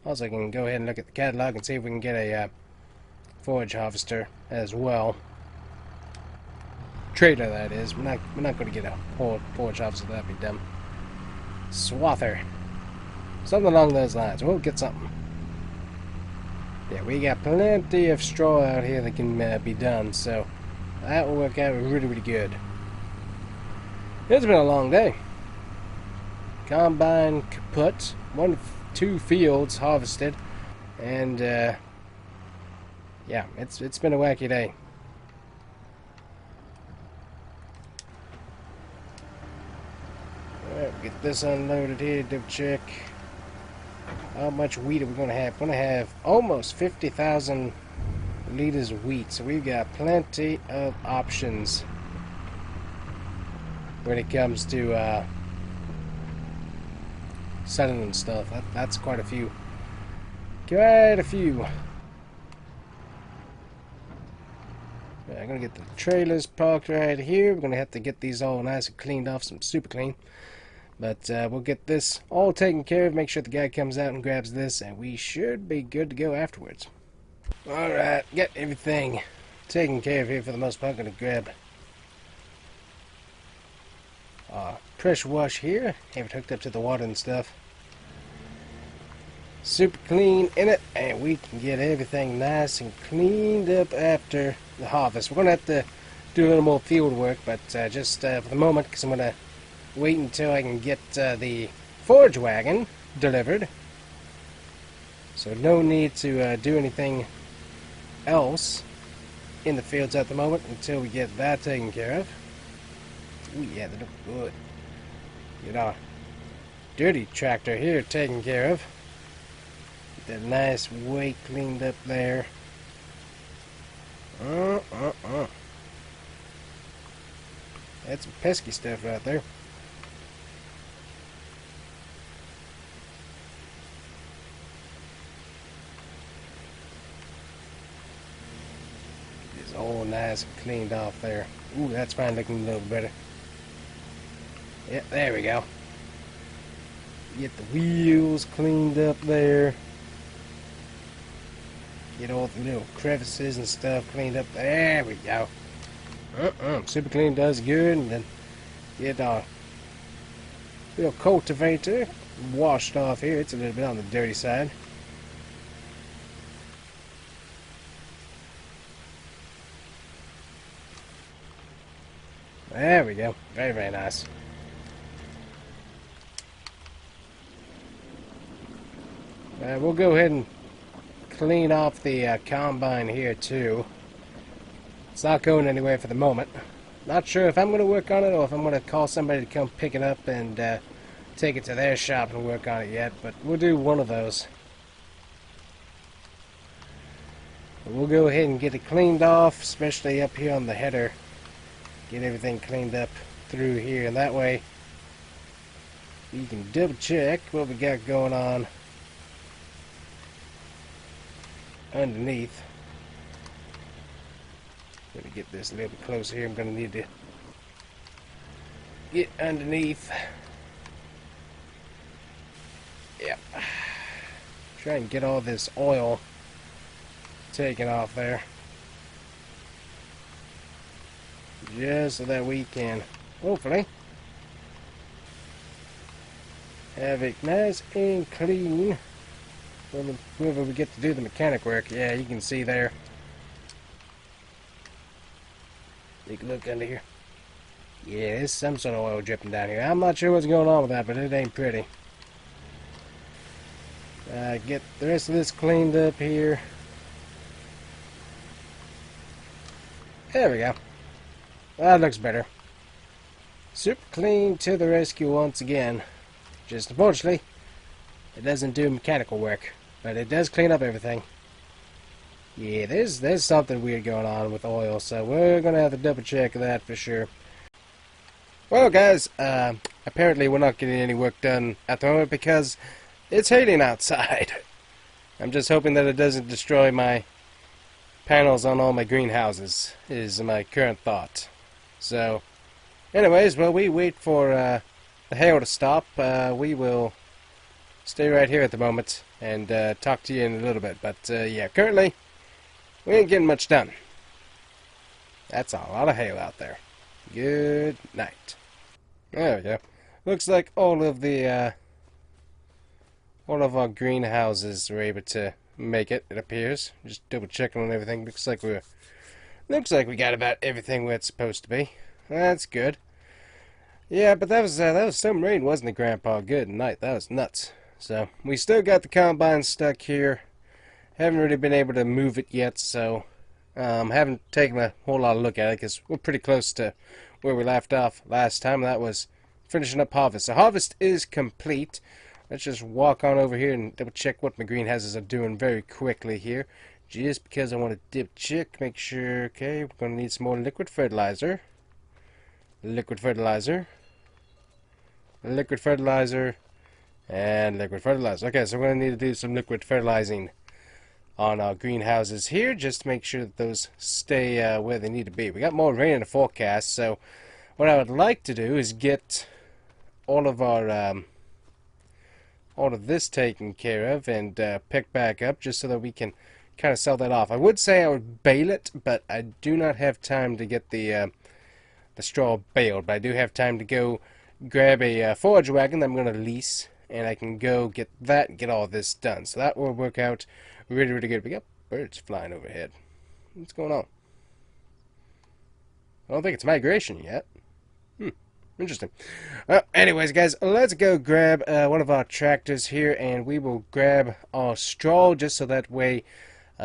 Also, I can go ahead and look at the catalog and see if we can get a forage harvester as well. Trailer, that is. We're not going to get a forage harvester. That'd be dumb. Swather. Something along those lines. We'll get something. Yeah, we got plenty of straw out here that can be done, so that will work out really good. It's been a long day. Combine kaput. 2 fields harvested, and yeah, it's been a wacky day. Alright, get this unloaded here, double check. How much wheat are we going to have? We're going to have almost 50,000 liters of wheat, so we've got plenty of options when it comes to selling and stuff. That's quite a few. Quite a few. I'm gonna get the trailers parked right here. We're gonna have to get these all nice and cleaned off, some super clean. But we'll get this all taken care of. Make sure the guy comes out and grabs this, and we should be good to go afterwards. Alright, get everything taken care of here for the most part. I'm gonna grab pressure wash here. Have it hooked up to the water and stuff. Super clean in it, and we can get everything nice and cleaned up after the harvest. We're going to have to do a little more field work, but just for the moment, because I'm going to wait until I can get the forage wagon delivered. So no need to do anything else in the fields at the moment until we get that taken care of. Ooh, yeah, they look good. Get our dirty tractor here taken care of. Get that nice weight cleaned up there. That's some pesky stuff right there. It's all nice and cleaned off there. Ooh, that's fine, looking a little better. Yep, there we go. Get the wheels cleaned up there. Get all the little crevices and stuff cleaned up. There we go. Super clean does good. And then get our little cultivator washed off here. It's a little bit on the dirty side. There we go. Very, very nice. We'll go ahead and clean off the combine here too. It's not going anywhere for the moment. Not sure if I'm going to work on it or if I'm going to call somebody to come pick it up and take it to their shop and work on it yet, but we'll do one of those. We'll go ahead and get it cleaned off, especially up here on the header get everything cleaned up through here, and that way you can double check what we got going on underneath. Let me get this a little bit closer here. I'm going to need to get underneath. Yep. Try and get all this oil taken off there. Just so that we can, hopefully, have it nice and clean whenever we get to do the mechanic work. Yeah, you can see there. Take a look under here. Yeah, there's some sort of oil dripping down here. I'm not sure what's going on with that, but it ain't pretty. Get the rest of this cleaned up here. There we go. That looks better. Super clean to the rescue once again. Just unfortunately, it doesn't do mechanical work, but it does clean up everything. Yeah, there's something weird going on with oil, so we're gonna have to double check that for sure. Well, guys, apparently we're not getting any work done at the moment because it's hailing outside. I'm just hoping that it doesn't destroy my panels on all my greenhouses, is my current thought. So, anyways, while we wait for the hail to stop, we will stay right here at the moment and talk to you in a little bit. But yeah, currently we ain't getting much done. That's a lot of hail out there. Good night. There we go. Looks like all of our greenhouses were able to make it. It appears. Just double checking on everything. Looks like we got about everything where it's supposed to be. That's good. Yeah, but that was some rain, wasn't it, Grandpa? Good night. That was nuts. So we still got the combine stuck here. Haven't really been able to move it yet, so haven't taken a whole lot of look at it because we're pretty close to where we left off last time. That was finishing up harvest. So harvest is complete. Let's just walk on over here and double check what my greenhouses are doing very quickly here. Just because I want to double check, make sure. Okay, we're going to need some more liquid fertilizer. Liquid fertilizer. Liquid fertilizer. And liquid fertilizer. Okay, so we're going to need to do some liquid fertilizing on our greenhouses here, just to make sure that those stay where they need to be. We got more rain in the forecast, so what I would like to do is get all of our all of this taken care of and picked back up, just so that we can kind of sell that off. I would say I would bale it, but I do not have time to get the straw baled. But I do have time to go grab a forage wagon that I'm going to lease, and I can go get that and get all this done. So that will work out really, really good. We got birds flying overhead. What's going on? I don't think it's migration yet. Interesting. Anyways, guys, let's go grab one of our tractors here, and we will grab our straw, just so that way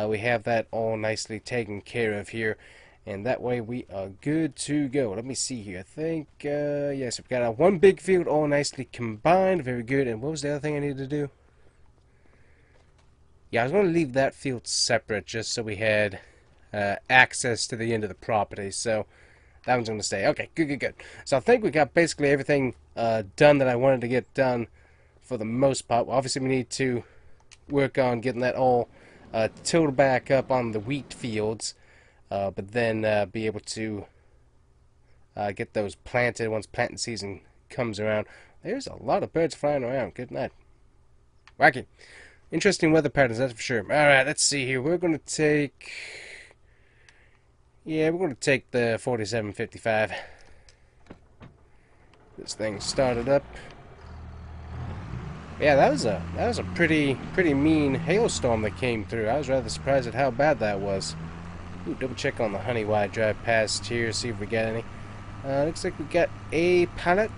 we have that all nicely taken care of here, and that way we are good to go. Let me see here. I think, yes, we've got our one big field all nicely combined. Very good. And what was the other thing I needed to do? Yeah, I was going to leave that field separate, just so we had access to the end of the property. So that one's going to stay. Okay, good, good, good. So I think we got basically everything done that I wanted to get done for the most part. Well, obviously, we need to work on getting that all tilled back up on the wheat fields, but then be able to get those planted once planting season comes around. There's a lot of birds flying around. Good night. Wacky. Interesting weather patterns, that's for sure. Alright, let's see here. We're going to take... Yeah, we're going to take the 4755. This thing started up. Yeah, that was a pretty mean hailstorm that came through. I was rather surprised at how bad that was. Ooh, double check on the honey while I drive past here, see if we got any. Looks like we got a pallet.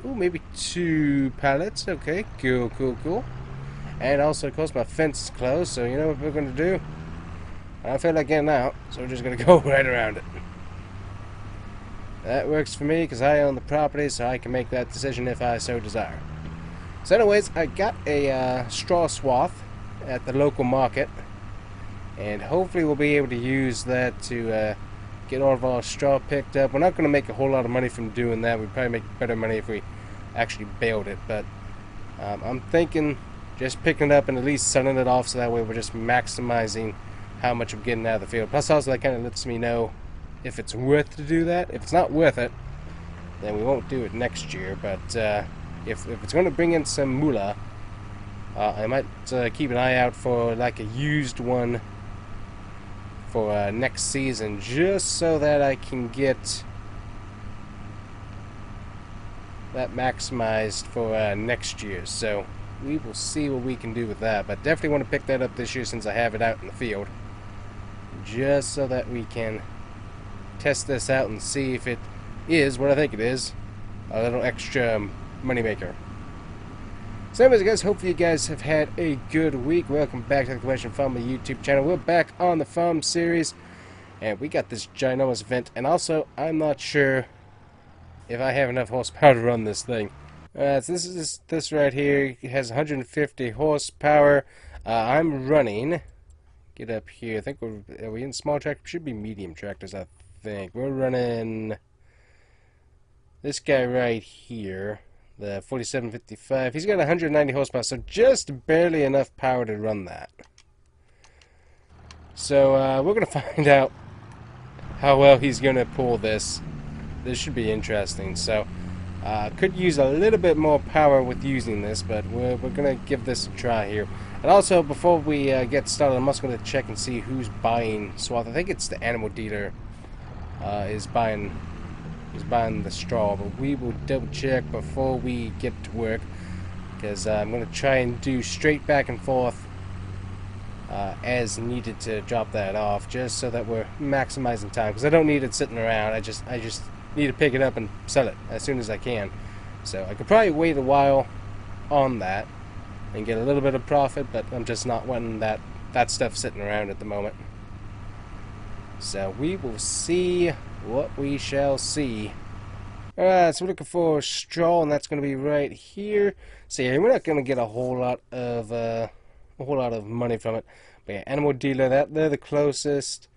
Ooh, maybe 2 pallets. Okay, cool, cool, cool. And also, of course, my fence is closed, so you know what we're going to do? I don't feel like getting out, so we're just going to go right around it. That works for me, because I own the property, so I can make that decision if I so desire. So anyways, I got a straw swath at the local market, and hopefully we'll be able to use that to get all of our straw picked up. We're not going to make a whole lot of money from doing that. We'd probably make better money if we actually baled it, but I'm thinking just picking it up and at least selling it off so that way we're just maximizing how much I'm getting out of the field. Plus also that kind of lets me know if it's worth to do that. If it's not worth it, then we won't do it next year, but if it's going to bring in some moolah, I might keep an eye out for like a used one for next season, just so that I can get that maximized for next year. So we will see what we can do with that, but definitely want to pick that up this year since I have it out in the field, just so that we can test this out and see if it is what I think it is, a little extra moneymaker. So anyways guys, hopefully you guys have had a good week. Welcome back to the TheCombustionFarmer YouTube channel. We're back on the farm series, and we got this ginormous event, and also I'm not sure if I have enough horsepower to run this thing. So this right here. It has 150 horsepower. I'm running, get up here, I think are we in small tractors? Should be medium tractors, I think. We're running this guy right here, the 4755. He's got 190 horsepower, so just barely enough power to run that. So we're going to find out how well he's going to pull this. This should be interesting. So could use a little bit more power with using this, but we're going to give this a try here. And also, before we get started, I'm also going to check and see who's buying swath. I think it's the animal dealer is buying the straw, but we will double check before we get to work, because I'm going to try and do straight back and forth as needed to drop that off, just so that we're maximizing time, because I don't need it sitting around. I just need to pick it up and sell it as soon as I can. So I could probably wait a while on that and get a little bit of profit, but I'm just not wanting that stuff sitting around at the moment. So we will see what we shall see. Alright, so we're looking for straw, and that's going to be right here. So yeah, we're not going to get a whole lot of money from it. But yeah, animal dealer, they're the closest.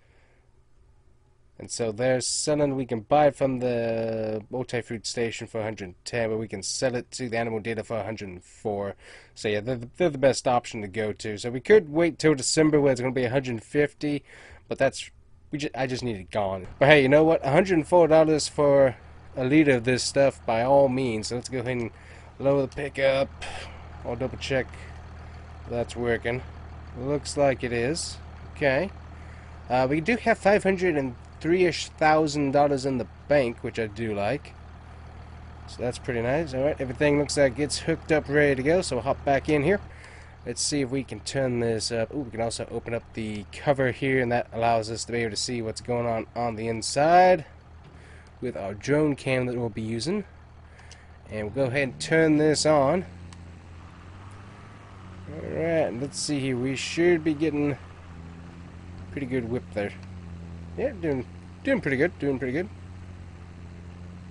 And so they're selling. We can buy it from the multi-fruit station for 110, but we can sell it to the animal dealer for 104. So yeah, they're the best option to go to. So we could wait till December where it's going to be 150, but that's I just need it gone. But hey, you know what? $104 for a liter of this stuff by all means. So let's go ahead and lower the pickup. I'll double check that's working. Looks like it is. Okay. We do have $503,000 in the bank, which I do like. So that's pretty nice. Alright, everything looks like it's hooked up, ready to go. So we'll hop back in here. Let's see if we can turn this up. Ooh, we can also open up the cover here, and that allows us to be able to see what's going on the inside with our drone cam that we'll be using. And we'll go ahead and turn this on. Alright, let's see here. We should be getting pretty good whip there. Yeah, doing pretty good. Doing pretty good.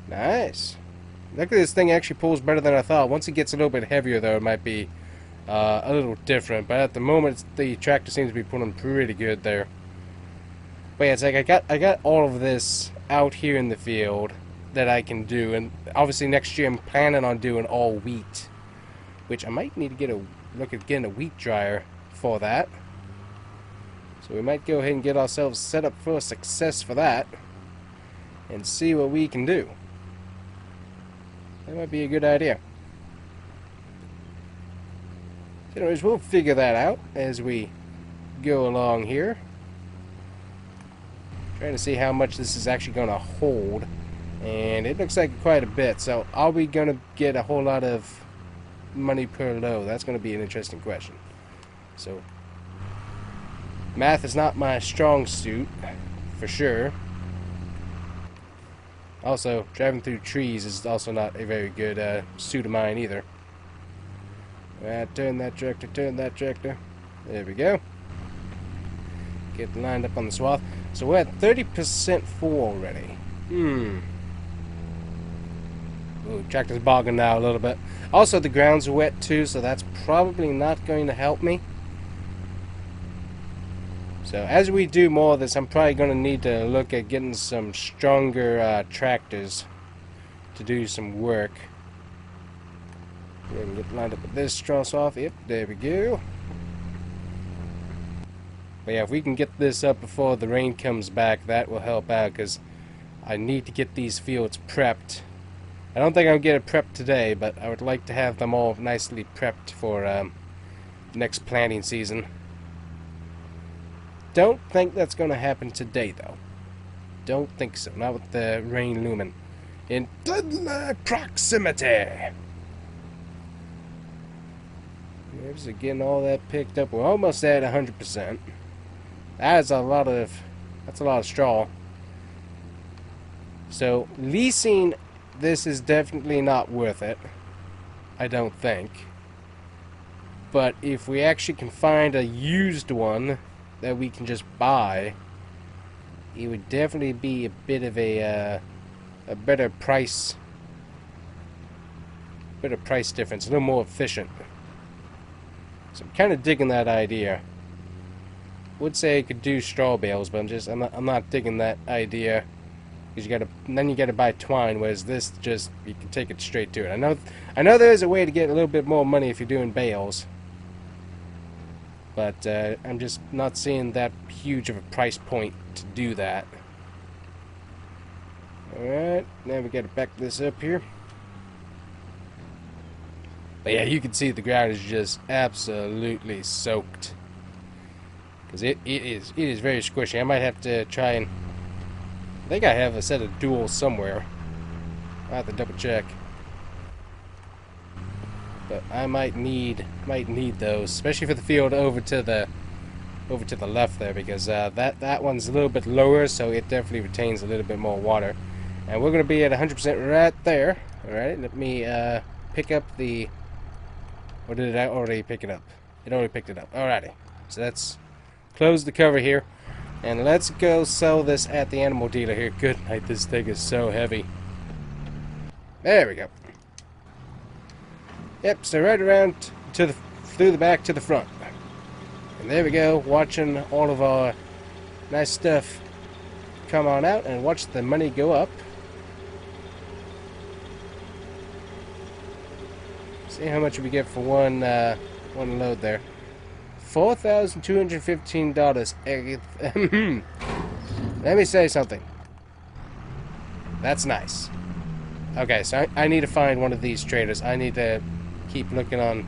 Nice. Luckily, this thing actually pulls better than I thought. Once it gets a little bit heavier, though, it might be a little different, but at the moment the tractor seems to be pulling pretty good there. But yeah, it's like I got all of this out here in the field that I can do, and obviously next year I'm planning on doing all wheat, which I might need to get a look at getting a wheat dryer for that. So we might go ahead and get ourselves set up for success for that and see what we can do. That might be a good idea. Anyways, we'll figure that out as we go along here. Trying to see how much this is actually going to hold. And it looks like quite a bit. So are we going to get a whole lot of money per load? That's going to be an interesting question. So math is not my strong suit, for sure. Also, driving through trees is also not a very good suit of mine either. Turn that tractor. There we go. Get lined up on the swath. So we're at 30% full already. Ooh, tractor's bogging now a little bit. Also, the ground's wet too, so that's probably not going to help me. So as we do more of this, I'm probably going to need to look at getting some stronger tractors to do some work. We can get lined up with this truss off. Yep, there we go. But yeah, if we can get this up before the rain comes back, that will help out, because I need to get these fields prepped. I don't think I'll get it prepped today, but I would like to have them all nicely prepped for next planting season. Don't think that's going to happen today, though. Don't think so. Not with the rain looming in deadly proximity. There's getting all that picked up. We're almost at 100%. That's a lot of straw. So leasing this is definitely not worth it. I don't think. But if we actually can find a used one that we can just buy, it would definitely be a bit of a better price difference, a little more efficient. So I'm kind of digging that idea. Would say I could do straw bales, but I'm not digging that idea, because you gotta buy twine, whereas this just, you can take it straight to it. I know there's a way to get a little bit more money if you're doing bales, but I'm just not seeing that huge of a price point to do that. Alright, now we gotta back this up here. But yeah, you can see the ground is just absolutely soaked, because it is very squishy. I might have to try and, I think I have a set of duals somewhere. I'll have to double check. But I might need those, especially for the field over to the left there, because that one's a little bit lower, so it definitely retains a little bit more water. And we're going to be at 100% right there. Alright, let me pick up the... Or did I already pick it up? It already picked it up. Alrighty. So let's close the cover here. And let's go sell this at the animal dealer here. Good night, this thing is so heavy. There we go. Yep, so right around through the back to the front. And there we go, watching all of our nice stuff come on out, and watch the money go up. See how much we get for one load there. $4,215. Let me say something. That's nice. Okay, so I need to find one of these traders. I need to keep looking on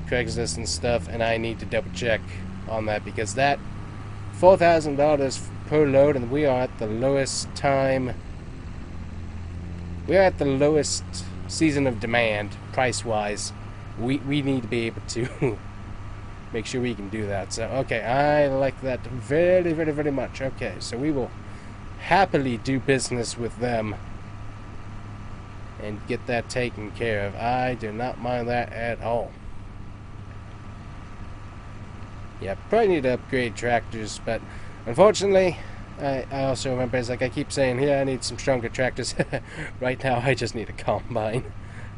Craigslist and stuff, and I need to double check on that, because that $4,000 per load, and we are at the lowest time. We are at the lowest season of demand, price-wise. We need to be able to make sure we can do that. So, okay, I like that very, very, very much. Okay, so we will happily do business with them and get that taken care of. I do not mind that at all. Yeah, probably need to upgrade tractors, but unfortunately, I also remember, it's like I keep saying, yeah, I need some stronger tractors. Right now, I just need a combine.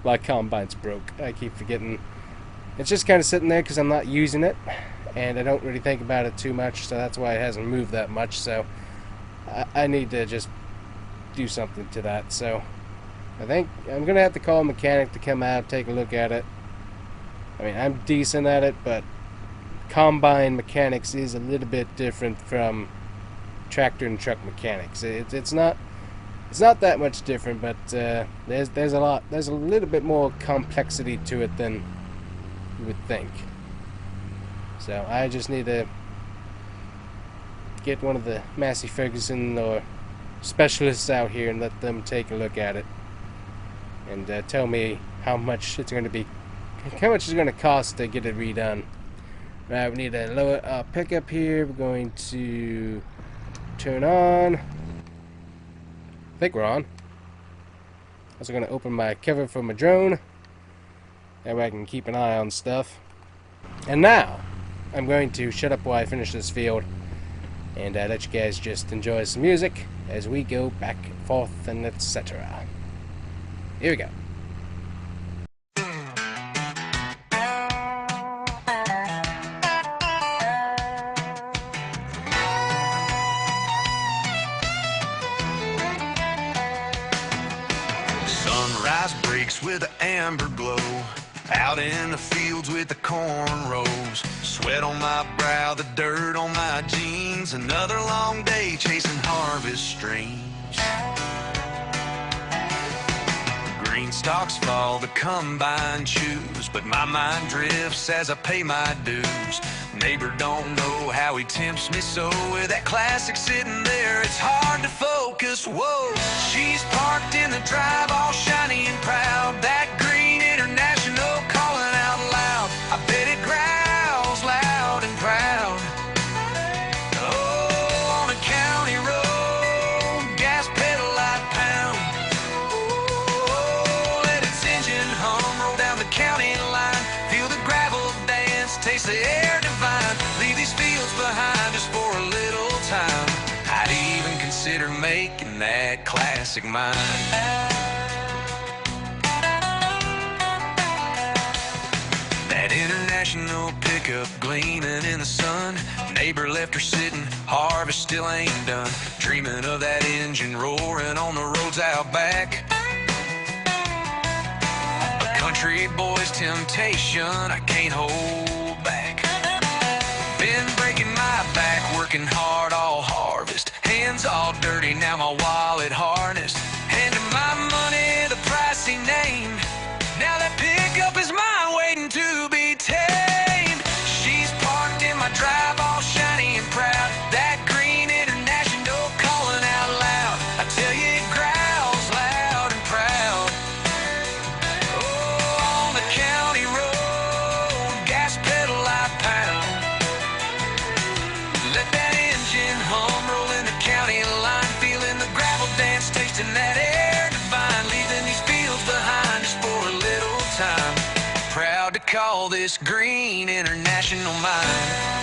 My combine's broke. I keep forgetting. It's just kind of sitting there because I'm not using it, and I don't really think about it too much, so that's why it hasn't moved that much. So I need to just do something to that. So I think I'm going to have to call a mechanic to come out, take a look at it. I mean, I'm decent at it, but combine mechanics is a little bit different from tractor and truck mechanics. It's not that much different, but there's a little bit more complexity to it than you would think. So I just need to get one of the Massey Ferguson or specialists out here and let them take a look at it and tell me how much it's going to be, how much it's going to cost to get it redone. Right, we need a lower pickup here. We're going to turn on. I think we're on. Also going to open my cover for my drone. That way I can keep an eye on stuff. And now, I'm going to shut up while I finish this field and let you guys just enjoy some music as we go back and forth and etc. Here we go. afterglow. Out in the fields with the cornrows, sweat on my brow, the dirt on my jeans. Another long day chasing harvest streams. Green stalks fall, the combine chews, but my mind drifts as I pay my dues. Neighbor don't know how he tempts me so. With that classic sitting there, it's hard to focus. Whoa, she's parked in the drive, all shiny and proud. That green International calling out loud. I bet it growls loud and proud. Oh, on a county road, gas pedal I pound. Oh, let its engine hum, roll down the county line. Feel the gravel dance, taste the air divine. Leave these fields behind just for a little time. I'd even consider making that classic mine. That International pickup gleaming in the sun. Neighbor left her sitting, harvest still ain't done. Dreaming of that engine roaring on the roads out back. A country boy's temptation, I can't hold back. Been breaking my back, working hard all harvest. Hands all dirty, now my wallet harnessed. Handing my money the price he named. Now that pickup is mine, waiting to be tamed. She's parked in my drive, all shiny and proud. That green International calling out loud. I tell you, it growls loud and proud. Oh, on the county road, gas pedal I pound. Let that engine hum, rolling the county line. Feeling the gravel dance, tasting that air divine. Leaving these fields behind just for a little time. Proud to call this green International mine.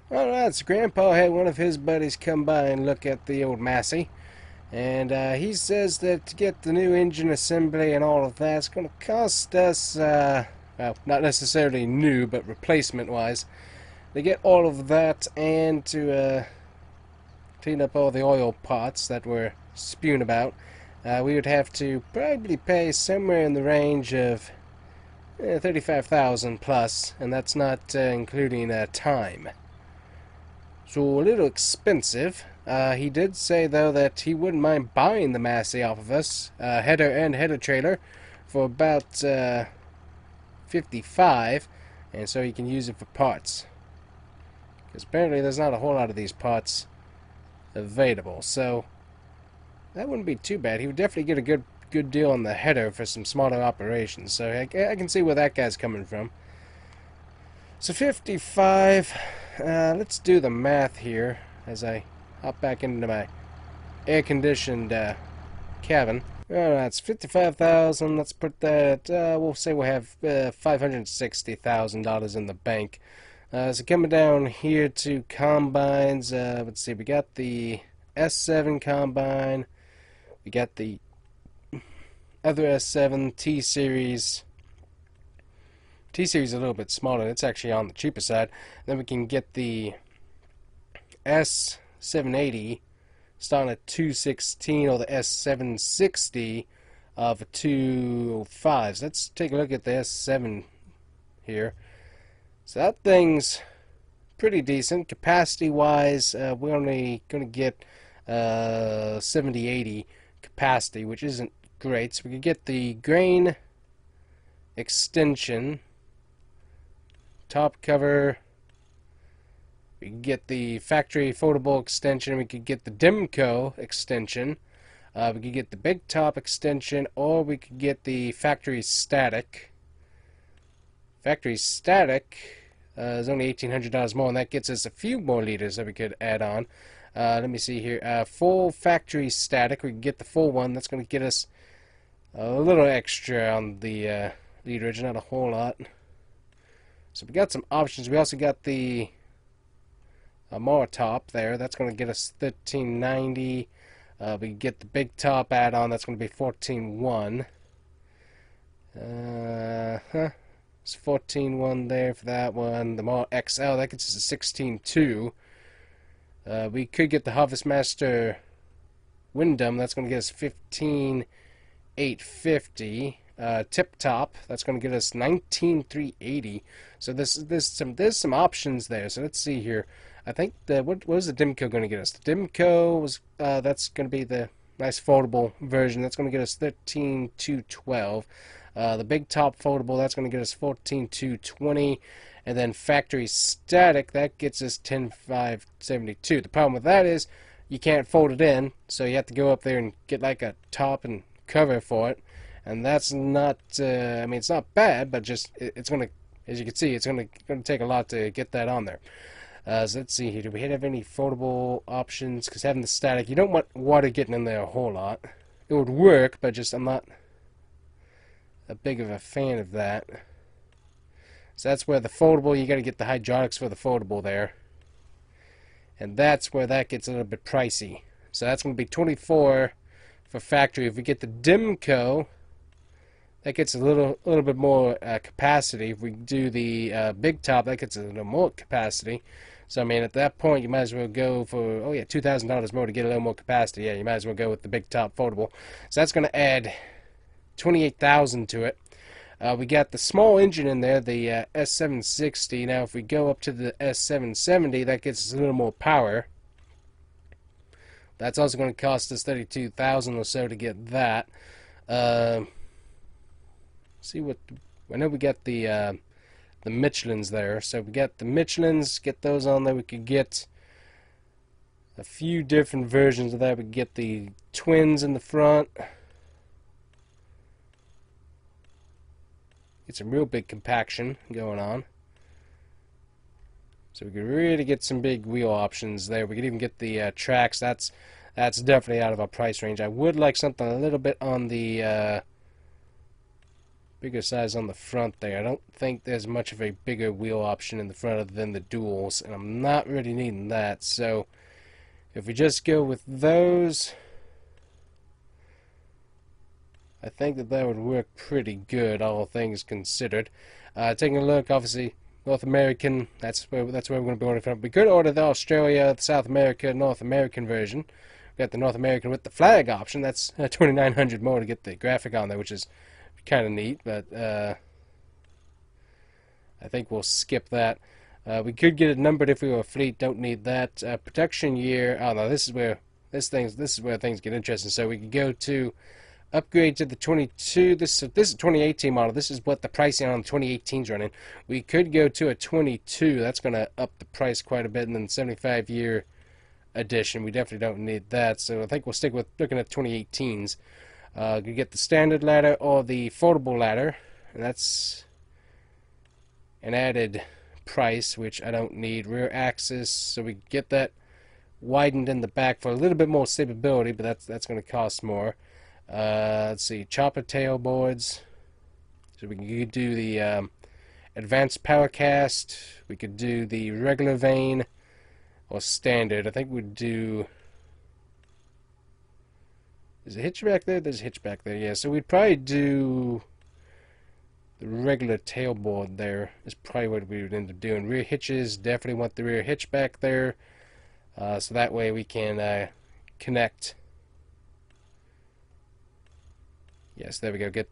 Alright, so Grandpa had one of his buddies come by and look at the old Massey. And he says that to get the new engine assembly and all of that, it's going to cost us, well, not necessarily new, but replacement-wise, to get all of that and to clean up all the oil pots that were spewing about. We would have to probably pay somewhere in the range of $35,000 plus, and that's not including time. So a little expensive. He did say though that he wouldn't mind buying the Massey off of us, header and header trailer, for about $55, and so he can use it for parts. Because apparently there's not a whole lot of these parts available, so that wouldn't be too bad. He would definitely get a good deal on the header for some smaller operations. So I can see where that guy's coming from. So 55. Let's do the math here as I hop back into my air-conditioned cabin. That's 55,000. Let's put that. We'll say we'll have $560,000 in the bank. So coming down here to combines. Let's see. We got the S7 combine. We got the other S7 T-Series. T-Series is a little bit smaller. It's actually on the cheaper side. Then we can get the S780 starting at 216, or the S760 of 205. So let's take a look at the S7 here. So that thing's pretty decent. Capacity-wise, we're only going to get 70-80 capacity, which isn't great. So we could get the grain extension, top cover. We could get the factory foldable extension. We could get the Demco extension. We could get the big top extension, or we could get the factory static. Factory static is only $1,800 more, and that gets us a few more liters that we could add on. Let me see here. Full factory static. We can get the full one. That's going to get us a little extra on the literage, not a whole lot. So we got some options. We also got the more top there. That's going to get us 1390. We get the big top add-on. That's going to be 14.1. It's 14.1 there for that one. The more XL, that gets us a 16.2. We could get the Harvest Master Windom. That's going to get us 15.850. Tip top, that's going to get us 19.380. So there's some options there. So let's see here. I think what was the Dimco going to get us? The Dimco was that's going to be the nice foldable version. That's going to get us 13.212. The big top foldable, that's going to get us 14.220. And then factory static, that gets us 10.572. The problem with that is you can't fold it in, so you have to go up there and get like a top and cover for it. And that's not, I mean, it's not bad, but just it's going to, as you can see, it's going to take a lot to get that on there. So let's see here. Do we have any foldable options? Because having the static, you don't want water getting in there a whole lot. It would work, but just I'm not a big of a fan of that. So that's where the foldable, you got to get the hydraulics for the foldable there. And that's where that gets a little bit pricey. So that's going to be 24 for factory. If we get the Dimco, that gets a little bit more capacity. If we do the big top, that gets a little more capacity. So I mean, at that point, you might as well go for $2,000 more to get a little more capacity. Yeah, you might as well go with the big top foldable. So that's going to add 28,000 to it. We got the small engine in there, the S760. Now, if we go up to the S770, that gets us a little more power. That's also going to cost us 32,000 or so to get that. See what I know. We got the Michelins there, so we got the Michelins. Get those on there. We could get a few different versions of that. We could get the twins in the front. Get some real big compaction going on. So we could really get some big wheel options there. We could even get the tracks. That's definitely out of our price range. I would like something a little bit on the bigger size on the front there. I don't think there's much of a bigger wheel option in the front other than the duals, and I'm not really needing that. So if we just go with those, I think that would work pretty good, all things considered. Taking a look, obviously, North American, that's where we're going to be ordering from. We could order the Australia, the South America, North American version. We got the North American with the flag option. That's 2,900 more to get the graphic on there, which is kind of neat, but I think we'll skip that. We could get it numbered if we were a fleet. Don't need that. Protection year. Oh no, this is where things get interesting. So we could go to upgrade to the 22. This is 2018 model. This is what the pricing on the 2018's running. We could go to a 22. That's going to up the price quite a bit, and then 75-year edition. We definitely don't need that. So I think we'll stick with looking at 2018's. You get the standard ladder or the foldable ladder, and that's an added price, which I don't need. Rear axis, so we get that widened in the back for a little bit more stability, but that's going to cost more. Let's see, chopper tail boards. So we can do the advanced power cast. We could do the regular vane or standard. I think we'd do. Is a hitch back there? There's a hitch back there, yeah. So we'd probably do the regular tailboard there is probably what we would end up doing. Rear hitches, definitely want the rear hitch back there. So that way we can connect. Yes, there we go. Get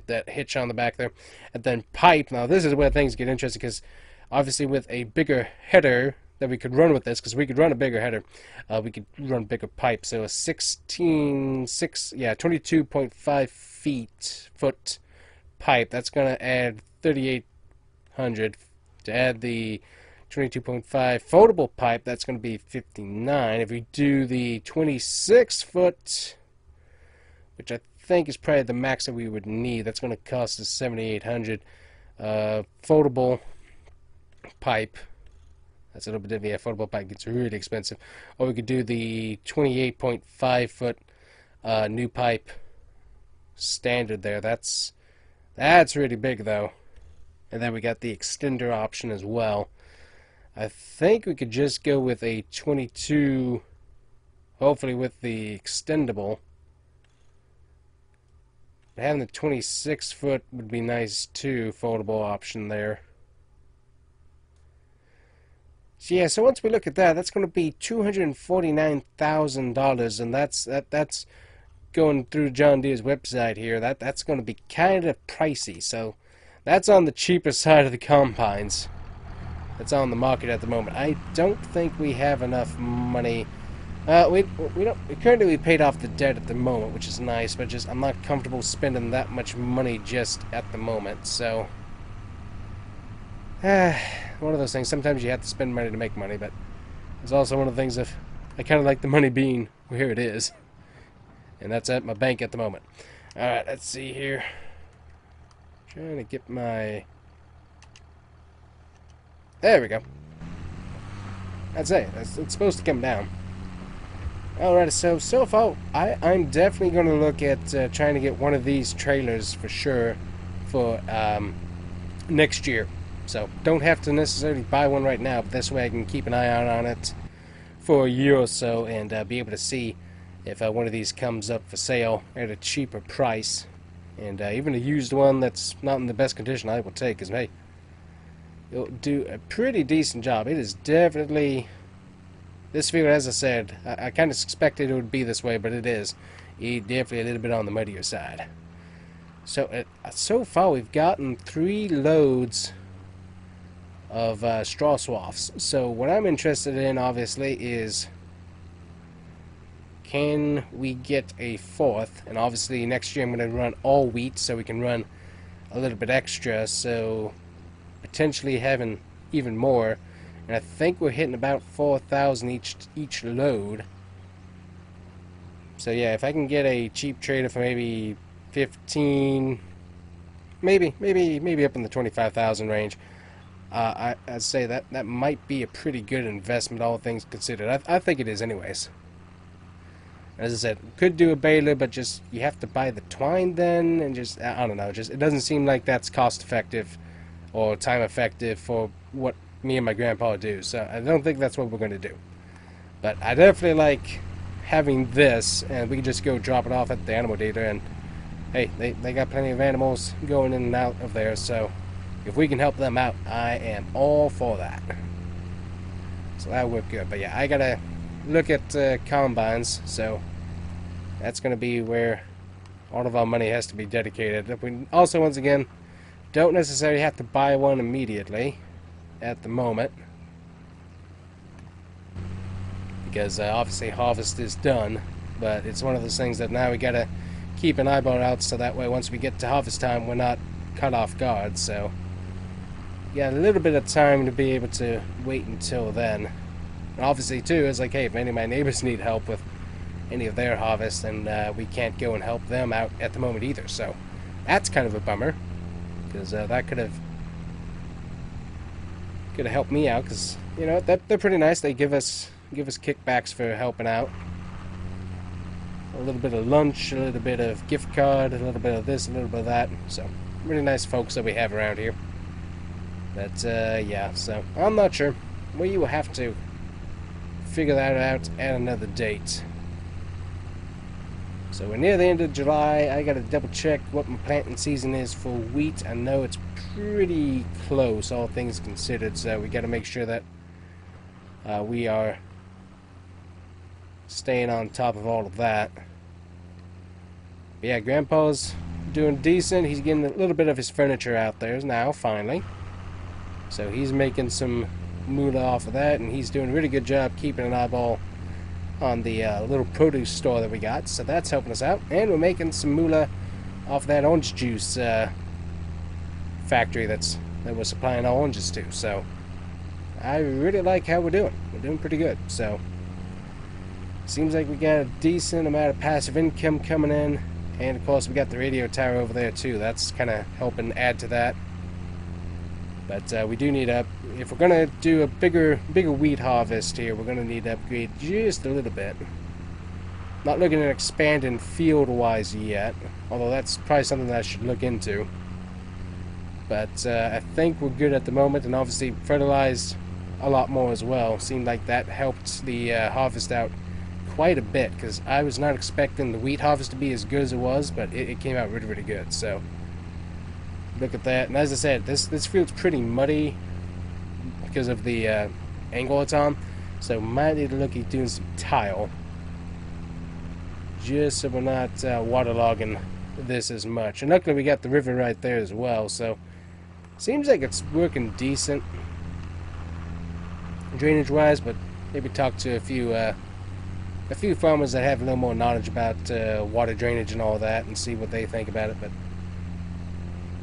that hitch on the back there. And then pipe. Now this is where things get interesting, because obviously with a bigger header that we could run with this, because we could run a bigger header, we could run bigger pipe. So a 22.5 foot pipe, that's going to add 3,800. To add the 22.5 foldable pipe, that's going to be 59. If we do the 26 foot, which I think is probably the max that we would need, that's going to cost us 7,800. Foldable pipe, that's a little bit different. Yeah, foldable pipe gets really expensive. Or we could do the 28.5 foot new pipe standard there. That's really big though. And then we got the extender option as well. I think we could just go with a 22, hopefully with the extendable. But having the 26 foot would be nice too, foldable option there. So yeah, so once we look at that, that's going to be $249,000, and that's going through John Deere's website here. That's going to be kind of pricey. So that's on the cheaper side of the combines that's on the market at the moment. I don't think we have enough money. We don't currently we paid off the debt at the moment, which is nice, but just I'm not comfortable spending that much money just at the moment. So one of those things. Sometimes you have to spend money to make money, but it's also one of the things of I kind of like the money being where it is, and that's at my bank at the moment. All right, let's see here. Trying to get my. There we go. That's it. It's supposed to come down. Alright, so far, I'm definitely going to look at trying to get one of these trailers for sure for next year. So, don't have to necessarily buy one right now, but this way I can keep an eye out on it for a year or so and be able to see if one of these comes up for sale at a cheaper price. And even a used one that's not in the best condition I will take, because, hey, it'll do a pretty decent job. It is definitely... This field, as I said, I kind of expected it would be this way, but it is. Definitely a little bit on the muddier side. So, so far we've gotten 3 loads of straw swaths. So what I'm interested in, obviously, is can we get a 4th? And obviously next year I'm going to run all wheat, so we can run a little bit extra. So potentially having even more. And I think we're hitting about 4,000 each load. So yeah, if I can get a cheap trader for maybe 15, maybe up in the 25,000 range, I'd say that might be a pretty good investment, all things considered. I think it is, anyways. As I said, could do a baler, but just you have to buy the twine then, and just I don't know, just it doesn't seem like that's cost effective or time effective for what me and my grandpa do, so I don't think that's what we're going to do. But I definitely like having this, and we can just go drop it off at the animal dealer, and hey, they got plenty of animals going in and out of there, so if we can help them out, I am all for that. So that'll work good. But yeah, I gotta look at combines, so that's going to be where all of our money has to be dedicated. We also, once again, don't necessarily have to buy one immediately at the moment, because obviously harvest is done, but it's one of those things that now we gotta keep an eyeball out, so that way once we get to harvest time we're not caught off guard. So you got a little bit of time to be able to wait until then. And obviously too, it's like, hey, if any of my neighbors need help with any of their harvest, then we can't go and help them out at the moment either. So that's kind of a bummer, because that could have helped me out, because you know they're pretty nice. They give us kickbacks for helping out. A little bit of lunch, a little bit of gift card, a little bit of this, a little bit of that. So really nice folks that we have around here. But yeah, so I'm not sure. We will have to figure that out at another date. So we're near the end of July. I gotta double check what my planting season is for wheat. I know it's pretty close, all things considered, so we gotta make sure that we are staying on top of all of that. But yeah, Grandpa's doing decent. He's getting a little bit of his furniture out there now, finally. So he's making some moolah off of that, and he's doing a really good job keeping an eyeball on the little produce store that we got, so that's helping us out. And we're making some moolah off that orange juice factory that we're supplying our oranges to. So I really like how we're doing. We're doing pretty good. So seems like we got a decent amount of passive income coming in, and of course we got the radio tower over there too. That's kind of helping add to that. But we do need if we're gonna do a bigger wheat harvest here, we're gonna need to upgrade just a little bit. Not looking at expanding field-wise yet, although that's probably something that I should look into. But I think we're good at the moment, and obviously fertilized a lot more as well. Seemed like that helped the harvest out quite a bit, because I was not expecting the wheat harvest to be as good as it was, but it came out really, really good. So look at that. And as I said, this field's pretty muddy because of the angle it's on, so might need to look at doing some tile, just so we're not waterlogging this as much. And luckily we got the river right there as well, so seems like it's working decent drainage wise. But maybe talk to a few farmers that have a little more knowledge about water drainage and all that, and see what they think about it. But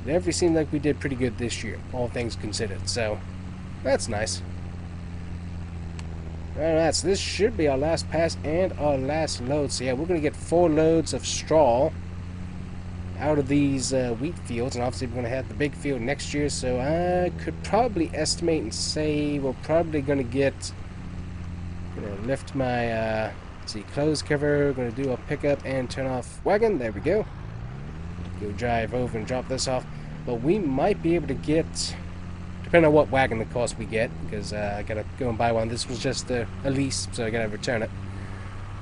it definitely seemed like we did pretty good this year, all things considered, so that's nice. Alright, so this should be our last pass and our last load. So yeah, we're going to get 4 loads of straw out of these wheat fields, and obviously we're going to have the big field next year, so I could probably estimate and say we're probably going to get, going to lift my let's see, clothes cover, going to do a pickup and turn off wagon. There we go. Go drive over and drop this off. But we might be able to get, depending on what wagon the cost we get, because I gotta go and buy one. This was just a lease, so I gotta return it.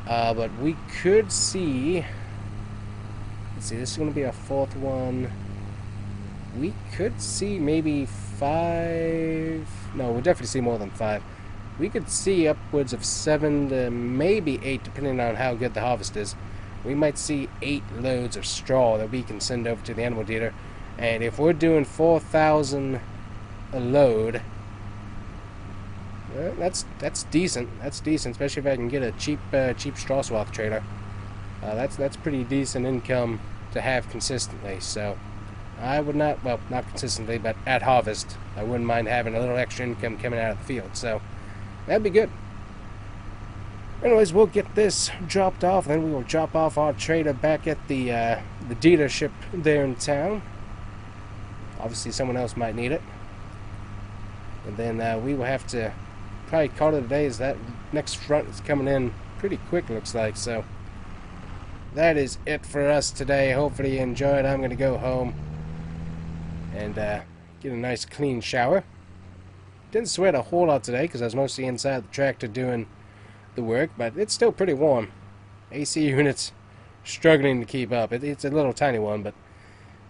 But we could see, let's see, this is gonna be our 4th one. We could see maybe 5, no, we'll definitely see more than 5. We could see upwards of 7 to maybe 8, depending on how good the harvest is. We might see 8 loads of straw that we can send over to the animal dealer. And if we're doing 4,000 a load, that's decent. That's decent, especially if I can get a cheap straw swath trailer. That's pretty decent income to have consistently. So I would not, well, not consistently, but at harvest, I wouldn't mind having a little extra income coming out of the field. So that'd be good. Anyways, we'll get this dropped off, then we will drop off our trailer back at the dealership there in town. Obviously, someone else might need it. And then we will have to probably call it a day, as that next front is coming in pretty quick, looks like. So that is it for us today. Hopefully you enjoyed. I'm going to go home and get a nice clean shower. Didn't sweat a whole lot today because I was mostly inside the tractor doing the work, but it's still pretty warm. AC unit's struggling to keep up. It's a little tiny one, but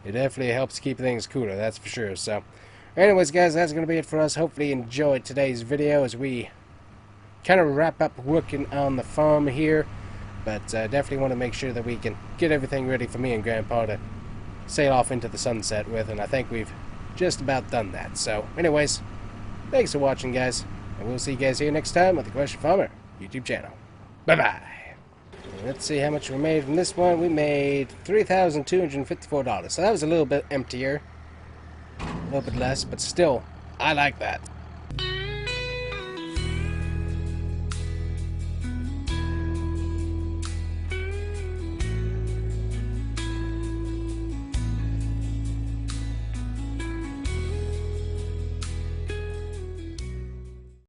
it definitely helps keep things cooler, that's for sure. So anyways, guys, that's going to be it for us. Hopefully you enjoyed today's video as we kind of wrap up working on the farm here. But definitely want to make sure that we can get everything ready for me and Grandpa to sail off into the sunset with, and I think we've just about done that. So anyways, thanks for watching, guys, and we'll see you guys here next time with the Question Farmer YouTube channel. Bye-bye. Let's see how much we made from this one. We made $3,254. So that was a little bit emptier. A little bit less, but still, I like that.